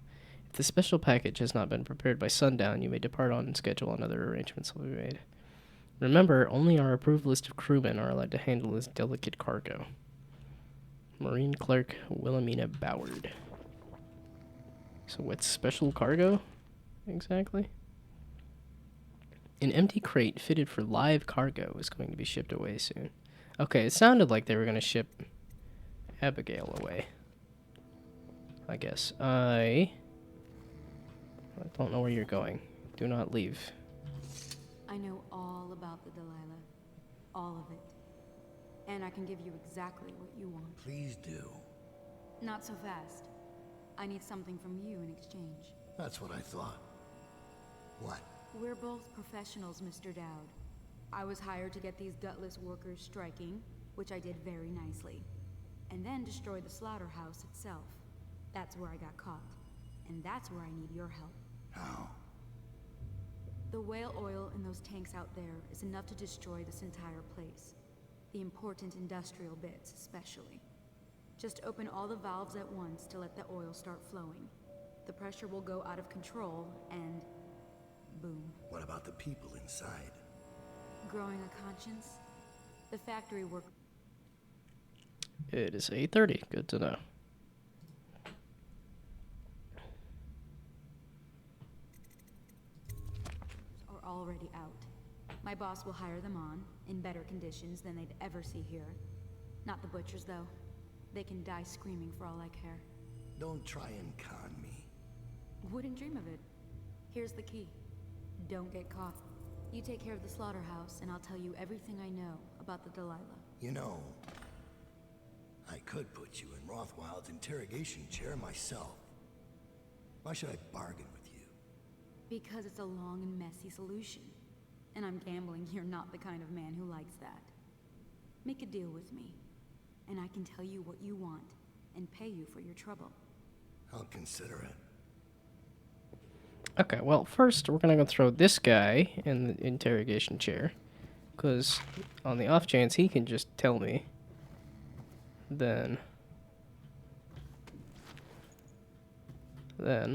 If the special package has not been prepared by sundown, you may depart on schedule and other arrangements will be made. Remember, only our approved list of crewmen are allowed to handle this delicate cargo. Marine Clerk Wilhelmina Ballard. So what's special cargo, exactly? An empty crate fitted for live cargo is going to be shipped away soon. Okay, it sounded like they were going to ship Abigail away. I guess. I don't know where you're going. Do not leave. I know all about the Delilah. All of it. And I can give you exactly what you want. Please do. Not so fast. I need something from you in exchange. That's what I thought. What? We're both professionals, Mr. Dowd. I was hired to get these gutless workers striking, which I did very nicely. And then destroy the slaughterhouse itself. That's where I got caught. And that's where I need your help. How? The whale oil in those tanks out there is enough to destroy this entire place. The important industrial bits, especially. Just open all the valves at once to let the oil start flowing. The pressure will go out of control, and boom. What about the people inside? Growing a conscience? The factory work. It is 8:30. Good to know. Are already out. My boss will hire them on, in better conditions than they'd ever see here. Not the butchers, though. They can die screaming for all I care. Don't try and con me. Wouldn't dream of it. Here's the key. Don't get caught. You take care of the slaughterhouse, and I'll tell you everything I know about the Delilah. You know, I could put you in Rothwild's interrogation chair myself. Why should I bargain with you? Because it's a long and messy solution. And I'm gambling you're not the kind of man who likes that. Make a deal with me, and I can tell you what you want, and pay you for your trouble. I'll consider it. Okay, well, first we're gonna go throw this guy in the interrogation chair, because on the off chance he can just tell me, then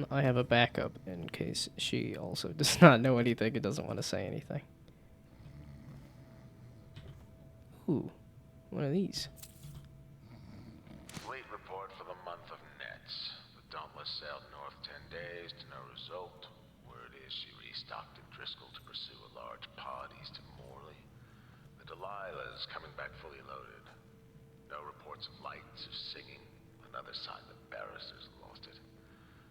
I have a backup in case she also does not know anything and doesn't want to say anything. Ooh, one of these. Fleet report for the month of Nets. The Dauntless sailed north 10 days to no result. Word is she restocked at Driscoll to pursue a large pod east of Morley. The Delilah is coming back fully loaded. No reports of lights or singing. Another sign that Barrister's lost it.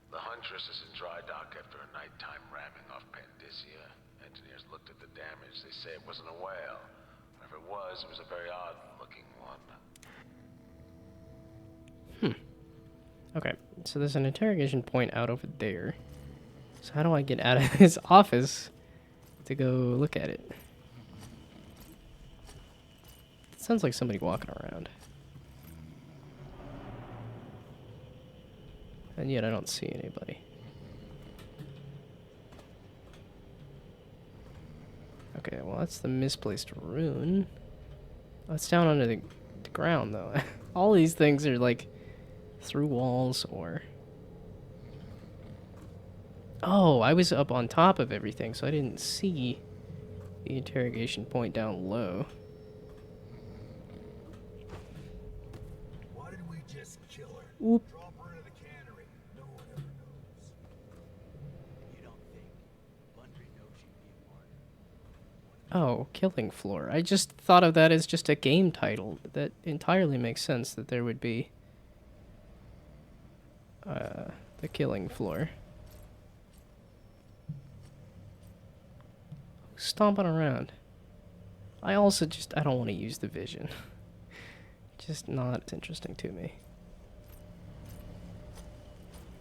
The Huntress is in dry dock after a nighttime ramming off Pandyssia. Engineers looked at the damage. They say it wasn't a whale. If it was a very odd-looking one. Okay, so there's an interrogation point out over there. So how do I get out of his office to go look at it? It sounds like somebody walking around. And yet I don't see anybody. Okay, well that's the misplaced rune. Oh, it's down under the ground though. All these things are like through walls or... Oh, I was up on top of everything, so I didn't see the interrogation point down low. Why did we just kill her? Whoop. Drop her into the cannery. No one ever knows. You don't think Bundry knows she'd be a martyr? Oh, Killing Floor. I just thought of that as just a game title. That entirely makes sense that there would be the Killing Floor. Who's stomping around? I also I don't want to use the vision. Just not interesting to me.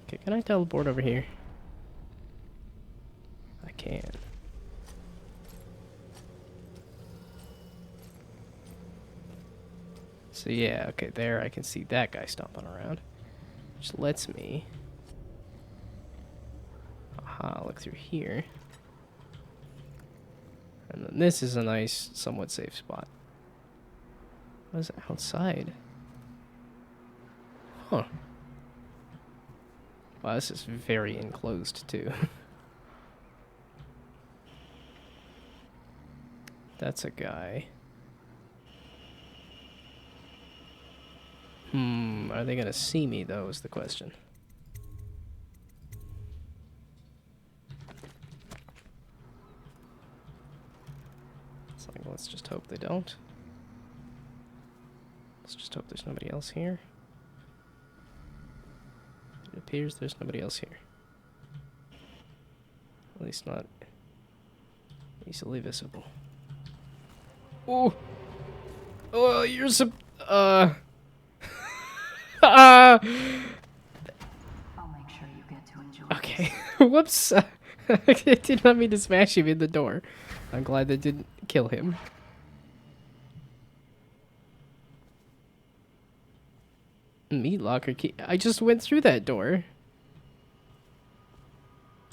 Okay, can I teleport over here? I can. So yeah, okay, there I can see that guy stomping around. Which lets me... Aha, look through here. And then this is a nice, somewhat safe spot. What is it outside? Huh. Wow, this is very enclosed, too. That's a guy. Are they gonna see me, though, is the question. It's like, let's just hope they don't. Let's just hope there's nobody else here. It appears there's nobody else here. At least not easily visible. Oh! Oh, you're I'll make sure you get to enjoy Okay. Whoops. I did not mean to smash him in the door. I'm glad that didn't kill him. Meat locker key. I just went through that door.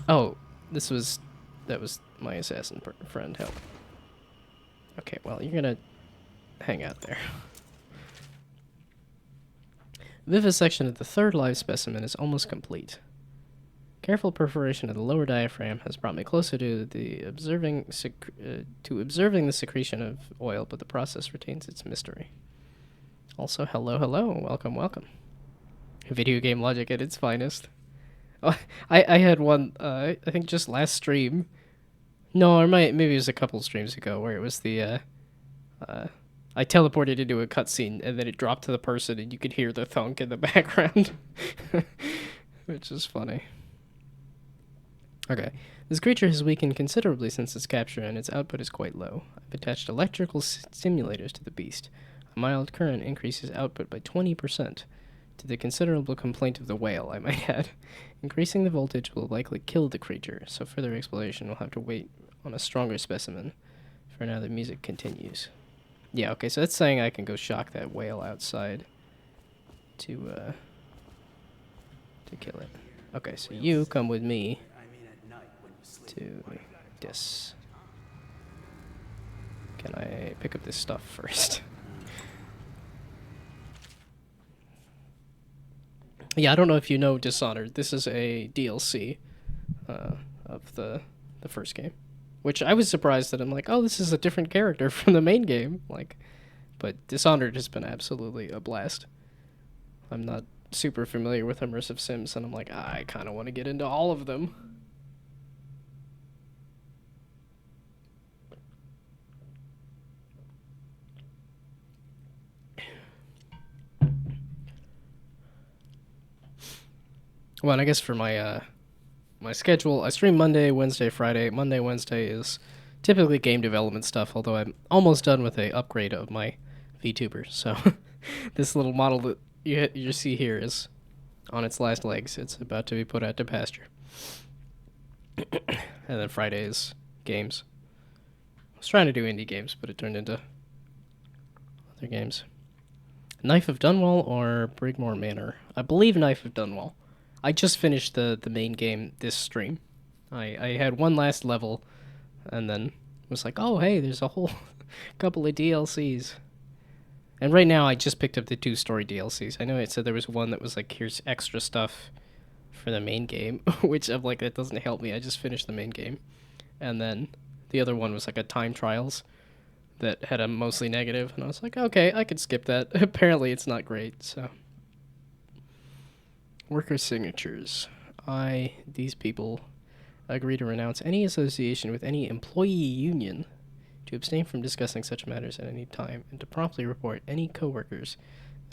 Oh, that was my assassin friend. Help. Okay, well, you're gonna hang out there. Vivisection of the third live specimen is almost complete. Careful perforation of the lower diaphragm has brought me closer to observing the secretion of oil, but the process retains its mystery. Also, hello, welcome, welcome. Video game logic at its finest. Oh, I had one, I think just last stream. No, or maybe it was a couple streams ago, where it was the, I teleported into a cutscene, and then it dropped to the person, and you could hear the thunk in the background. Which is funny. Okay. This creature has weakened considerably since its capture, and its output is quite low. I've attached electrical stimulators to the beast. A mild current increases output by 20%, to the considerable complaint of the whale, I might add. Increasing the voltage will likely kill the creature, so further exploration will have to wait on a stronger specimen. For now, the music continues. Yeah, okay, so that's saying I can go shock that whale outside to kill it. Okay, so you come with me to this. Can I pick up this stuff first? Yeah, I don't know if you know Dishonored. This is a DLC of the first game, which I was surprised that I'm like, oh, this is a different character from the main game. Like, but Dishonored has been absolutely a blast. I'm not super familiar with immersive sims, and I'm like, I kind of want to get into all of them. Well, and I guess for my my schedule, I stream Monday, Wednesday, Friday. Monday, Wednesday is typically game development stuff, although I'm almost done with a upgrade of my VTuber. So this little model that you see here is on its last legs. It's about to be put out to pasture. And then Friday is games. I was trying to do indie games, but it turned into other games. Knife of Dunwall or Brigmore Manor? I believe Knife of Dunwall. I just finished the main game this stream. I had one last level, and then was like, oh, hey, there's a whole couple of DLCs. And right now, I just picked up the 2 story DLCs. I know it said there was one that was like, here's extra stuff for the main game, which I'm like, that doesn't help me. I just finished the main game. And then the other one was like a time trials that had a mostly negative, and I was like, okay, I could skip that. Apparently, it's not great, so... Worker signatures. These people, agree to renounce any association with any employee union, to abstain from discussing such matters at any time, and to promptly report any coworkers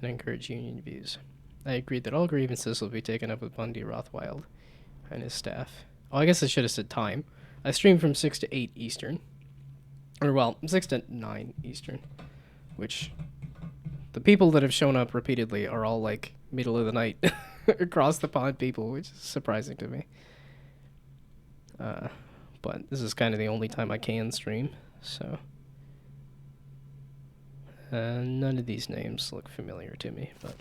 that encourage union views. I agreed that all grievances will be taken up with Bundy Rothwild and his staff. Oh, I guess I should have said time. I stream from 6 to 8 Eastern. Or, well, 6 to 9 Eastern. Which, the people that have shown up repeatedly are all, like, middle of the night across the pond people, which is surprising to me. But this is kind of the only time I can stream, so... none of these names look familiar to me, but...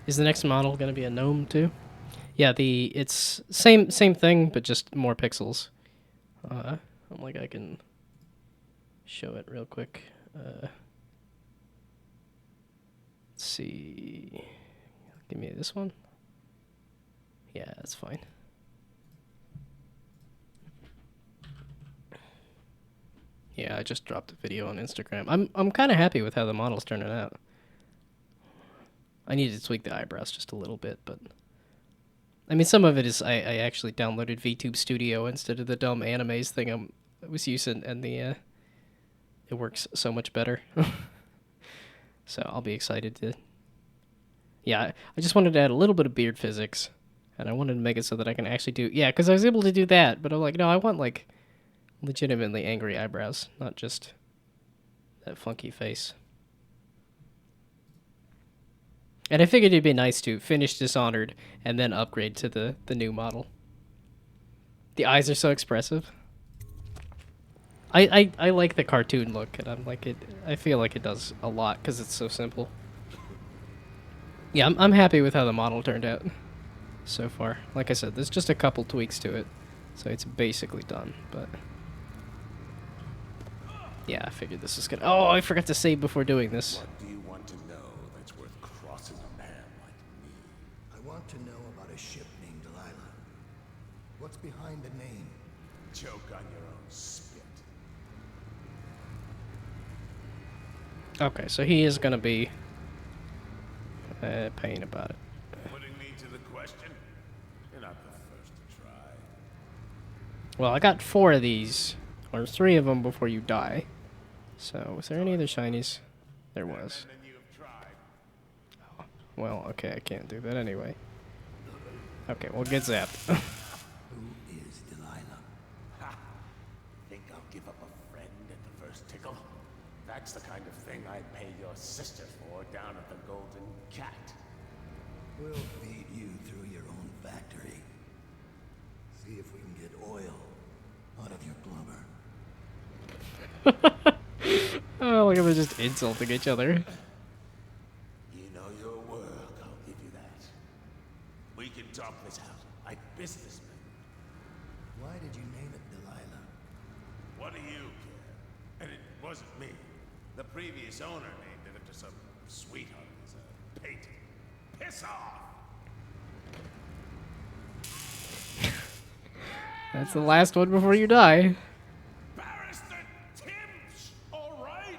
Is the next model going to be a gnome, too? Yeah, it's same thing, but just more pixels. I'm like, I can show it real quick. Let's see... Give me this one. Yeah, that's fine. Yeah, I just dropped a video on Instagram. I'm kind of happy with how the model's turning out. I need to tweak the eyebrows just a little bit, but I mean, some of it is I actually downloaded VTube Studio instead of the dumb animes thing I was using, and it works so much better. So I'll be excited to. Yeah, I just wanted to add a little bit of beard physics, and I wanted to make it so that I can actually do. Yeah, because I was able to do that, but I'm like, no, I want like legitimately angry eyebrows, not just that funky face. And I figured it'd be nice to finish Dishonored and then upgrade to the new model. The eyes are so expressive. I like the cartoon look, and I'm like I feel like it does a lot because it's so simple. Yeah, I'm happy with how the model turned out so far. Like I said, there's just a couple tweaks to it, so it's basically done, but yeah, I figured this is gonna. Oh, I forgot to save before doing this. What do you want to know that's worth crossing a man like me? I want to know about a ship named Delilah. What's behind the name? Joke on your own spit. Okay, so he is gonna be a pain about it. Putting me to the question? You're not the first to try. Well, I got 4 of these, or 3 of them before you die. So, was there any other shinies? There was. Oh, well, okay, I can't do that anyway. Okay, well, get zapped. Who is Delilah? Ha! Think I'll give up a friend at the first tickle? That's the kind of thing I'd pay your sister for down at the Golden Cat. We'll feed you through your own factory. See if we can get oil out of your blubber. Oh, look at them just insulting each other. You know your work, I'll give you that. We can talk this out like businessmen. Why did you name it Delilah? What do you care? And it wasn't me. The previous owner named it after some sweetheart as a painting. Piss off! That's the last one before you die. Barrister Timsh, all right?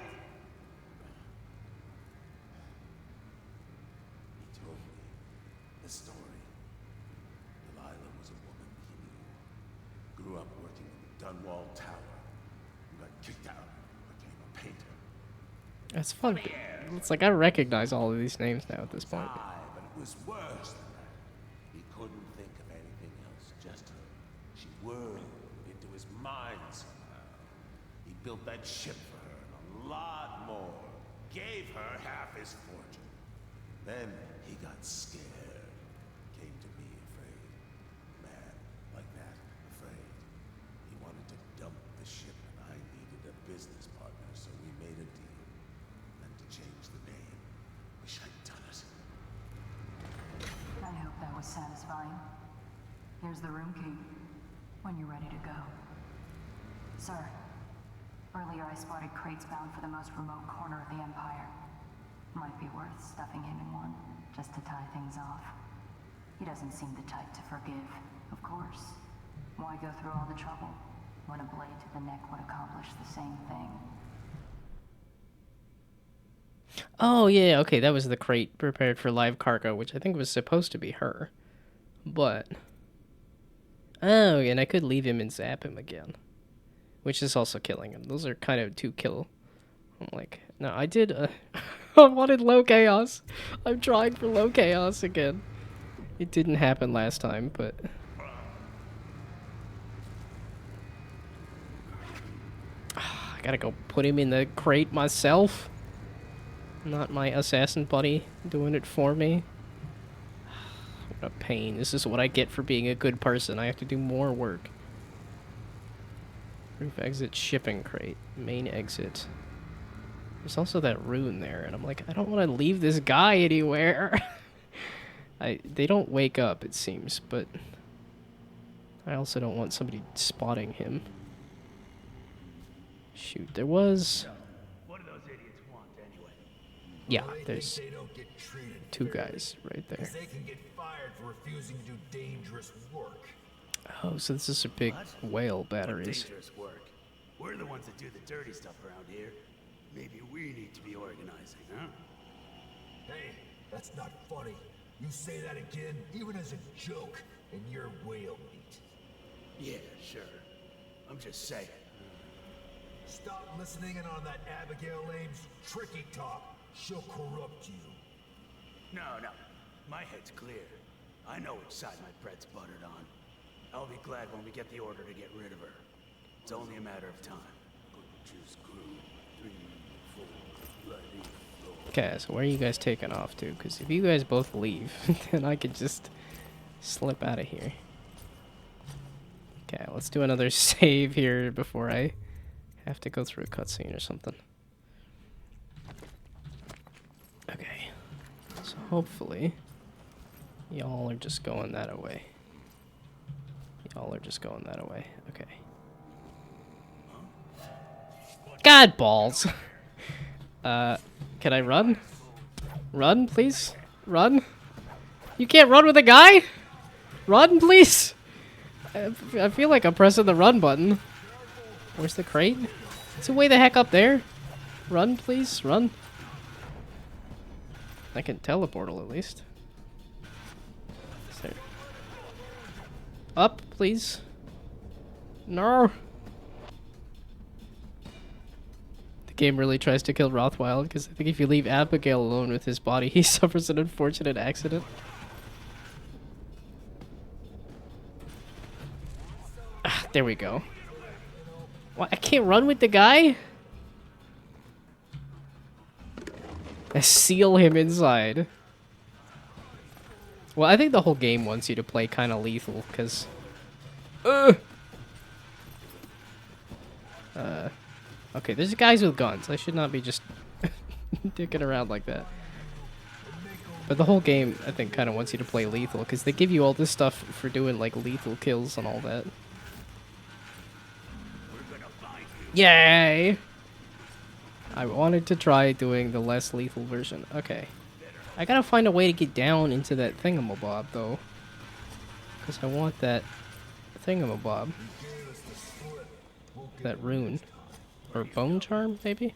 He told me the story. Delilah was a woman he knew. Grew up working in the Dunwall Tower. Got kicked out. Became a painter. That's fun. It's like I recognize all of these names now at this point. But it was worse than that. He couldn't think of anything else, just her. She whirled into his mind somehow. He built that ship for her and a lot more. Gave her half his fortune. Then he got scared. Came to me afraid. Man like that, afraid. He wanted to dump the ship and I needed a business partner, so we made a deal. And to change the name. Wish I'd done it. I hope that was satisfying. Here's the room key, when you're ready to go. Sir, earlier I spotted crates bound for the most remote corner of the Empire. Might be worth stuffing him in one, just to tie things off. He doesn't seem the type to forgive, of course. Why go through all the trouble, when a blade to the neck would accomplish the same thing? Oh, yeah, okay, that was the crate prepared for live cargo, which I think was supposed to be her. But... oh, and I could leave him and zap him again. Which is also killing him. Those are kind of 2 kill. I'm like, no, I did, I wanted low chaos. I'm trying for low chaos again. It didn't happen last time, but... I gotta go put him in the crate myself. Not my assassin buddy doing it for me. What a pain. This is what I get for being a good person. I have to do more work. Roof exit, shipping crate, main exit. There's also that rune there, and I'm like, I don't want to leave this guy anywhere. They don't wake up, it seems, but I also don't want somebody spotting him. Shoot, there was... What do those idiots want, anyway? Yeah, there's... They don't get treated Two fairly, guys right there. 'cause they can get fired for refusing to do dangerous work. Oh, so this is a big whale batteries. Dangerous work. We're the ones that do the dirty stuff around here. Maybe we need to be organizing, huh? Hey, that's not funny. You say that again, even as a joke, and you're whale meat. Yeah, sure. I'm just saying. Stop listening in on that Abigail Ames tricky talk. She'll corrupt you. No. My head's clear. I know which side my bread's buttered on. I'll be glad when we get the order to get rid of her. It's only a matter of time. Butcher's crew. 3, 4, bloody floor. Okay, so where are you guys taking off to? Because if you guys both leave, then I could just slip out of here. Okay, let's do another save here before I have to go through a cutscene or something. Okay, so hopefully y'all are just going that away. Y'all are just going that away. Okay. God balls. Can I run? Run, please? Run? You can't run with a guy? Run, please? I feel like I'm pressing the run button. Where's the crate? Is it way the heck up there? Run, please? Run. I can teleportal at least. Is there... Up, please. No. The game really tries to kill Rothwild because I think if you leave Abigail alone with his body, he suffers an unfortunate accident. Ah, there we go. What? I can't run with the guy? I seal him inside. Well, I think the whole game wants you to play kind of lethal, because... Okay, there's guys with guns. I should not be just dicking around like that. But the whole game, I think, kind of wants you to play lethal, because they give you all this stuff for doing, like, lethal kills and all that. Yay! I wanted to try doing the less lethal version. Okay. I gotta find a way to get down into that thingamabob, though. Because I want that thingamabob. That rune. Or bone charm, maybe?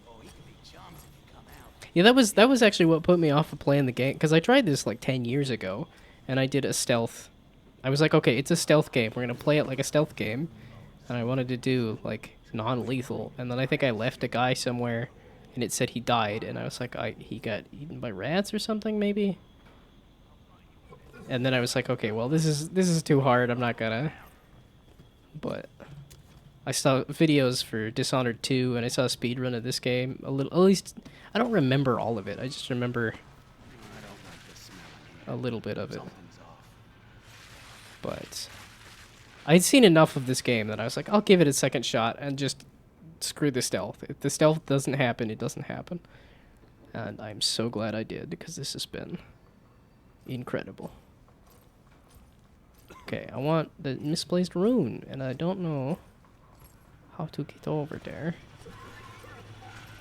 Yeah, that was actually what put me off of playing the game. Because I tried this like 10 years ago. And I did a stealth. I was like, okay, it's a stealth game. We're gonna play it like a stealth game. And I wanted to do, like, non-lethal. And then I think I left a guy somewhere. And it said he died, and I was like, he got eaten by rats or something, maybe? And then I was like, okay, well, this is too hard, I'm not gonna... But... I saw videos for Dishonored 2, and I saw a speedrun of this game, a little, at least, I don't remember all of it, I just remember a little bit of it. But... I'd seen enough of this game that I was like, I'll give it a second shot, and just... Screw the stealth. If the stealth doesn't happen, it doesn't happen. And I'm so glad I did, because this has been incredible. Okay, I want the misplaced rune, and I don't know how to get over there.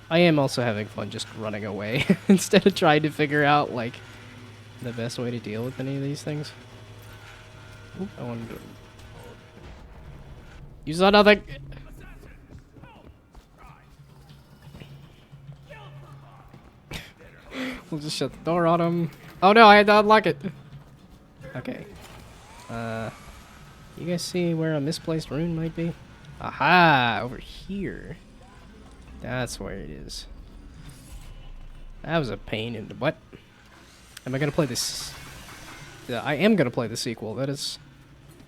I am also having fun just running away, instead of trying to figure out, like, the best way to deal with any of these things. Oop, I wanted to... You saw nothing! We'll just shut the door on him. Oh no, I had to unlock it. Okay. You guys see where a misplaced rune might be? Aha! Over here. That's where it is. That was a pain in the butt. Am I gonna play this? Yeah, I am gonna play the sequel. That is...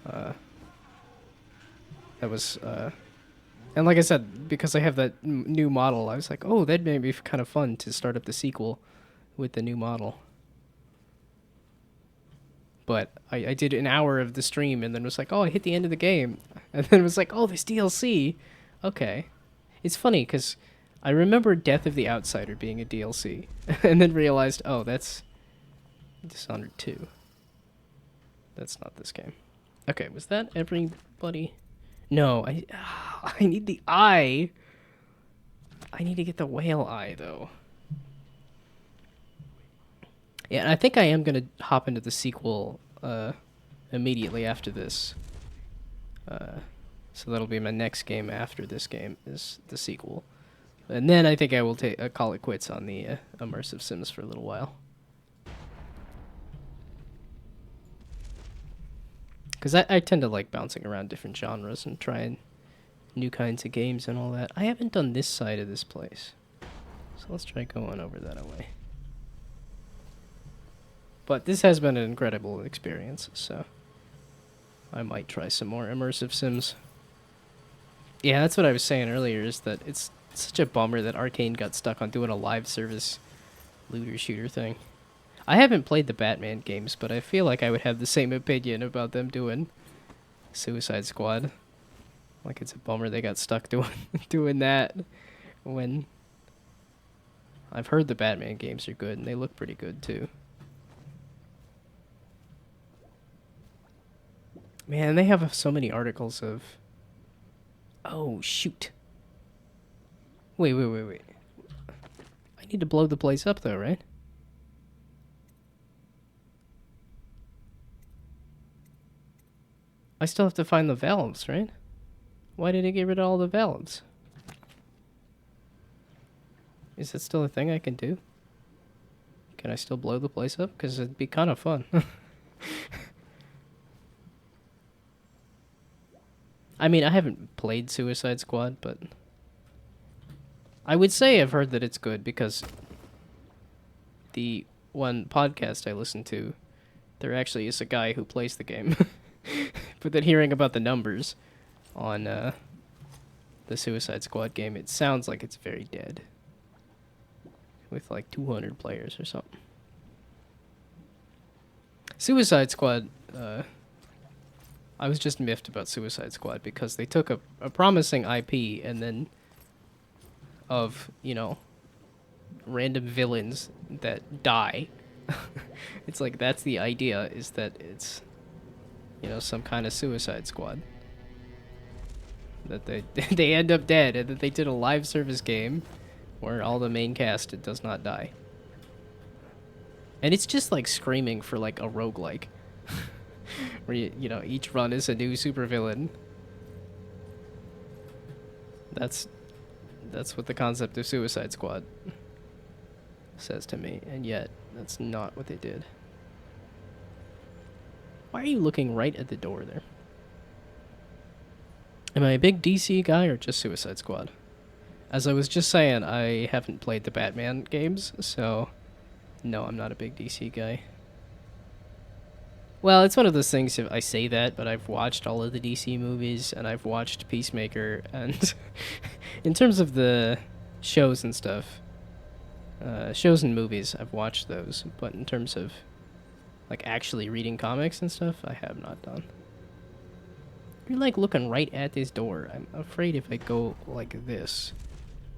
That was... And like I said, because I have that new model, I was like, oh, that may be kind of fun to start up the sequel with the new model. But I did an hour of the stream and then was like, oh, I hit the end of the game. And then it was like, oh, this DLC. Okay. It's funny because I remember Death of the Outsider being a DLC. And then realized, oh, that's Dishonored 2. That's not this game. Okay, was that everybody? No, I need the eye. I need to get the whale eye, though. Yeah, and I think I am gonna hop into the sequel immediately after this. So that'll be my next game after this game is the sequel. And then I think I will call it quits on the immersive sims for a little while. Because I tend to like bouncing around different genres and trying new kinds of games and all that. I haven't done this side of this place. So let's try going over that way. But this has been an incredible experience, so I might try some more immersive sims. Yeah, that's what I was saying earlier, is that it's such a bummer that Arcane got stuck on doing a live service looter shooter thing. I haven't played the Batman games, but I feel like I would have the same opinion about them doing Suicide Squad. Like, it's a bummer they got stuck doing that when I've heard the Batman games are good, and they look pretty good too. Man, they have so many articles of... Oh, shoot. Wait. I need to blow the place up, though, right? I still have to find the valves, right? Why did it get rid of all the valves? Is that still a thing I can do? Can I still blow the place up? Because it'd be kind of fun. I mean, I haven't played Suicide Squad, but I would say I've heard that it's good because the one podcast I listen to, there actually is a guy who plays the game. But then hearing about the numbers on the Suicide Squad game, it sounds like it's very dead. With like 200 players or something. Suicide Squad, I was just miffed about Suicide Squad because they took a promising IP and then of, you know, random villains that die. It's like, that's the idea, is that it's, you know, some kind of Suicide Squad. That they end up dead, and that they did a live service game where all the main cast does not die. And it's just like screaming for like a roguelike. Where you know, each run is a new supervillain. That's what the concept of Suicide Squad says to me, and yet that's not what they did. Why are you looking right at the door there? Am I a big DC guy or just Suicide Squad? As I was just saying, I haven't played the Batman games, so no, I'm not a big DC guy. Well, it's one of those things, if I say that, but I've watched all of the DC movies, and I've watched Peacemaker, and in terms of the shows and stuff, shows and movies, I've watched those, but in terms of like actually reading comics and stuff, I have not done. You're like looking right at this door. I'm afraid if I go like this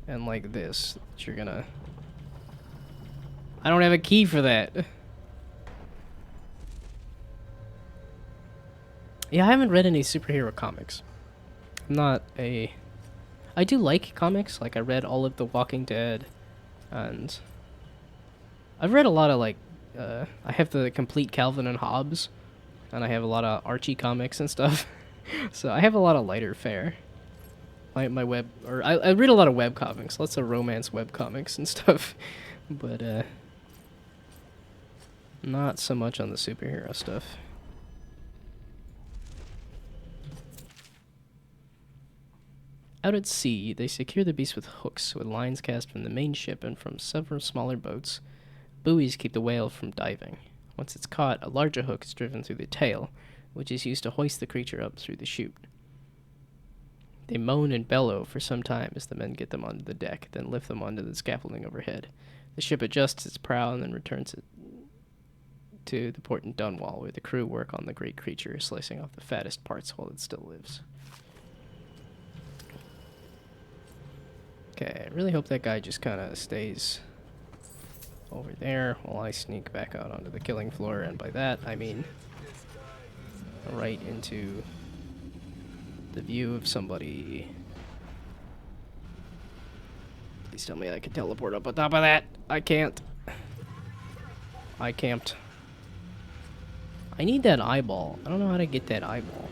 and like this, that you're gonna... I don't have a key for that. Yeah, I haven't read any superhero comics. I'm not a... I do like comics. Like, I read all of The Walking Dead, and I've read a lot of, like, I have the complete Calvin and Hobbes, and I have a lot of Archie comics and stuff. So I have a lot of lighter fare. I read a lot of web comics, lots of romance web comics and stuff, but not so much on the superhero stuff. Out at sea, they secure the beast with hooks, with lines cast from the main ship and from several smaller boats. Buoys keep the whale from diving. Once it's caught, a larger hook is driven through the tail, which is used to hoist the creature up through the chute. They moan and bellow for some time as the men get them onto the deck, then lift them onto the scaffolding overhead. The ship adjusts its prow and then returns it to the port in Dunwall, where the crew work on the great creature, slicing off the fattest parts while it still lives. Okay, I really hope that guy just kind of stays over there while I sneak back out onto the killing floor, and by that I mean right into the view of somebody. Please tell me I can teleport up on top of that. I can't. I camped. I need that eyeball. I don't know how to get that eyeball.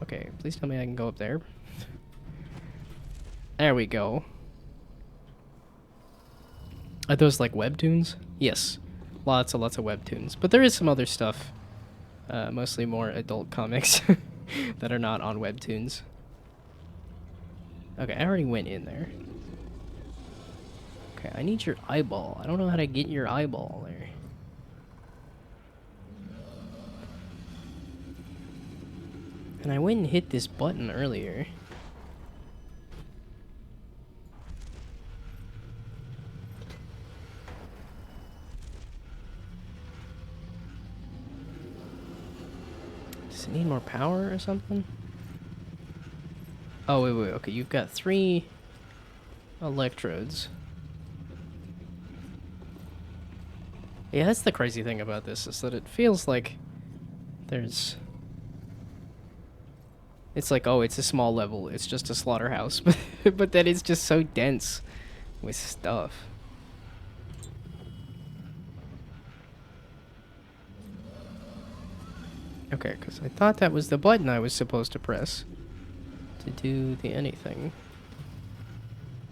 Okay, please tell me I can go up there. There we go. Are those like webtoons? Yes. Lots and lots of webtoons. But there is some other stuff. Mostly more adult comics that are not on webtoons. Okay, I already went in there. Okay, I need your eyeball. I don't know how to get your eyeball there. And I went and hit this button earlier. Does it need more power or something? Oh, wait, okay, you've got 3 electrodes. Yeah, that's the crazy thing about this, is that it feels like there's... It's like, oh, it's a small level, it's just a slaughterhouse, but then it's just so dense with stuff. Okay, because I thought that was the button I was supposed to press to do the anything.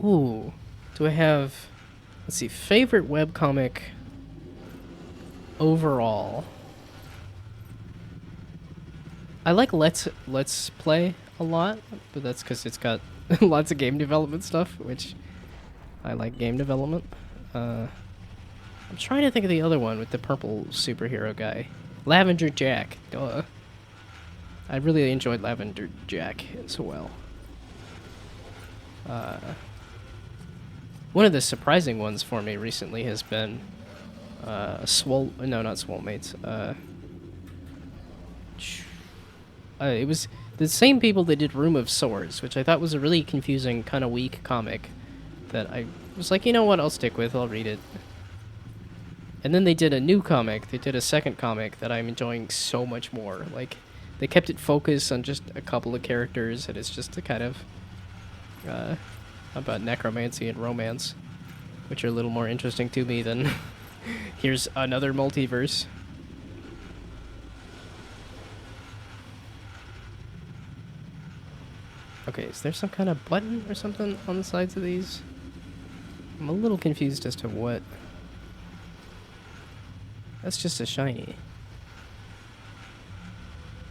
Ooh, do I have, let's see, favorite webcomic overall? I like Let's Play a lot, but that's because it's got lots of game development stuff, which I like game development. I'm trying to think of the other one with the purple superhero guy. Lavender Jack, duh. I really enjoyed Lavender Jack as well. One of the surprising ones for me recently has been not Swolemates. It was the same people that did Room of Swords, which I thought was a really confusing, kind of weak comic that I was like, you know what, I'll stick with, I'll read it. And then they did a new comic, they did a second comic that I'm enjoying so much more. Like, they kept it focused on just a couple of characters, and it's just a kind of about necromancy and romance, which are a little more interesting to me than here's another multiverse. Okay, is there some kind of button or something on the sides of these? I'm a little confused as to what. That's just a shiny.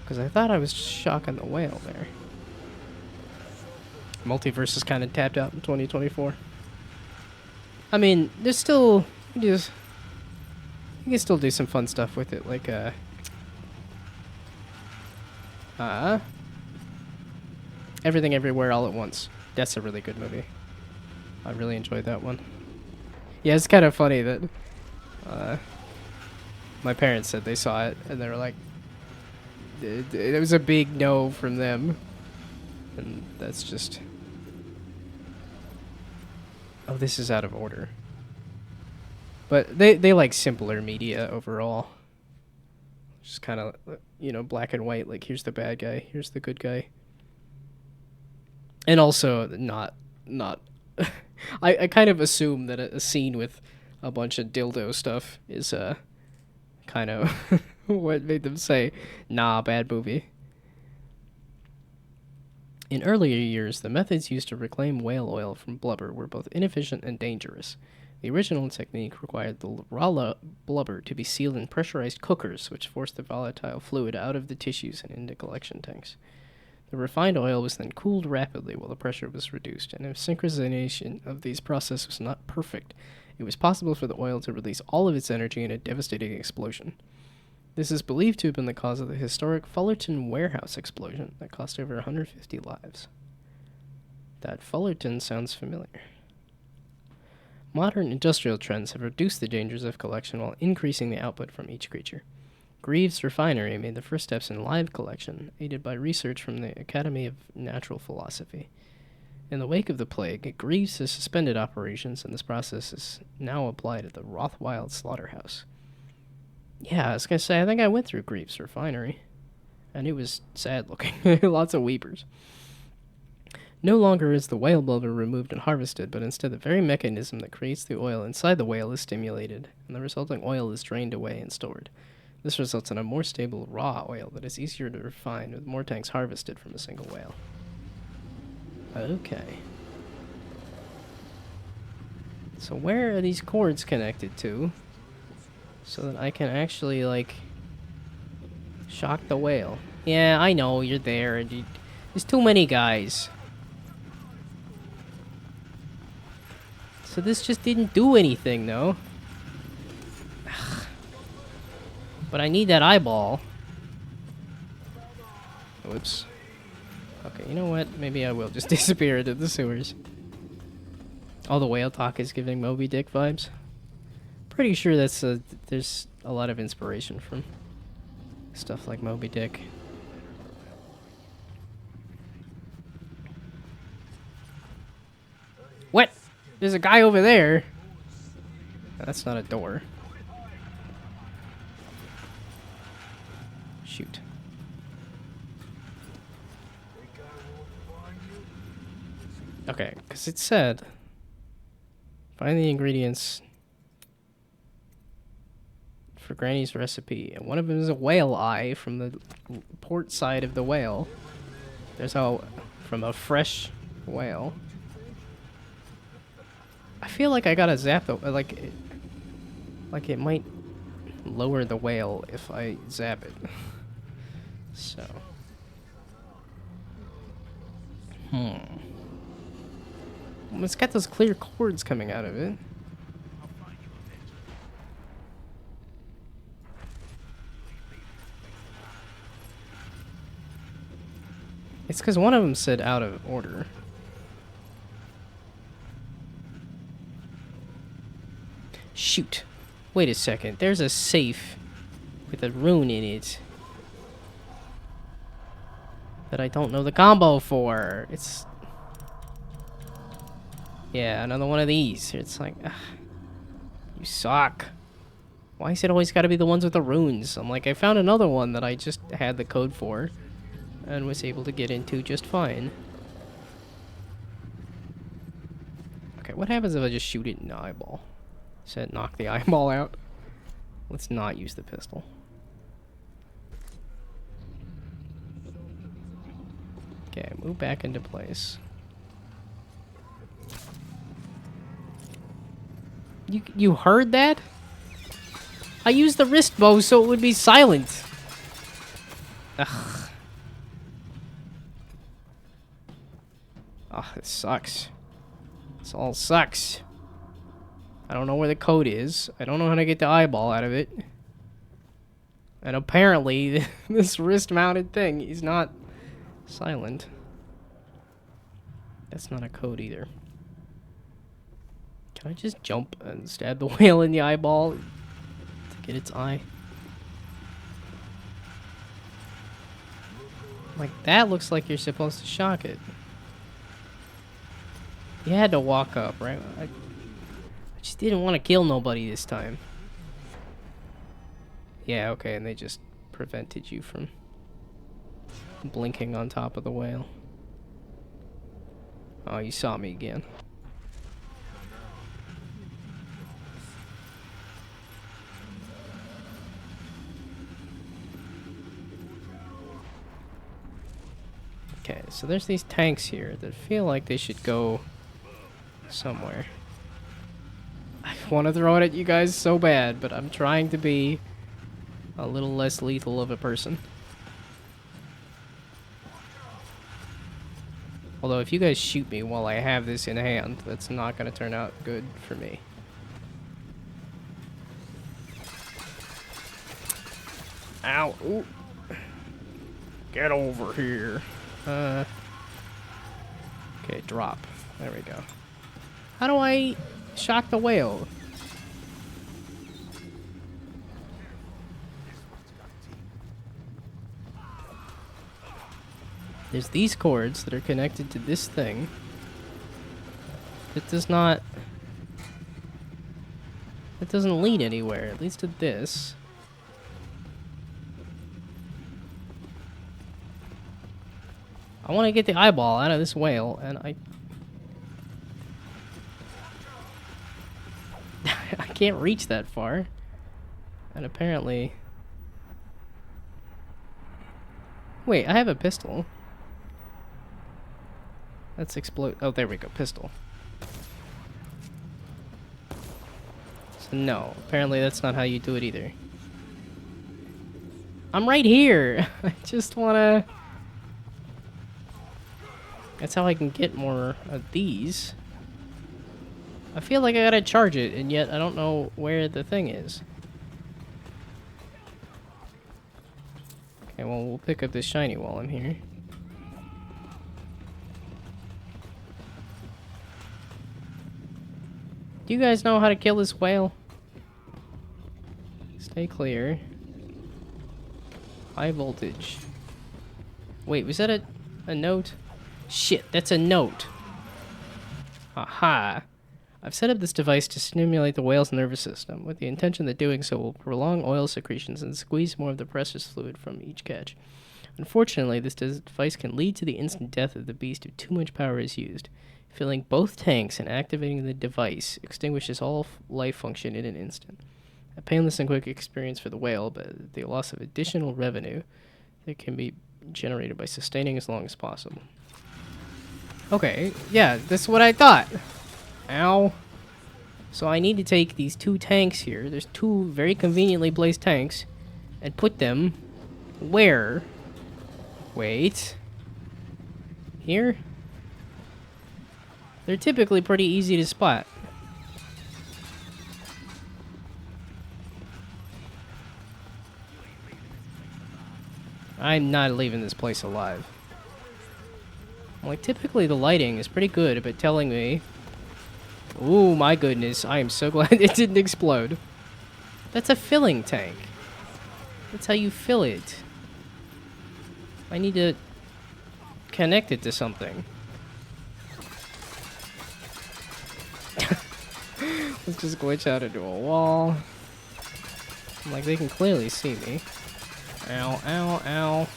Because I thought I was shocking the whale there. Multiverse is kind of tapped out in 2024. I mean, there's still... You can still do some fun stuff with it, like, Everything Everywhere All at Once. That's a really good movie. I really enjoyed that one. Yeah, it's kind of funny that my parents said they saw it, and they were like, it was a big no from them. And that's just... Oh, this is out of order. But they like simpler media overall. Just kind of, you know, black and white, like here's the bad guy, here's the good guy. And also not I kind of assume that a scene with a bunch of dildo stuff is kind of what made them say, nah, bad movie. In earlier years, the methods used to reclaim whale oil from blubber were both inefficient and dangerous. The original technique required the raw blubber to be sealed in pressurized cookers, which forced the volatile fluid out of the tissues and into collection tanks. The refined oil was then cooled rapidly while the pressure was reduced, and if synchronization of these processes was not perfect, it was possible for the oil to release all of its energy in a devastating explosion. This is believed to have been the cause of the historic Fullerton warehouse explosion that cost over 150 lives. That Fullerton sounds familiar. Modern industrial trends have reduced the dangers of collection while increasing the output from each creature. Greaves Refinery made the first steps in live collection, aided by research from the Academy of Natural Philosophy. In the wake of the plague, Greaves has suspended operations, and this process is now applied at the Rothwild Slaughterhouse. Yeah, I was going to say, I think I went through Greaves Refinery, and it was sad looking. Lots of weepers. No longer is the whale blubber removed and harvested, but instead the very mechanism that creates the oil inside the whale is stimulated, and the resulting oil is drained away and stored. This results in a more stable raw oil that is easier to refine with more tanks harvested from a single whale. Okay. So where are these cords connected to? So that I can actually, like, shock the whale. Yeah, I know, you're there. And there's too many guys. So this just didn't do anything, though. But I need that eyeball. Whoops. Okay, you know what? Maybe I will just disappear into the sewers. All the whale talk is giving Moby Dick vibes. Pretty sure that's there's a lot of inspiration from stuff like Moby Dick. What? There's a guy over there. That's not a door. Shoot. Okay, because it said find the ingredients for Granny's recipe, and one of them is a whale eye from the port side of the whale. There's how from a fresh whale. I feel like I gotta zap the like it might lower the whale if I zap it. So. It's got those clear cords coming out of it. It's because one of them said out of order. Shoot. Wait a second. There's a safe with a rune in it that I don't know the combo for. It's... yeah, another one of these. It's like, ugh, you suck. Why is it always got to be the ones with the runes? I'm like, I found another one that I just had the code for and was able to get into just fine. Okay, what happens if I just shoot it in the eyeball? Said knock the eyeball out. Let's not use the pistol. Okay, move back into place. You heard that? I used the wrist bow so it would be silent. Ugh. Oh, this sucks. This all sucks. I don't know where the code is. I don't know how to get the eyeball out of it. And apparently, this wrist-mounted thing is not silent. That's not a code either. Can I just jump and stab the whale in the eyeball to get its eye? Like, that looks like you're supposed to shock it. You had to walk up, right? I just didn't want to kill nobody this time. Yeah, okay, and they just prevented you from blinking on top of the whale. Oh, you saw me again. Okay, so there's these tanks here that feel like they should go somewhere. I want to throw it at you guys so bad, but I'm trying to be a little less lethal of a person. Although if you guys shoot me while I have this in hand, that's not going to turn out good for me. Ow. Ooh. Get over here. Okay, drop. There we go. How do I shock the whale? There's these cords that are connected to this thing. It does not... it doesn't lead anywhere. It leads to this. I want to get the eyeball out of this whale, and I can't reach that far. And apparently... Wait, I have a pistol. Let's explode. Oh, there we go. Pistol. So no, apparently that's not how you do it either. I'm right here. I just wanna... That's how I can get more of these. I feel like I gotta charge it, and yet I don't know where the thing is. Okay, well, we'll pick up this shiny while I'm here. Do you guys know how to kill this whale? Stay clear. High voltage. Wait, was that a note? Shit, that's a note. Aha. I've set up this device to stimulate the whale's nervous system, with the intention that doing so will prolong oil secretions and squeeze more of the precious fluid from each catch. Unfortunately, this device can lead to the instant death of the beast if too much power is used. Filling both tanks and activating the device extinguishes all life function in an instant. A painless and quick experience for the whale, but the loss of additional revenue that can be generated by sustaining as long as possible. Okay, yeah, that's what I thought. Ow. So I need to take these two tanks here. There's two very conveniently placed tanks, and put them where? Wait. Here? They're typically pretty easy to spot. I'm not leaving this place alive. Like, typically the lighting is pretty good about telling me... Ooh, my goodness, I am so glad it didn't explode. That's a filling tank. That's how you fill it. I need to connect it to something. Let's just glitch out into a wall. Like, they can clearly see me. Ow, ow, ow.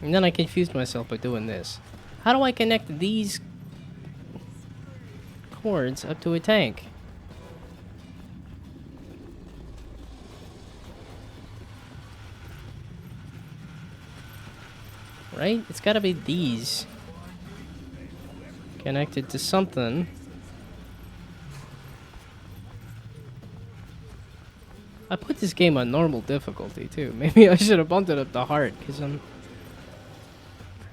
And then I confused myself by doing this. How do I connect these cords up to a tank? Right? It's gotta be these. Connected to something. I put this game on normal difficulty too. Maybe I should have bumped it up to hard, because I'm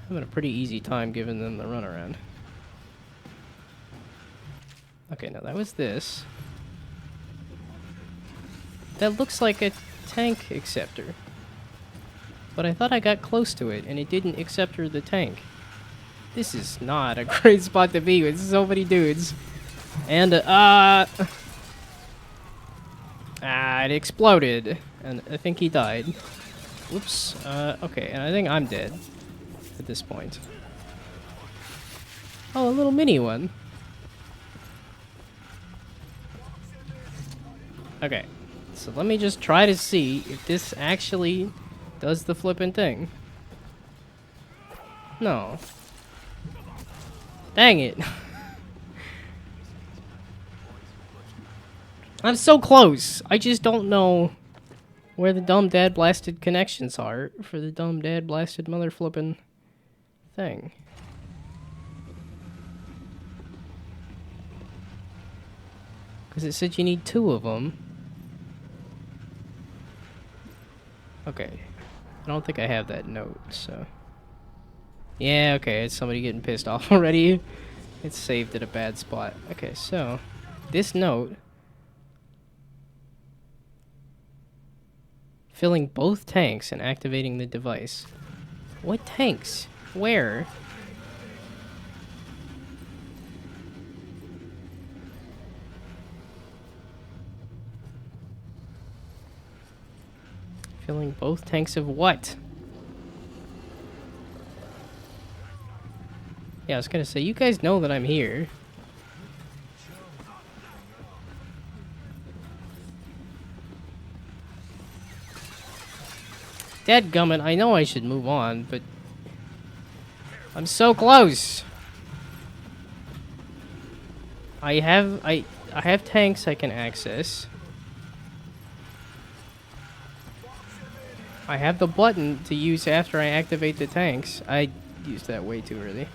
having a pretty easy time giving them the runaround. Okay, now that was this. That looks like a tank acceptor. But I thought I got close to it, and it didn't acceptor the tank. This is not a great spot to be with so many dudes. And, it exploded. And I think he died. Whoops. Okay, and I think I'm dead at this point. Oh, a little mini one. Okay, so let me just try to see if this actually does the flippin' thing. No. Dang it. I'm so close. I just don't know where the dumb dad blasted connections are for the dumb dad blasted mother flippin' thing. Because it said you need 2 of them. Okay. I don't think I have that note, so... Yeah, okay, it's somebody getting pissed off already. It's saved at a bad spot. Okay, so... This note... Filling both tanks and activating the device. What tanks? Where? Filling both tanks of what? Yeah, I was gonna say, you guys know that I'm here. Dadgummit, I know I should move on, but I'm so close. I have tanks I can access. I have the button to use after I activate the tanks. I used that way too early.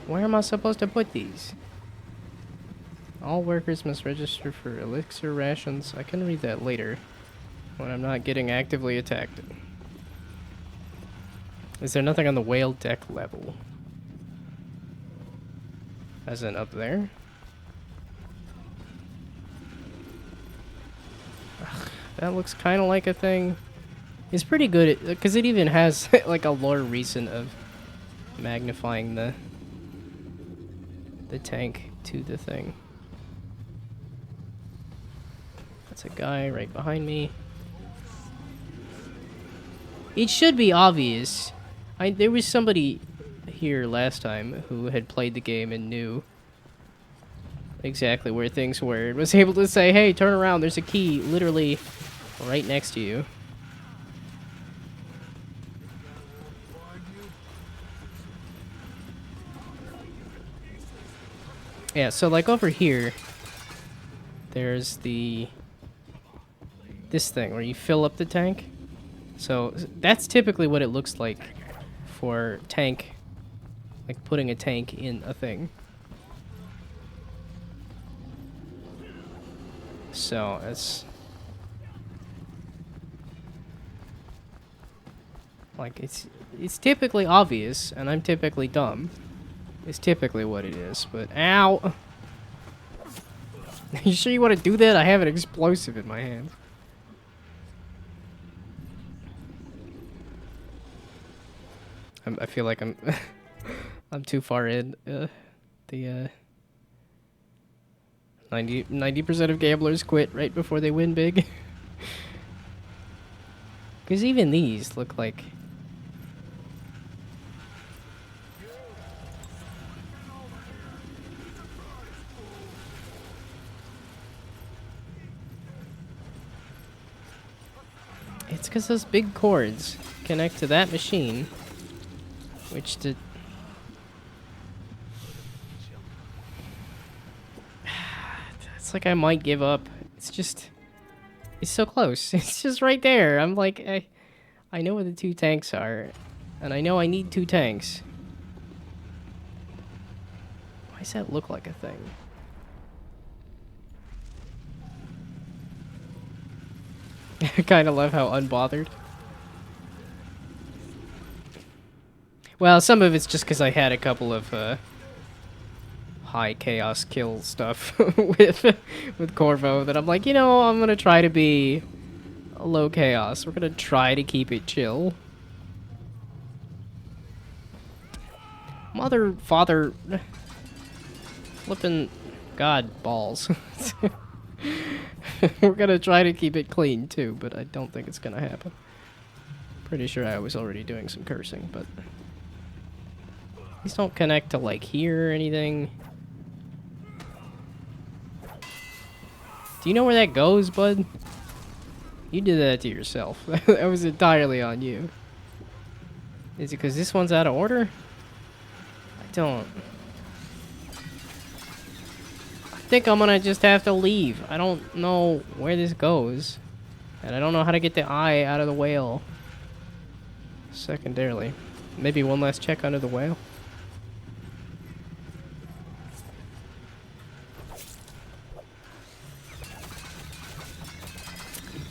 Where am I supposed to put these? All workers must register for elixir rations. I can read that later when I'm not getting actively attacked. Is there nothing on the whale deck level? As in up there? Ugh, that looks kind of like a thing. It's pretty good because it even has like a lore reason of magnifying the tank to the thing. That's a guy right behind me. It should be obvious. There was somebody here last time who had played the game and knew exactly where things were and was able to say, hey, turn around, there's a key literally right next to you. Yeah, so like over here, there's this thing where you fill up the tank. So that's typically what it looks like for tank, like putting a tank in a thing. So it's like it's typically obvious, and I'm typically dumb. It's typically what it is, but ow! You sure you want to do that? I have an explosive in my hand. I feel like I'm I'm too far in. The 90% of gamblers quit right before they win big. Because even these look like. It's because those big cords connect to that machine, which did. It's like I might give up. It's just, it's so close. It's just right there. I'm like, I know where the two tanks are, and I know I need two tanks. Why does that look like a thing? I kind of love how unbothered. Well, some of it's just because I had a couple of high chaos kill stuff with Corvo that I'm like, you know, I'm gonna try to be low chaos. We're gonna try to keep it chill. Mother, father, flipping god balls. We're gonna try to keep it clean too, but I don't think it's gonna happen. Pretty sure I was already doing some cursing, but these don't connect to like here or anything. Do you know where that goes, bud? You did that to yourself. That was entirely on you. Is it because this one's out of order? I don't. I think I'm gonna just have to leave. I don't know where this goes. And I don't know how to get the eye out of the whale. Secondarily. Maybe one last check under the whale.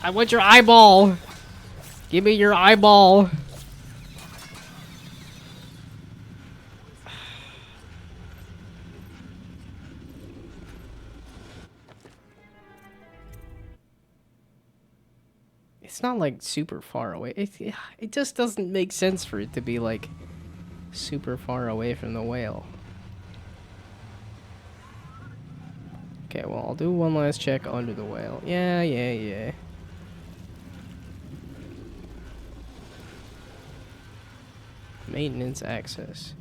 I want your eyeball! Give me your eyeball! It's not like super far away. It just doesn't make sense for it to be like super far away from the whale. Okay, well, I'll do one last check under the whale. Yeah. Maintenance access.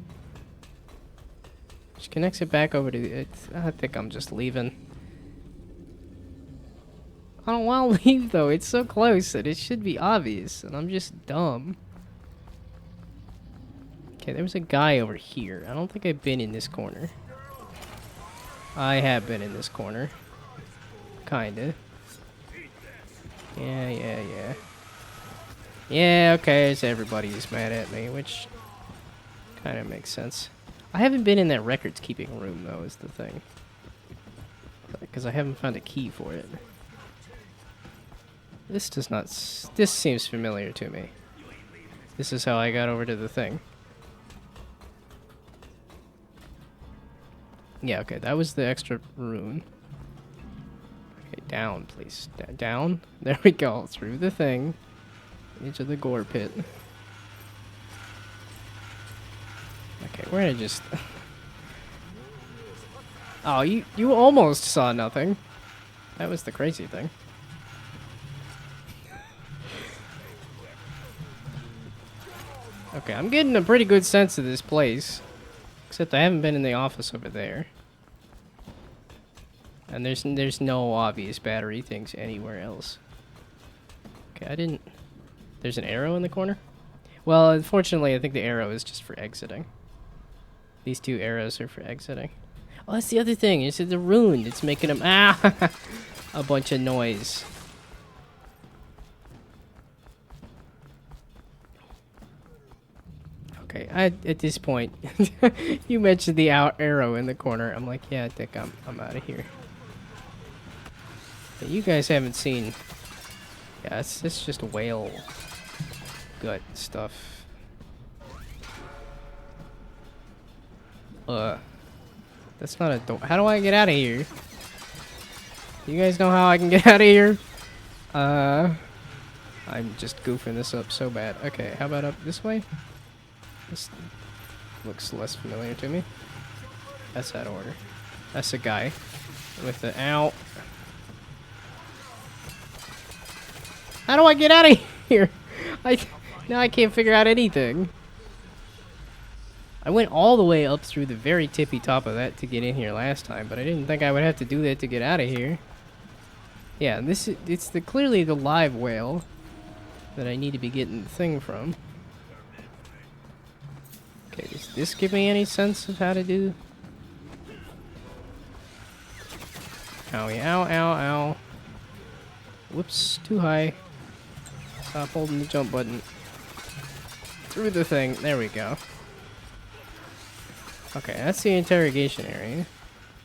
which connects it back over to the... I think I'm just leaving. I don't want to leave, though. It's so close that it should be obvious, and I'm just dumb. Okay, there was a guy over here. I don't think I've been in this corner. I have been in this corner. Kinda. Yeah. Yeah, okay, so everybody's mad at me, which kind of makes sense. I haven't been in that records keeping room, though, is the thing. Because I haven't found a key for it. This does not... This seems familiar to me. This is how I got over to the thing. Yeah, okay, that was the extra rune. Okay, down, please. Down. There we go. Through the thing. Into the gore pit. Okay, we're gonna just... Oh, you almost saw nothing. That was the crazy thing. Okay, I'm getting a pretty good sense of this place. Except I haven't been in the office over there. And there's no obvious battery things anywhere else. Okay, I didn't... There's an arrow in the corner? Well, unfortunately, I think the arrow is just for exiting. These two arrows are for exiting. Oh, that's the other thing. Is it the rune? It's making them... Ah! A bunch of noise. Okay, at this point, you mentioned the arrow in the corner. I'm like, yeah, I think I'm out of here. But you guys haven't seen... Yeah, it's just whale gut stuff. That's not a door. How do I get out of here? You guys know how I can get out of here? I'm just goofing this up so bad. Okay, how about up this way? This looks less familiar to me. That's that order. That's a guy with the ow. How do I get out of here? Now I can't figure out anything. I went all the way up through the very tippy top of that to get in here last time, but I didn't think I would have to do that to get out of here. Yeah, and it's clearly the live whale that I need to be getting the thing from. Okay, does this give me any sense of how to do? Owie, ow, ow, ow. Whoops, too high. Stop holding the jump button. Through the thing, there we go. Okay, that's the interrogation area.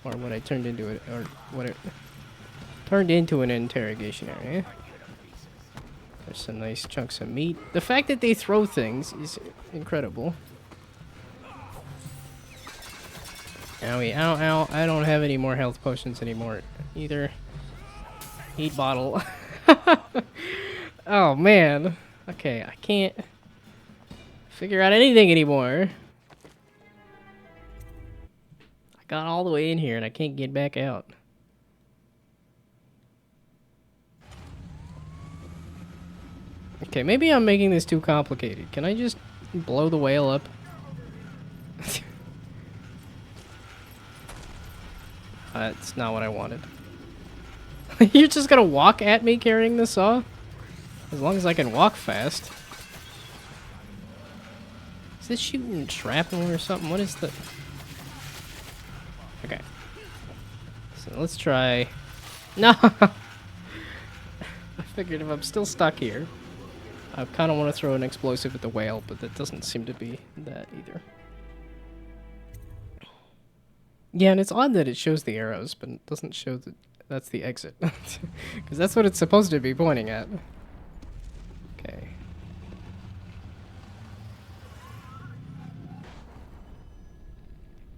Or what I turned into it, or what it turned into an interrogation area. There's some nice chunks of meat. The fact that they throw things is incredible. Owie, ow, ow. I don't have any more health potions anymore either. Heat bottle. Oh, man. Okay, I can't figure out anything anymore. I got all the way in here and I can't get back out. Okay, maybe I'm making this too complicated. Can I just blow the whale up? That's not what I wanted. You're just gonna walk at me carrying the saw? As long as I can walk fast. Is this shooting shrapnel or something? What is the... Okay. So let's try... No! I figured if I'm still stuck here, I kind of want to throw an explosive at the whale, but that doesn't seem to be that either. Yeah, and it's odd that it shows the arrows, but it doesn't show that that's the exit. Because that's what it's supposed to be pointing at. Okay.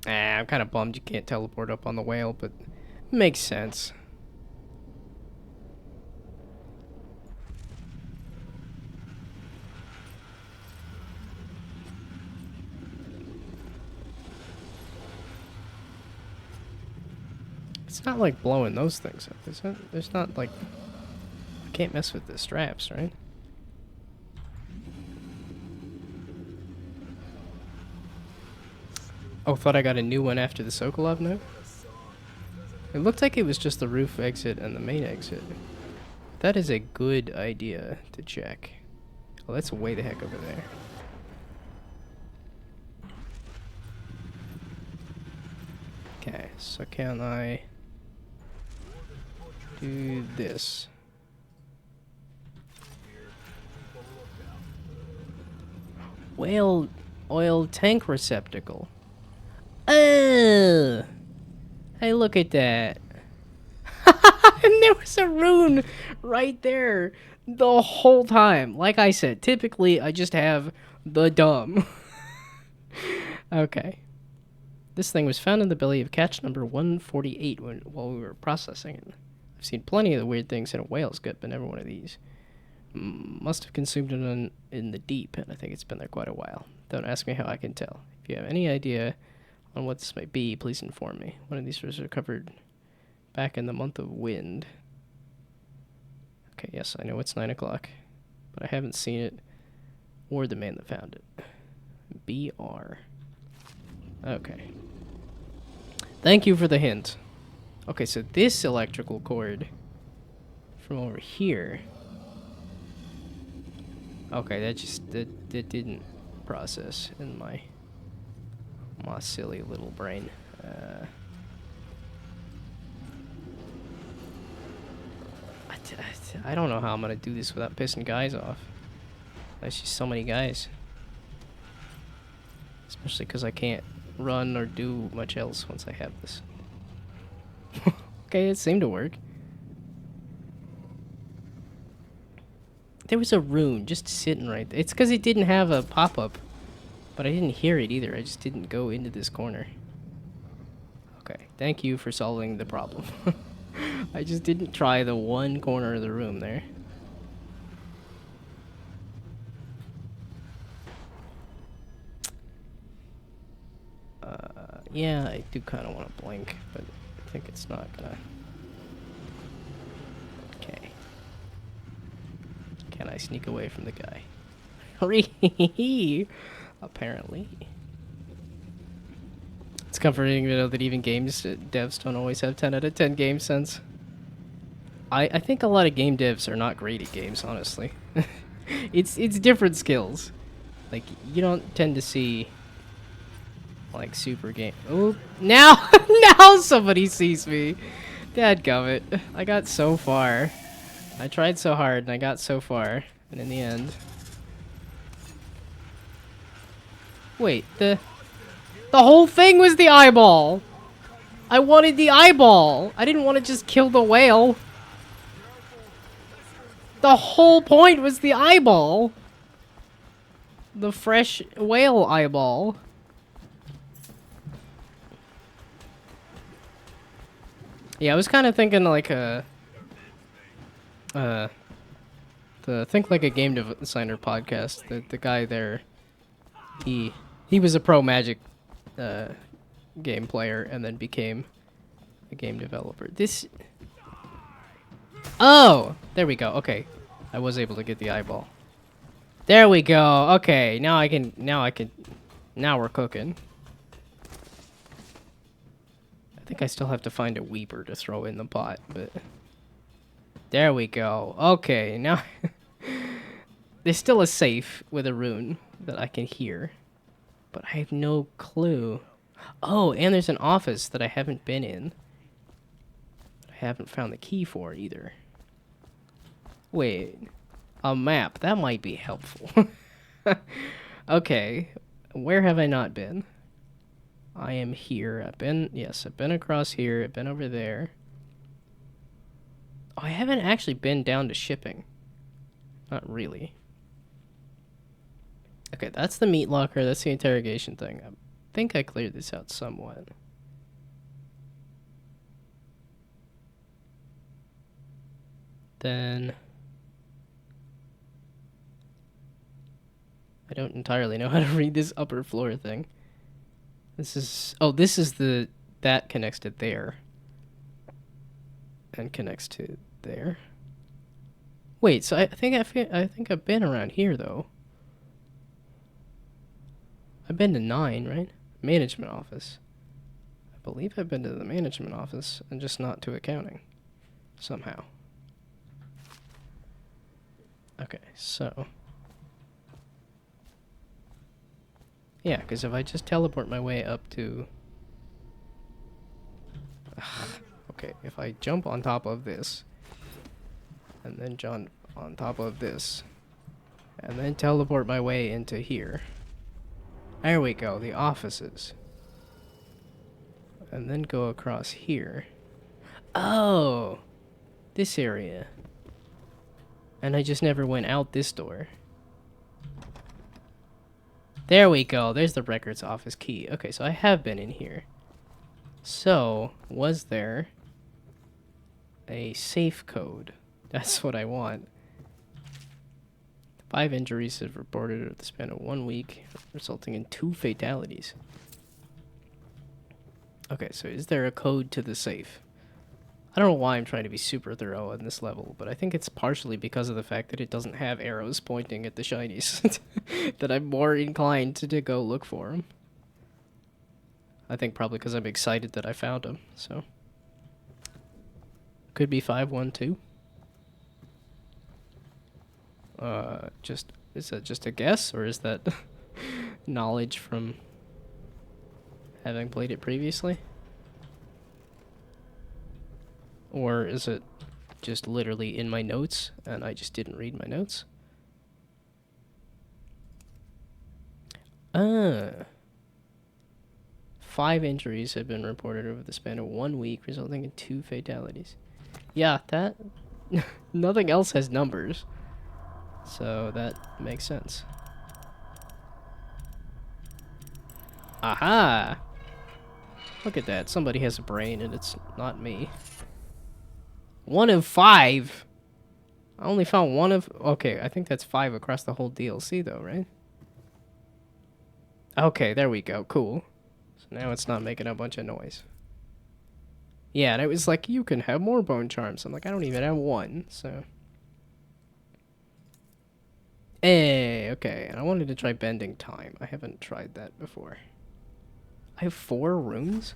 I'm kind of bummed you can't teleport up on the whale, but makes sense. It's not like blowing those things up, is it? There's not like... I can't mess with the straps, right? Oh, thought I got a new one after the Sokolov note? It looked like it was just the roof exit and the main exit. That is a good idea to check. Oh, that's way the heck over there. Okay, so can I do this? Whale oil tank receptacle. Oh! Hey, look at that. And there was a rune right there the whole time. Like I said, typically I just have the dumb. Okay. This thing was found in the belly of catch number 148 while we were processing it. I've seen plenty of the weird things in a whale's gut, but never one of these. Must have consumed it in the deep, and I think it's been there quite a while. Don't ask me how I can tell. If you have any idea on what this might be, please inform me. One of these was recovered back in the month of wind. Okay, yes, I know it's 9 o'clock, but I haven't seen it or the man that found it. BR. Okay. Thank you for the hint. Okay, so this electrical cord from over here. Okay, that didn't process in my silly little brain. I don't know how I'm gonna do this without pissing guys off. There's just so many guys. Especially because I can't run or do much else once I have this. Okay, it seemed to work. There was a rune just sitting right there. It's because it didn't have a pop-up. But I didn't hear it either. I just didn't go into this corner. Okay, thank you for solving the problem. I just didn't try the one corner of the room there. Yeah, I do kind of want to blink, but I think it's not gonna... Okay. Can I sneak away from the guy? Apparently. It's comforting to know that even games devs don't always have 10 out of 10 game sense. I think a lot of game devs are not great at games, honestly. It's different skills. Like, you don't tend to see like super game. Oh, now now somebody sees me. Dadgummit. I got so far. I tried so hard and I got so far, and in the end. Wait, the whole thing was the eyeball. I wanted the eyeball. I didn't want to just kill the whale. The whole point was the eyeball. The fresh whale eyeball. Yeah, I was kind of thinking like the Think Like a Game Designer podcast. The guy there, he was a pro Magic game player and then became a game developer. Oh, there we go. Okay, I was able to get the eyeball. There we go. Okay, now we're cooking. I think I still have to find a weeper to throw in the pot, but there we go. Okay, now there's still a safe with a rune that I can hear, but I have no clue. Oh, and there's an office that I haven't been in. I haven't found the key for either. Wait, a map. That might be helpful. Okay, where have I not been? I am here. I've been across here. I've been over there. Oh, I haven't actually been down to shipping. Not really. Okay, that's the meat locker. That's the interrogation thing. I think I cleared this out somewhat. Then I don't entirely know how to read this upper floor thing. This is that connects to there. And connects to there. Wait, so I think I've been around here though. I've been to 9, right? management office. I believe I've been to the management office and just not to accounting. Somehow. Okay, so... yeah, because if I just teleport my way up to... okay, if I jump on top of this, and then jump on top of this, and then teleport my way into here. There we go, the offices. And then go across here. Oh! This area. And I just never went out this door. There we go, there's the records office key. Okay, so I have been in here. So, was there a safe code? That's what I want. 5 injuries have reported at the span of 1 week, resulting in 2 fatalities. Okay, so is there a code to the safe? I don't know why I'm trying to be super thorough on this level, but I think it's partially because of the fact that it doesn't have arrows pointing at the shinies. That I'm more inclined to go look for them. I think probably because I'm excited that I found them, so. Could be 512. Is that just a guess, or is that knowledge from having played it previously? Or is it just literally in my notes, and I just didn't read my notes? 5 injuries have been reported over the span of 1 week, resulting in 2 fatalities. Yeah, that... nothing else has numbers. So that makes sense. Aha! Look at that. Somebody has a brain, and it's not me. 1 of 5? I only found 1 of... okay, I think that's 5 across the whole DLC, though, right? Okay, there we go. Cool. So now it's not making a bunch of noise. Yeah, and it was like, you can have more bone charms. I'm like, I don't even have 1, so... hey, okay. And I wanted to try bending time. I haven't tried that before. I have 4 runes?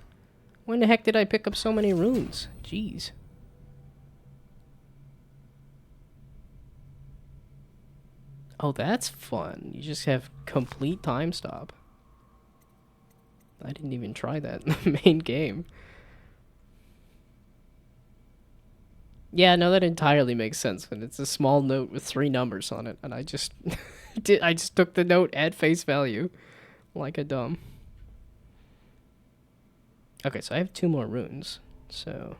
When the heck did I pick up so many runes? Jeez. Oh, that's fun. You just have complete time stop. I didn't even try that in the main game. Yeah, no, that entirely makes sense when it's a small note with 3 numbers on it, and I just I just took the note at face value like a dumb. Okay, so I have 2 more runes. So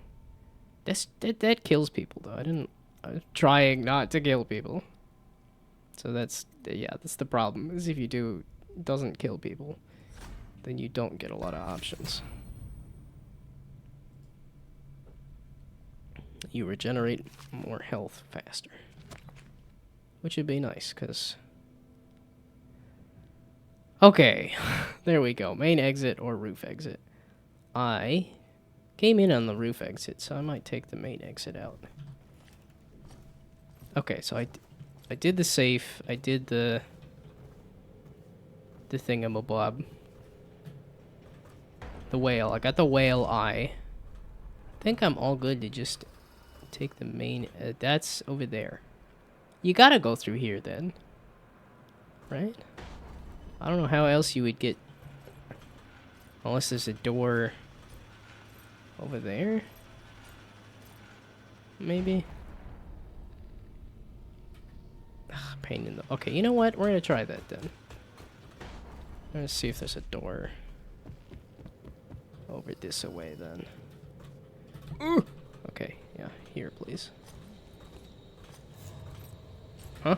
that kills people though. I'm trying not to kill people. So that's the problem. Is if you do doesn't kill people, then you don't get a lot of options. You regenerate more health faster, which would be nice, because... okay, there we go. Main exit or roof exit. I came in on the roof exit, so I might take the main exit out. Okay, so I did the safe. I did the thingamabob. The whale. I got the whale eye. I think I'm all good to just take the main... that's over there. You gotta go through here then. Right? I don't know how else you would get... unless there's a door... over there? Maybe? Ugh, pain in the... okay, you know what? We're gonna try that then. Let's see if there's a door... over this away then. Ooh! Okay, yeah, here please. Huh?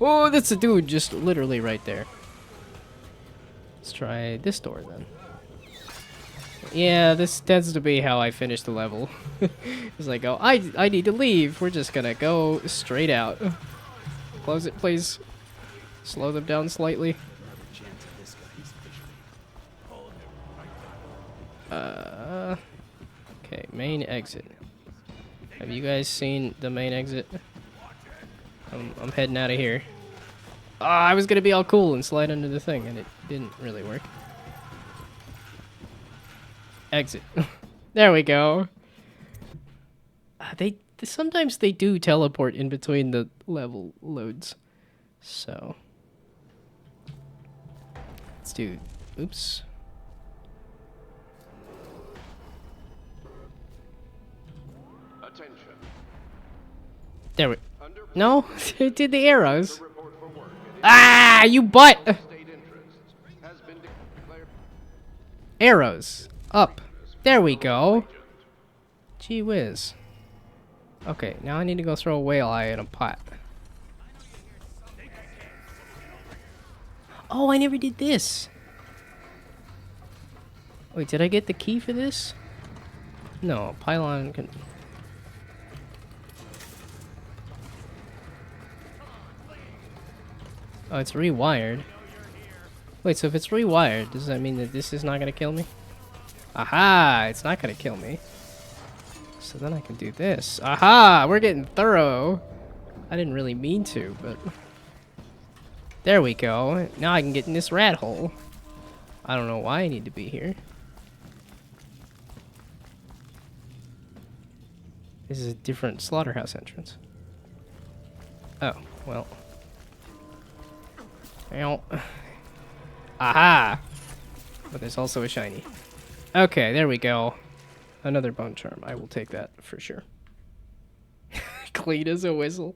Oh, that's a dude just literally right there. Let's try this door then. Yeah, this tends to be how I finish the level. It's like, oh, I need to leave. We're just gonna go straight out. Close it, please. Slow them down slightly. Okay, main exit. Have you guys seen the main exit? I'm heading out of here. I was gonna be all cool and slide under the thing, and it didn't really work. Exit. There we go. Sometimes they do teleport in between the level loads. So let's do. Oops. Attention. There we. No, it did the arrows. Ah, you butt. Arrows up. There we go. Gee whiz. Okay, now I need to go throw a whale eye in a pot. Oh, I never did this. Wait, did I get the key for this? No, pylon can... Oh, it's rewired. Wait, so if it's rewired, does that mean that this is not gonna kill me? Aha! It's not gonna kill me. So then I can do this. Aha! We're getting thorough. I didn't really mean to, but... There we go. Now I can get in this rat hole. I don't know why I need to be here. This is a different slaughterhouse entrance. Oh, well. Ow. Aha! But there's also a shiny. Okay, there we go. Another bone charm. I will take that for sure. Clean as a whistle.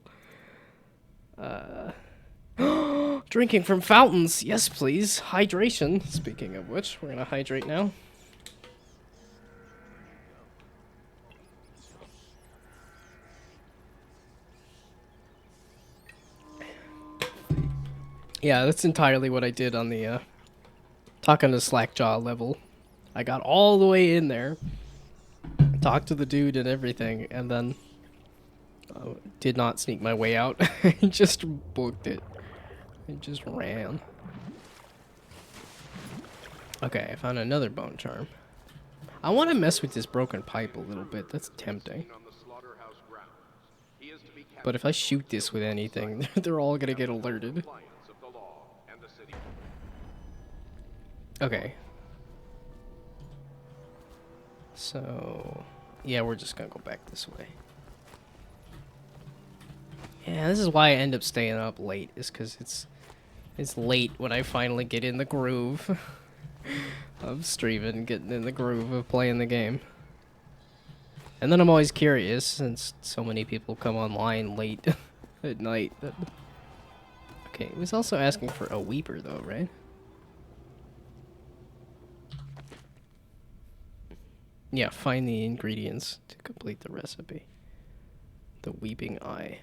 Drinking from fountains. Yes, please. Hydration. Speaking of which, we're gonna hydrate now. Yeah, that's entirely what I did on the talking to Slackjaw level. I got all the way in there, talked to the dude and everything, and then did not sneak my way out. Just booked it. It just ran. Okay, I found another bone charm. I want to mess with this broken pipe a little bit. That's tempting. But if I shoot this with anything, they're all gonna get alerted. Okay. So, yeah, we're just gonna go back this way. Yeah, this is why I end up staying up late, is because it's late when I finally get in the groove of streaming, getting in the groove of playing the game. And then I'm always curious, since so many people come online late at night. Okay, it was also asking for a weeper though, right? Yeah, find the ingredients to complete the recipe. The Weeping Eye.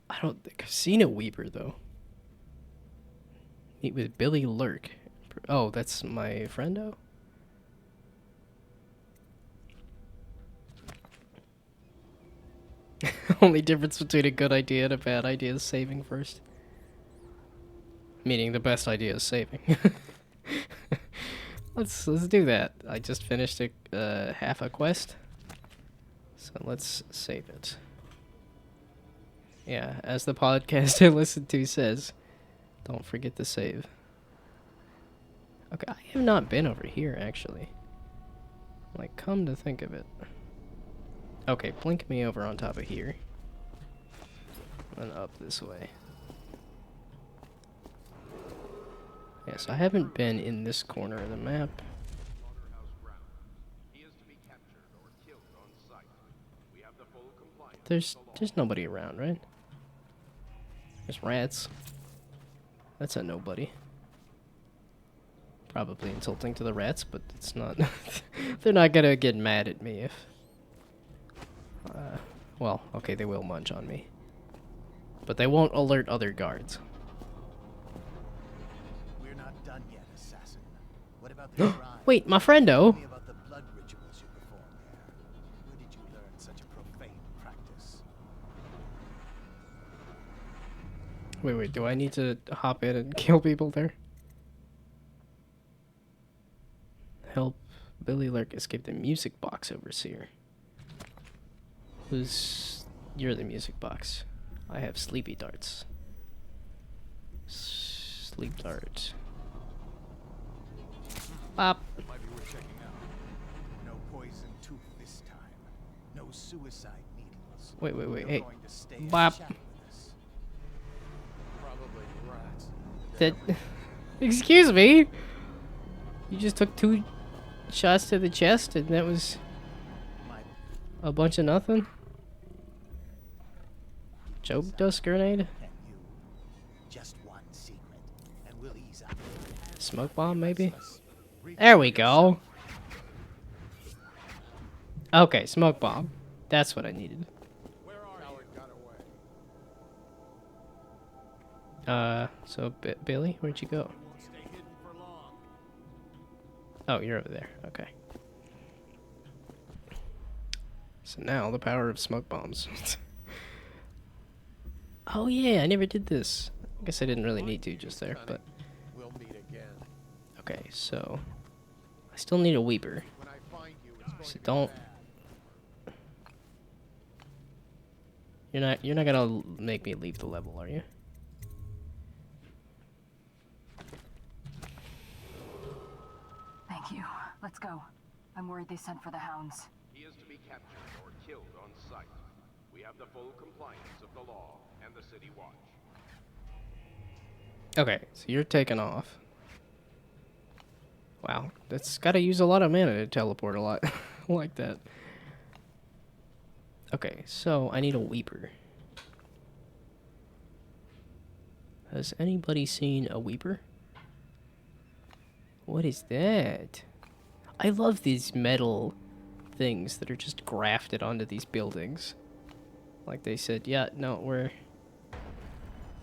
I don't think I've seen a weeper though. Meet with Billy Lurk. Oh, that's my friendo? Only difference between a good idea and a bad idea is saving first. Meaning the best idea is saving. Let's do that. I just finished half a quest, so let's save it. Yeah, as the podcast I listened to says, don't forget to save. Okay, I have not been over here actually. Like, come to think of it. Okay, blink me over on top of here, and up this way. Yes, I haven't been in this corner of the map. There's nobody around, right? There's rats. That's a nobody. Probably insulting to the rats, but it's not. They're not gonna get mad at me if... well, okay, they will munch on me. But they won't alert other guards. Wait, my friendo. Wait, do I need to hop in and kill people there? Help Billy Lurk escape the music box overseer. You're the music box. I have sleepy darts. Sleep dart. Bop. those suicide needles. Wait, You're hey. going to stay in Bop. shadow with us. Probably rats. That. Excuse me? You just took 2 shots to the chest and that was a bunch of nothing? Joke dust grenade? Just one secret, and we'll ease up. Smoke bomb, maybe? There we go. Okay, smoke bomb. That's what I needed. So Billy, where'd you go? Oh, you're over there. Okay. So now the power of smoke bombs. Oh yeah, I never did this. I guess I didn't really need to just there, but We'll meet again. okay. So I still need a weeper. When I find you, it's going So to be don't. bad. You're not gonna make me leave the level, are you? Thank you. Let's go. I'm worried they sent for the hounds. He is to be captured or killed on sight. We have the full compliance of the law and the city watch. Okay, so you're taking off. Wow, that's gotta use a lot of mana to teleport a lot like that. Okay, so I need a weeper. Has anybody seen a weeper? What is that? I love these metal things that are just grafted onto these buildings. Like they said, yeah, no, we're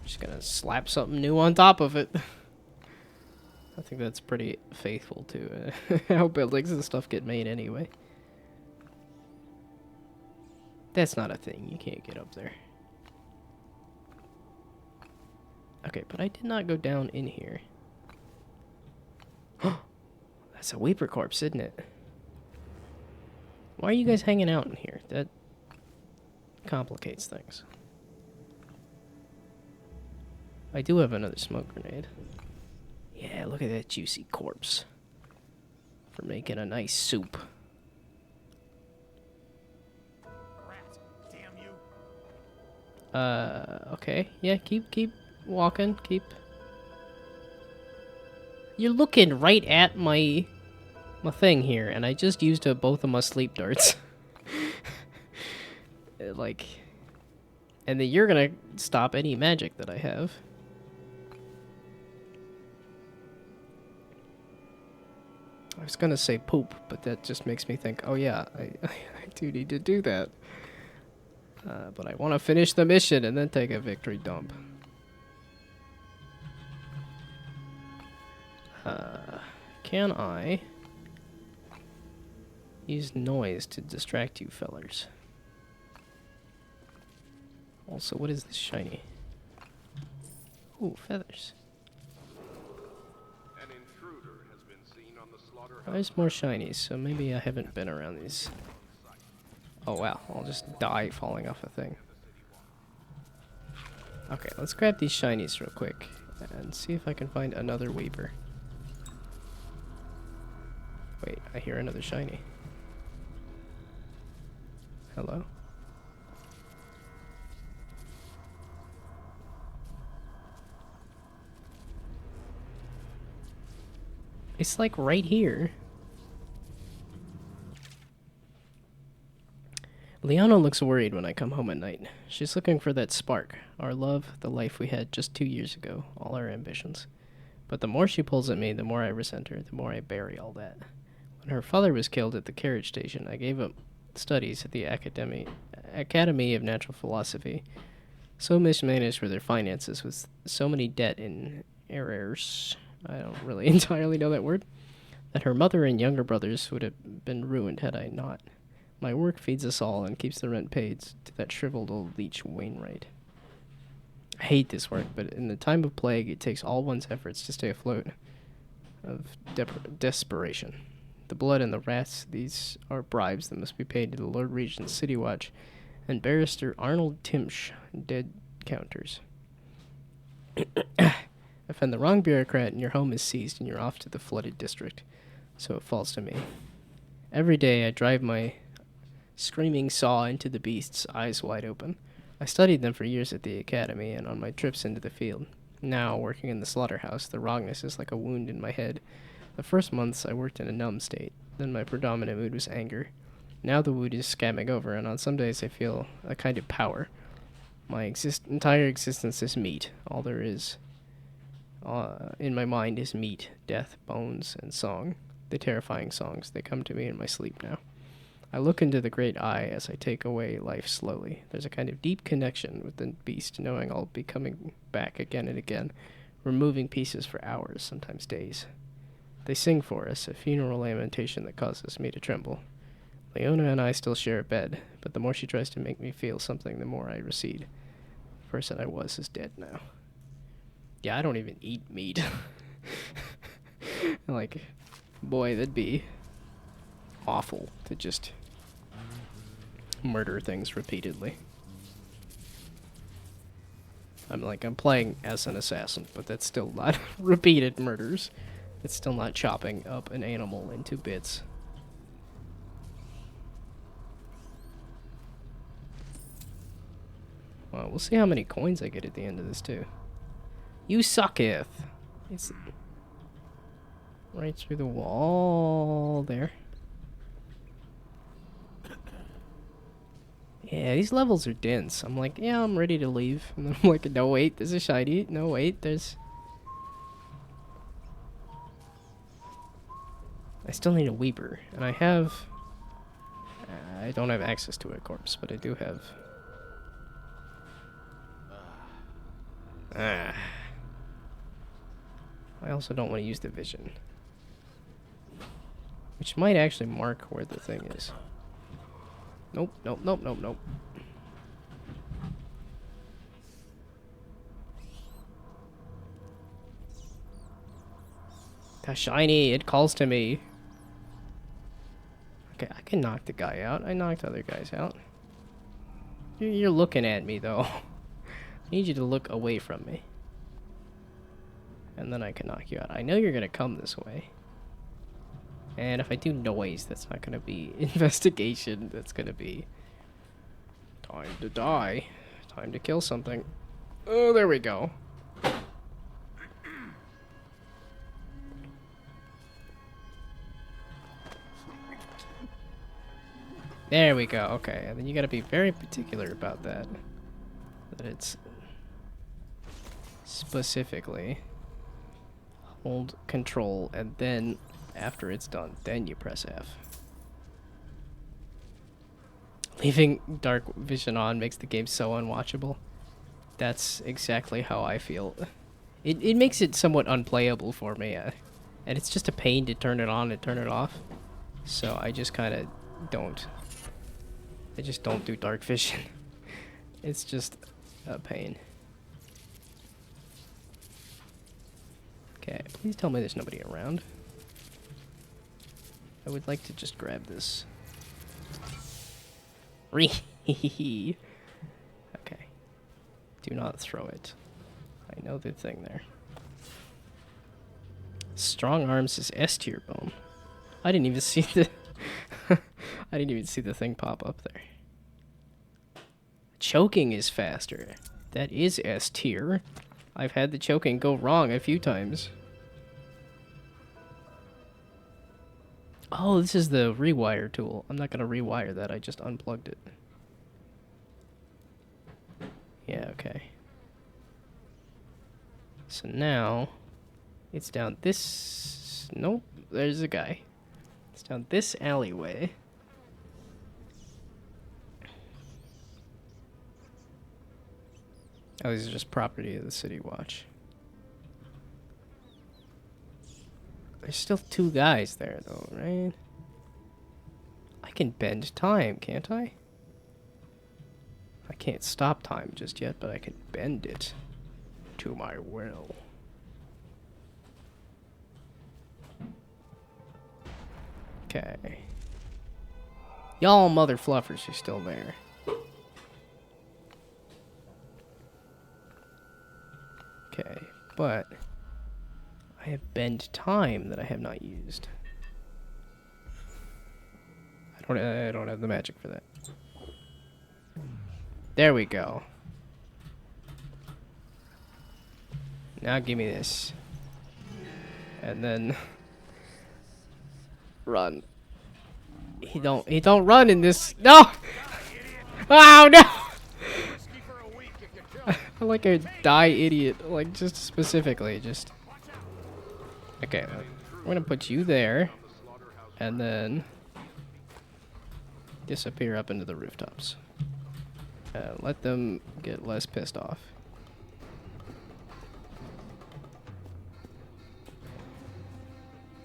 just gonna slap something new on top of it. I think that's pretty faithful to how buildings and stuff get made anyway. That's not a thing. You can't get up there. Okay, but I did not go down in here. That's a Weeper corpse, isn't it? Why are you guys hanging out in here? That complicates things. I do have another smoke grenade. Yeah, look at that juicy corpse. For making a nice soup. Rat, damn you. Okay. Yeah, keep walking, keep... You're looking right at my thing here, and I just used both of my sleep darts. Like... And then you're gonna stop any magic that I have. I was gonna say poop, but that just makes me think, oh yeah, I do need to do that. But I want to finish the mission and then take a victory dump. Can I use noise to distract you fellers? Also, what is this shiny? Ooh, feathers. An intruder has been seen on the slaughterhouse. There's more shinies, so maybe I haven't been around these. Oh wow, I'll just die falling off a thing. Okay, let's grab these shinies real quick and see if I can find another Weeper. Wait, I hear another shiny. Hello? It's like right here. Liana looks worried when I come home at night. She's looking for that spark, our love, the life we had just 2 years ago, all our ambitions. But the more she pulls at me, the more I resent her, the more I bury all that. When her father was killed at the carriage station, I gave up studies at the Academy of Natural Philosophy. So mismanaged were their finances, with so many debt and errors, I don't really entirely know that word, that her mother and younger brothers would have been ruined had I not. My work feeds us all and keeps the rent paid to that shriveled old leech Wainwright. I hate this work, but in the time of plague, it takes all one's efforts to stay afloat of desperation. The blood and the rats, these are bribes that must be paid to the Lord Regent's City Watch and Barrister Arnold Timsh, dead counters. Offend the wrong bureaucrat and your home is seized and you're off to the flooded district. So it falls to me. Every day I drive my screaming saw into the beasts, eyes wide open. I studied them for years at the academy and on my trips into the field. Now, working in the slaughterhouse, the wrongness is like a wound in my head. The first months I worked in a numb state. Then my predominant mood was anger. Now the wound is scamming over, and on some days I feel a kind of power. My entire existence is meat. All there is in my mind is meat, death, bones, and song. The terrifying songs, they come to me in my sleep now. I look into the great eye as I take away life slowly. There's a kind of deep connection with the beast, knowing I'll be coming back again and again, removing pieces for hours, sometimes days. They sing for us, a funeral lamentation that causes me to tremble. Leona and I still share a bed, but the more she tries to make me feel something, the more I recede. The person I was is dead now. Yeah, I don't even eat meat. Like, boy, that'd be awful to just murder things repeatedly. I'm playing as an assassin, but that's still not repeated murders. It's still not chopping up an animal into bits. Well, we'll see how many coins I get at the end of this, too. You sucketh! It's right through the wall there. Yeah, these levels are dense. I'm like, yeah, I'm ready to leave. And then I'm like, no, wait, there's a shiny. No, wait, there's... I still need a Weeper. And I have... I don't have access to a corpse, but I do have... I also don't want to use the vision. Which might actually mark where the thing is. Nope, nope, nope, nope, nope. That's shiny, it calls to me. Okay, I can knock the guy out. I knocked other guys out. You're looking at me, though. I need you to look away from me. And then I can knock you out. I know you're gonna come this way. And if I do noise, that's not gonna be investigation. That's gonna be time to die. Time to kill something. Oh, there we go. There we go. Okay, and then you gotta be very particular about that. That it's specifically hold control, and then after it's done, then you press F. Leaving dark vision on makes the game so unwatchable. That's exactly how I feel. It makes it somewhat unplayable for me, and it's just a pain to turn it on and turn it off. So I just kind of don't. I just don't do dark vision. It's just a pain. Okay, please tell me there's nobody around. I would like to just grab this. Okay. Do not throw it. I know the thing there. Strong arms is S tier bone. I didn't even see the I didn't even see the thing pop up there. Choking is faster. That is S tier. I've had the choking go wrong a few times. Oh, this is the rewire tool. I'm not gonna rewire that, I just unplugged it. Yeah, okay. So now, it's down this... Nope, there's a guy. It's down this alleyway. Oh, these are just property of the City Watch. There's still two guys there, though, right? I can bend time, can't I? I can't stop time just yet, but I can bend it to my will. Okay. Y'all mother fluffers are still there. Okay, but I have bend time that I have not used. I I don't have the magic for that. There we go. Now give me this. And then run. He don't run in this. No! Oh no! I'm like a die idiot, like just specifically, just. Okay, we're gonna put you there, and then disappear up into the rooftops. Let them get less pissed off.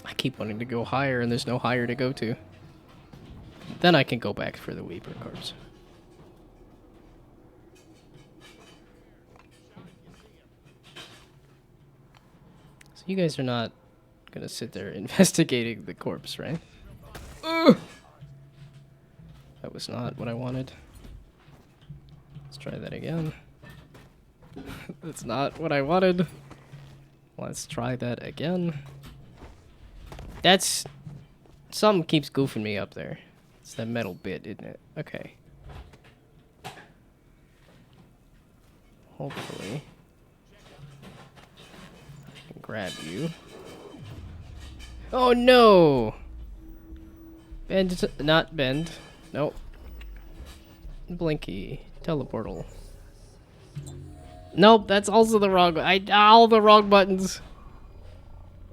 I keep wanting to go higher, and there's no higher to go to. Then I can go back for the Weeper corpse. So you guys are not gonna sit there investigating the corpse, right? Ugh! That was not what I wanted. Let's try that again. That's not what I wanted. Let's try that again. That's... Something keeps goofing me up there. It's that metal bit, isn't it? Okay. Hopefully I can grab you. Oh no! Bend, not bend. Nope. Blinky. Teleportal. Nope, that's also the wrong one. All the wrong buttons.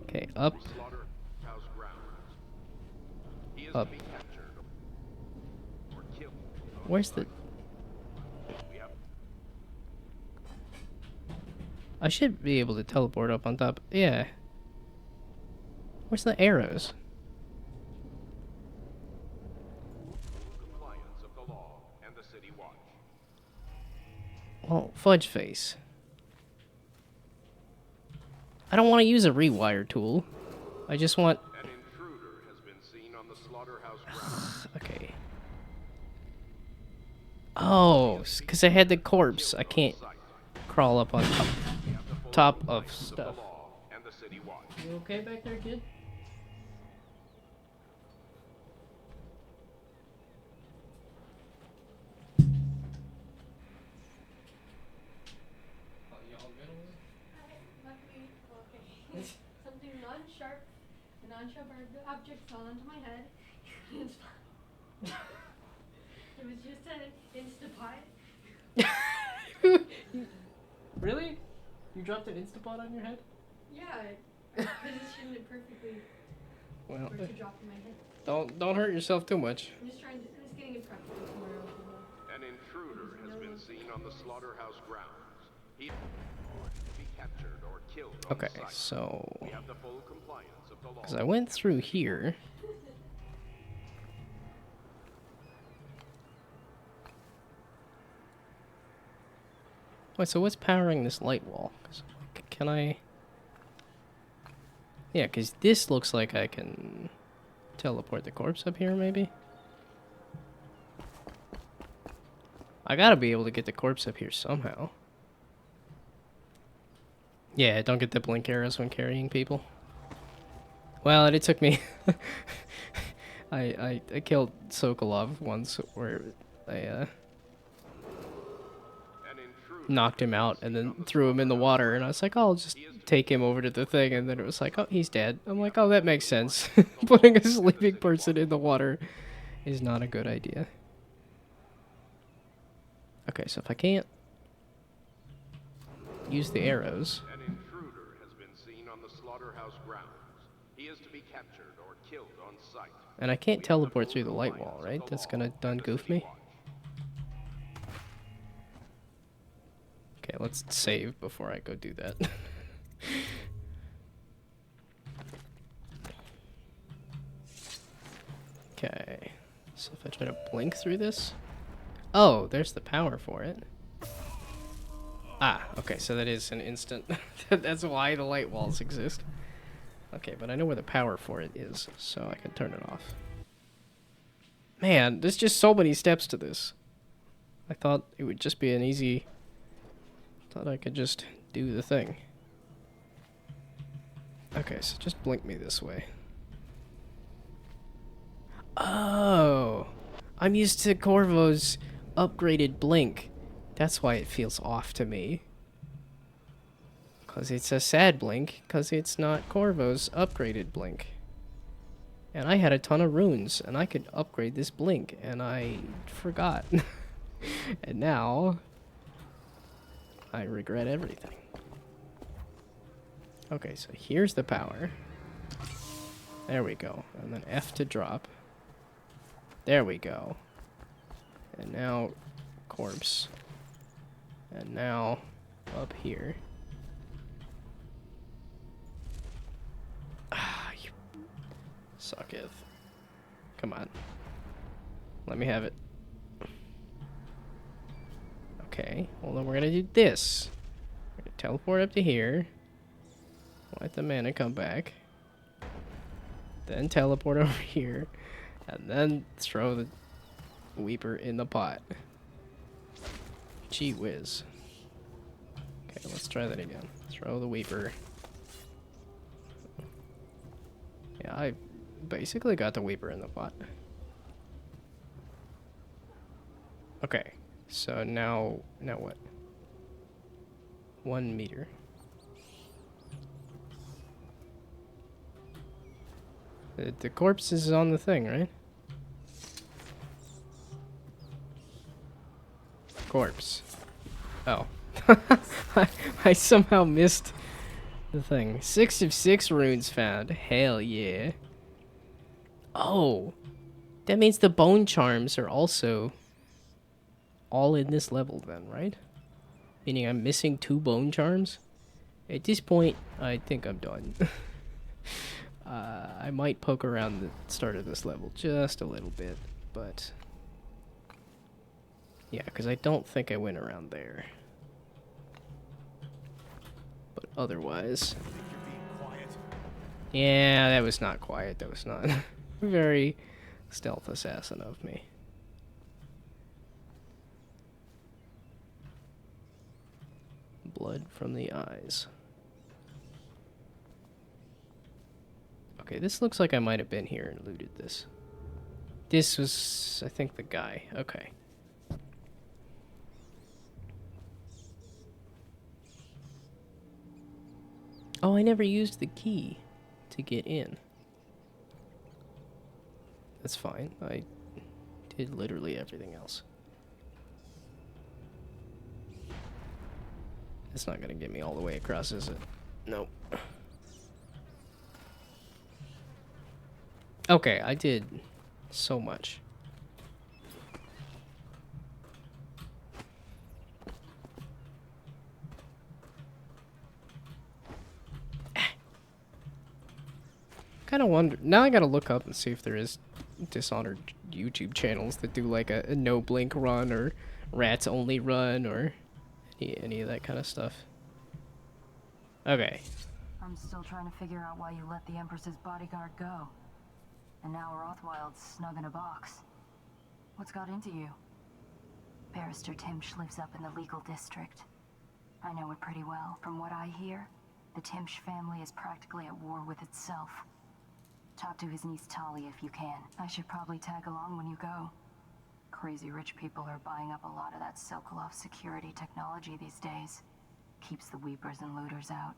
Okay, up. Up. Where's the... I should be able to teleport up on top. Yeah. Where's the arrows? Well, fudge face. I don't want to use a rewire tool. I just want... An intruder has been seen on the slaughterhouse grounds. Okay. Oh, because I had the corpse. I can't crawl up on top of stuff. You okay back there, kid? Something non-sharp, a non-sharp object fell onto my head. It was just an Instapot. Really? You dropped an Instapot on your head? Yeah, I positioned it perfectly Well, for it to drop in my head. don't hurt yourself too much. I'm just getting it prepped for tomorrow. An intruder has been seen on the slaughterhouse grounds. He be captured or killed on Okay, sight. so We have the full compliance of the law. because I went through here. Wait, so what's powering this light wall? 'Cause, can I... Yeah, because this looks like I can teleport the corpse up here, maybe? I gotta be able to get the corpse up here somehow. Yeah, don't get the blink arrows when carrying people. Well, it took me... I killed Sokolov once where I knocked him out and then threw him in the water, and I was like, oh, I'll just take him over to the thing, and then it was like, oh, he's dead. I'm like, oh, that makes sense. Putting a sleeping person in the water is not a good idea. Okay, so if I can't use the arrows... An intruder has been seen on the slaughterhouse grounds. He is to be captured or killed on sight. And I can't teleport through the light wall, right? That's gonna done goof me. Okay, let's save before I go do that. Okay, so if I try to blink through this... Oh, there's the power for it. Ah, okay, so that is an instant. That's why the light walls exist. Okay, but I know where the power for it is, so I can turn it off. Man, there's just so many steps to this. I thought it would just be an easy... Thought I could just do the thing. Okay, so just blink me this way. Oh! I'm used to Corvo's upgraded blink. That's why it feels off to me. Because it's a sad blink, because it's not Corvo's upgraded blink. And I had a ton of runes, and I could upgrade this blink, and I forgot. And now, I regret everything. Okay, so here's the power. There we go. And then F to drop. There we go. And now, corpse. And now, up here. Ah, you sucketh. Come on. Let me have it. Okay, well then we're gonna do this. We're gonna teleport up to here. Let the mana come back. Then teleport over here. And then throw the Weeper in the pot. Gee whiz. Okay, let's try that again. Throw the Weeper. Yeah, I basically got the Weeper in the pot. Okay, so now what? 1 meter. The corpse is on the thing, right? Corpse. Oh. I somehow missed the thing. 6 of 6 runes found. Hell yeah. Oh. That means the bone charms are also all in this level then, right? Meaning I'm missing 2 bone charms? At this point, I think I'm done. I might poke around the start of this level just a little bit, but yeah, because I don't think I went around there. But otherwise, yeah, that was not quiet. That was not very stealth assassin of me. Blood from the eyes. Okay, this looks like I might have been here and looted this. This was, I think, the guy. Okay. Oh, I never used the key to get in. That's fine. I did literally everything else. It's not gonna get me all the way across, is it? Nope. Okay, I did so much. Kind of wonder. Now I gotta look up and see if there is Dishonored YouTube channels that do like a no blink run or rats only run or any of that kind of stuff. Okay. I'm still trying to figure out why you let the Empress's bodyguard go. And now Rothwild's snug in a box. What's got into you? Barrister Timsh lives up in the legal district. I know it pretty well. From what I hear, the Timsh family is practically at war with itself. Talk to his niece Talia if you can. I should probably tag along when you go. Crazy rich people are buying up a lot of that Sokolov security technology these days. Keeps the weepers and looters out.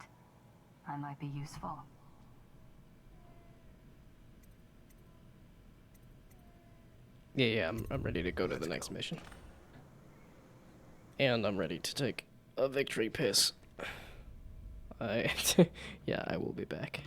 I might be useful. Yeah, I'm ready to go to the next mission. And I'm ready to take a victory piss. Yeah, I will be back.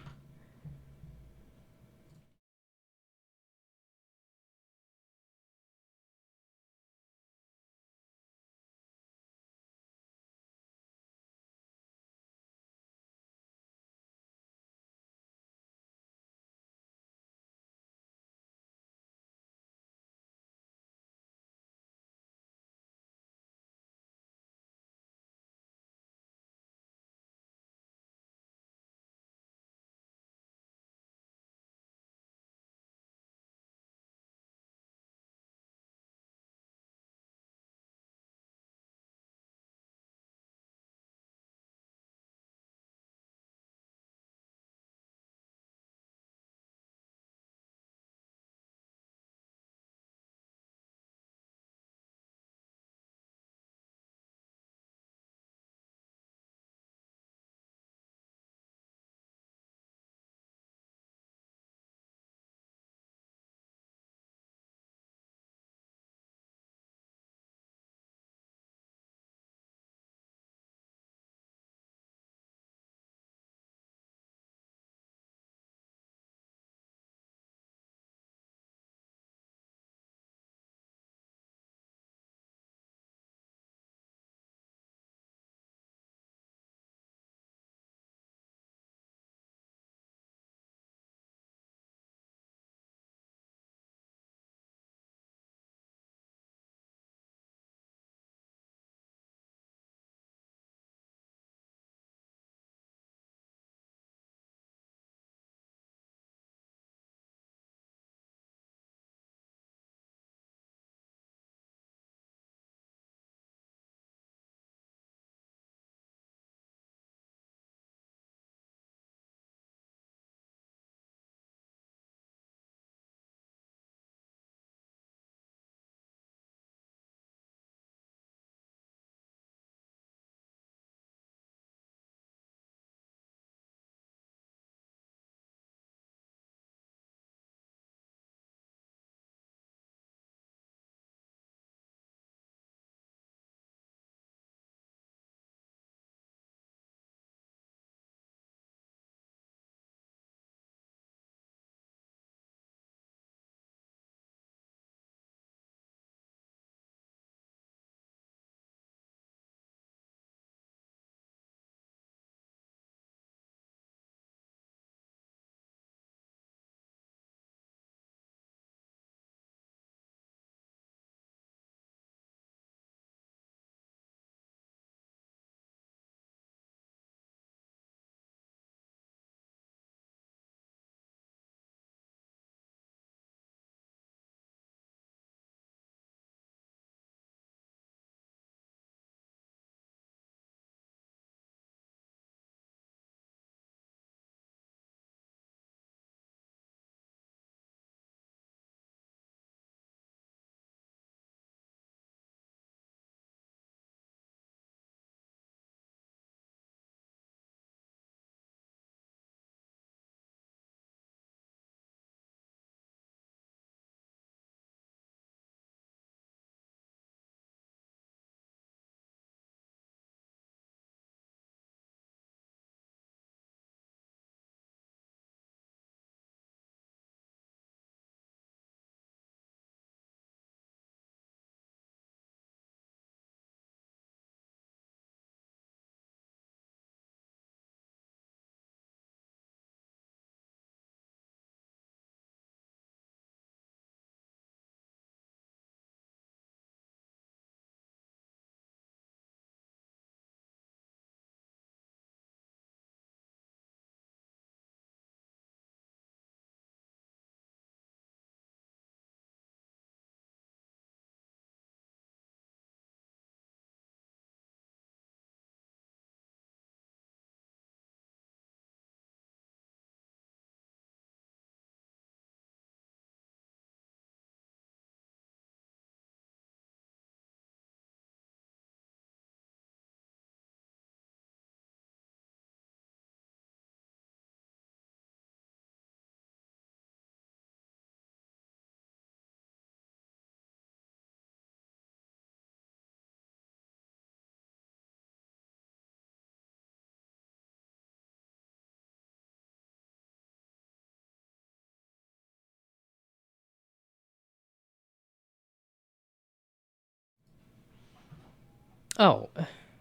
Oh,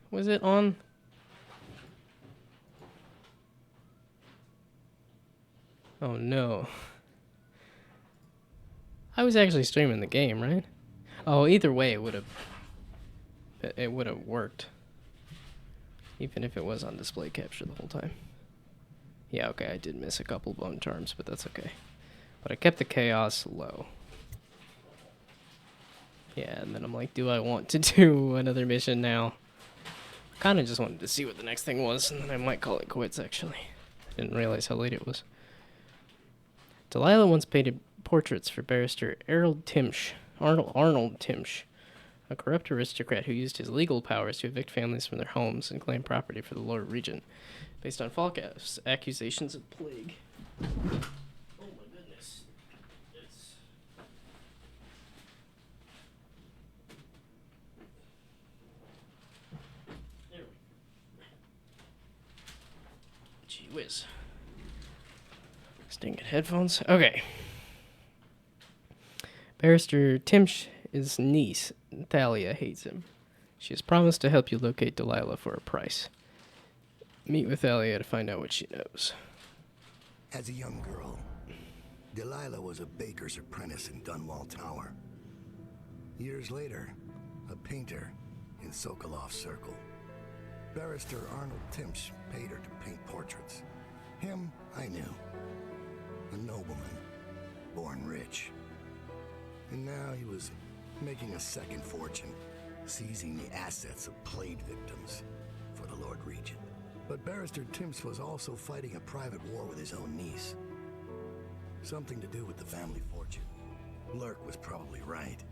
was it on? Oh no. I was actually streaming the game, right? Oh, either way it would have worked. Even if it was on display capture the whole time. Yeah, okay, I did miss a couple bone charms, but that's okay. But I kept the chaos low. Yeah, and then I'm like, do I want to do another mission now? Kind of just wanted to see what the next thing was, and then I might call it quits, actually. I didn't realize how late it was. Delilah once painted portraits for barrister Arnold Timsh, a corrupt aristocrat who used his legal powers to evict families from their homes and claim property for the Lord Regent, based on false accusations of plague. Oh my goodness. Gee whiz. Stinking headphones. Okay. Barrister Timsh's niece, Thalia, hates him. She has promised to help you locate Delilah for a price. Meet with Thalia to find out what she knows. As a young girl, Delilah was a baker's apprentice in Dunwall Tower. Years later, a painter in Sokolov Circle. Barrister Arnold Timsh paid her to paint portraits. Him, I knew. A nobleman, born rich. And now he was making a second fortune, seizing the assets of plague victims for the Lord Regent. But Barrister Timsh was also fighting a private war with his own niece. Something to do with the family fortune. Lurk was probably right.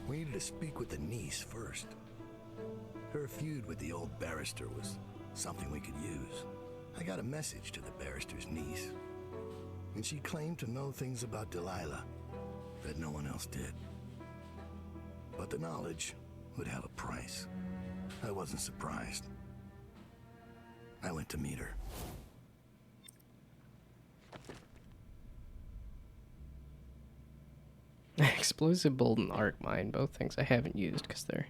We needed to speak with the niece first. Her feud with the old barrister was something we could use. I got a message to the barrister's niece, and she claimed to know things about Delilah that no one else did. But the knowledge would have a price. I wasn't surprised. I went to meet her. Explosive Bolt and Arc Mine, both things I haven't used because they're...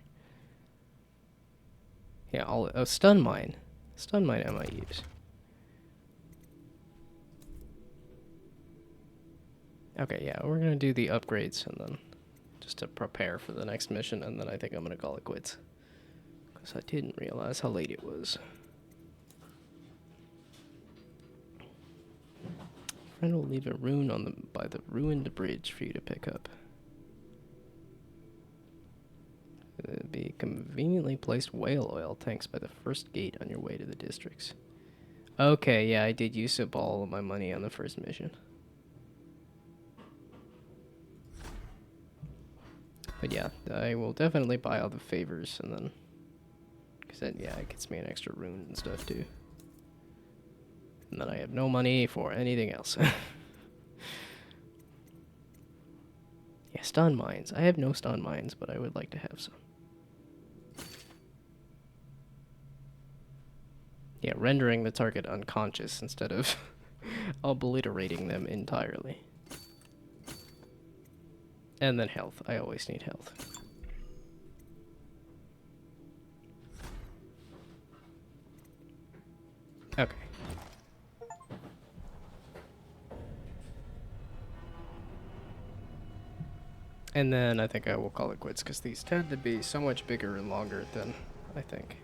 Yeah, Stun Mine. Stun Mine I might use. Okay, yeah, we're gonna do the upgrades and then just to prepare for the next mission, and then I think I'm gonna call it quits. Because I didn't realize how late it was. Friend will leave a rune by the ruined bridge for you to pick up. It'll be conveniently placed whale oil tanks by the first gate on your way to the districts. Okay, yeah, I did use up all of my money on the first mission. But yeah, I will definitely buy all the favors, and then... Because then, yeah, it gets me an extra rune and stuff, too. And then I have no money for anything else. Yeah, stun mines. I have no stun mines, but I would like to have some. Yeah, rendering the target unconscious instead of obliterating them entirely. And then health. I always need health. Okay. And then I think I will call it quits because these tend to be so much bigger and longer than I think.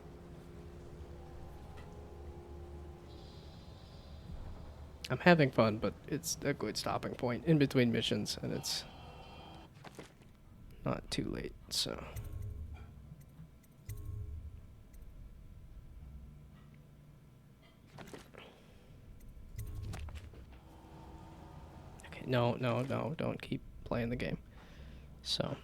I'm having fun, but it's a good stopping point in between missions, and it's not too late, so... Okay, no, don't keep playing the game. So...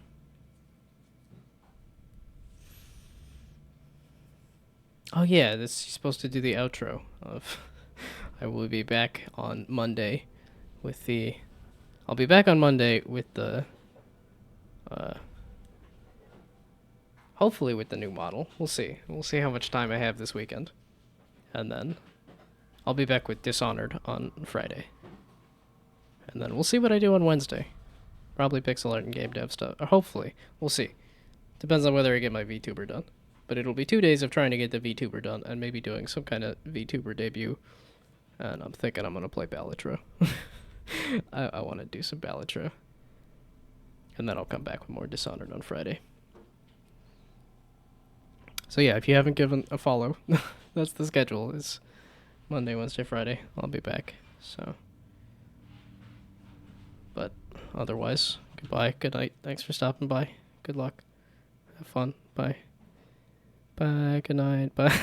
Oh yeah, this is supposed to do the outro of... I will be back on Monday with the... I'll be back on Monday with the... hopefully with the new model. We'll see. We'll see how much time I have this weekend. And then I'll be back with Dishonored on Friday. And then we'll see what I do on Wednesday. Probably pixel art and game dev stuff. Or hopefully. We'll see. Depends on whether I get my VTuber done. But it'll be 2 days of trying to get the VTuber done and maybe doing some kind of VTuber debut. And I'm thinking I'm going to play Balatro. I want to do some Balatro. And then I'll come back with more Dishonored on Friday. So yeah, if you haven't given a follow, that's the schedule. It's Monday, Wednesday, Friday. I'll be back. So, but otherwise, goodbye, good night. Thanks for stopping by. Good luck. Have fun. Bye. Bye. Good night. Bye.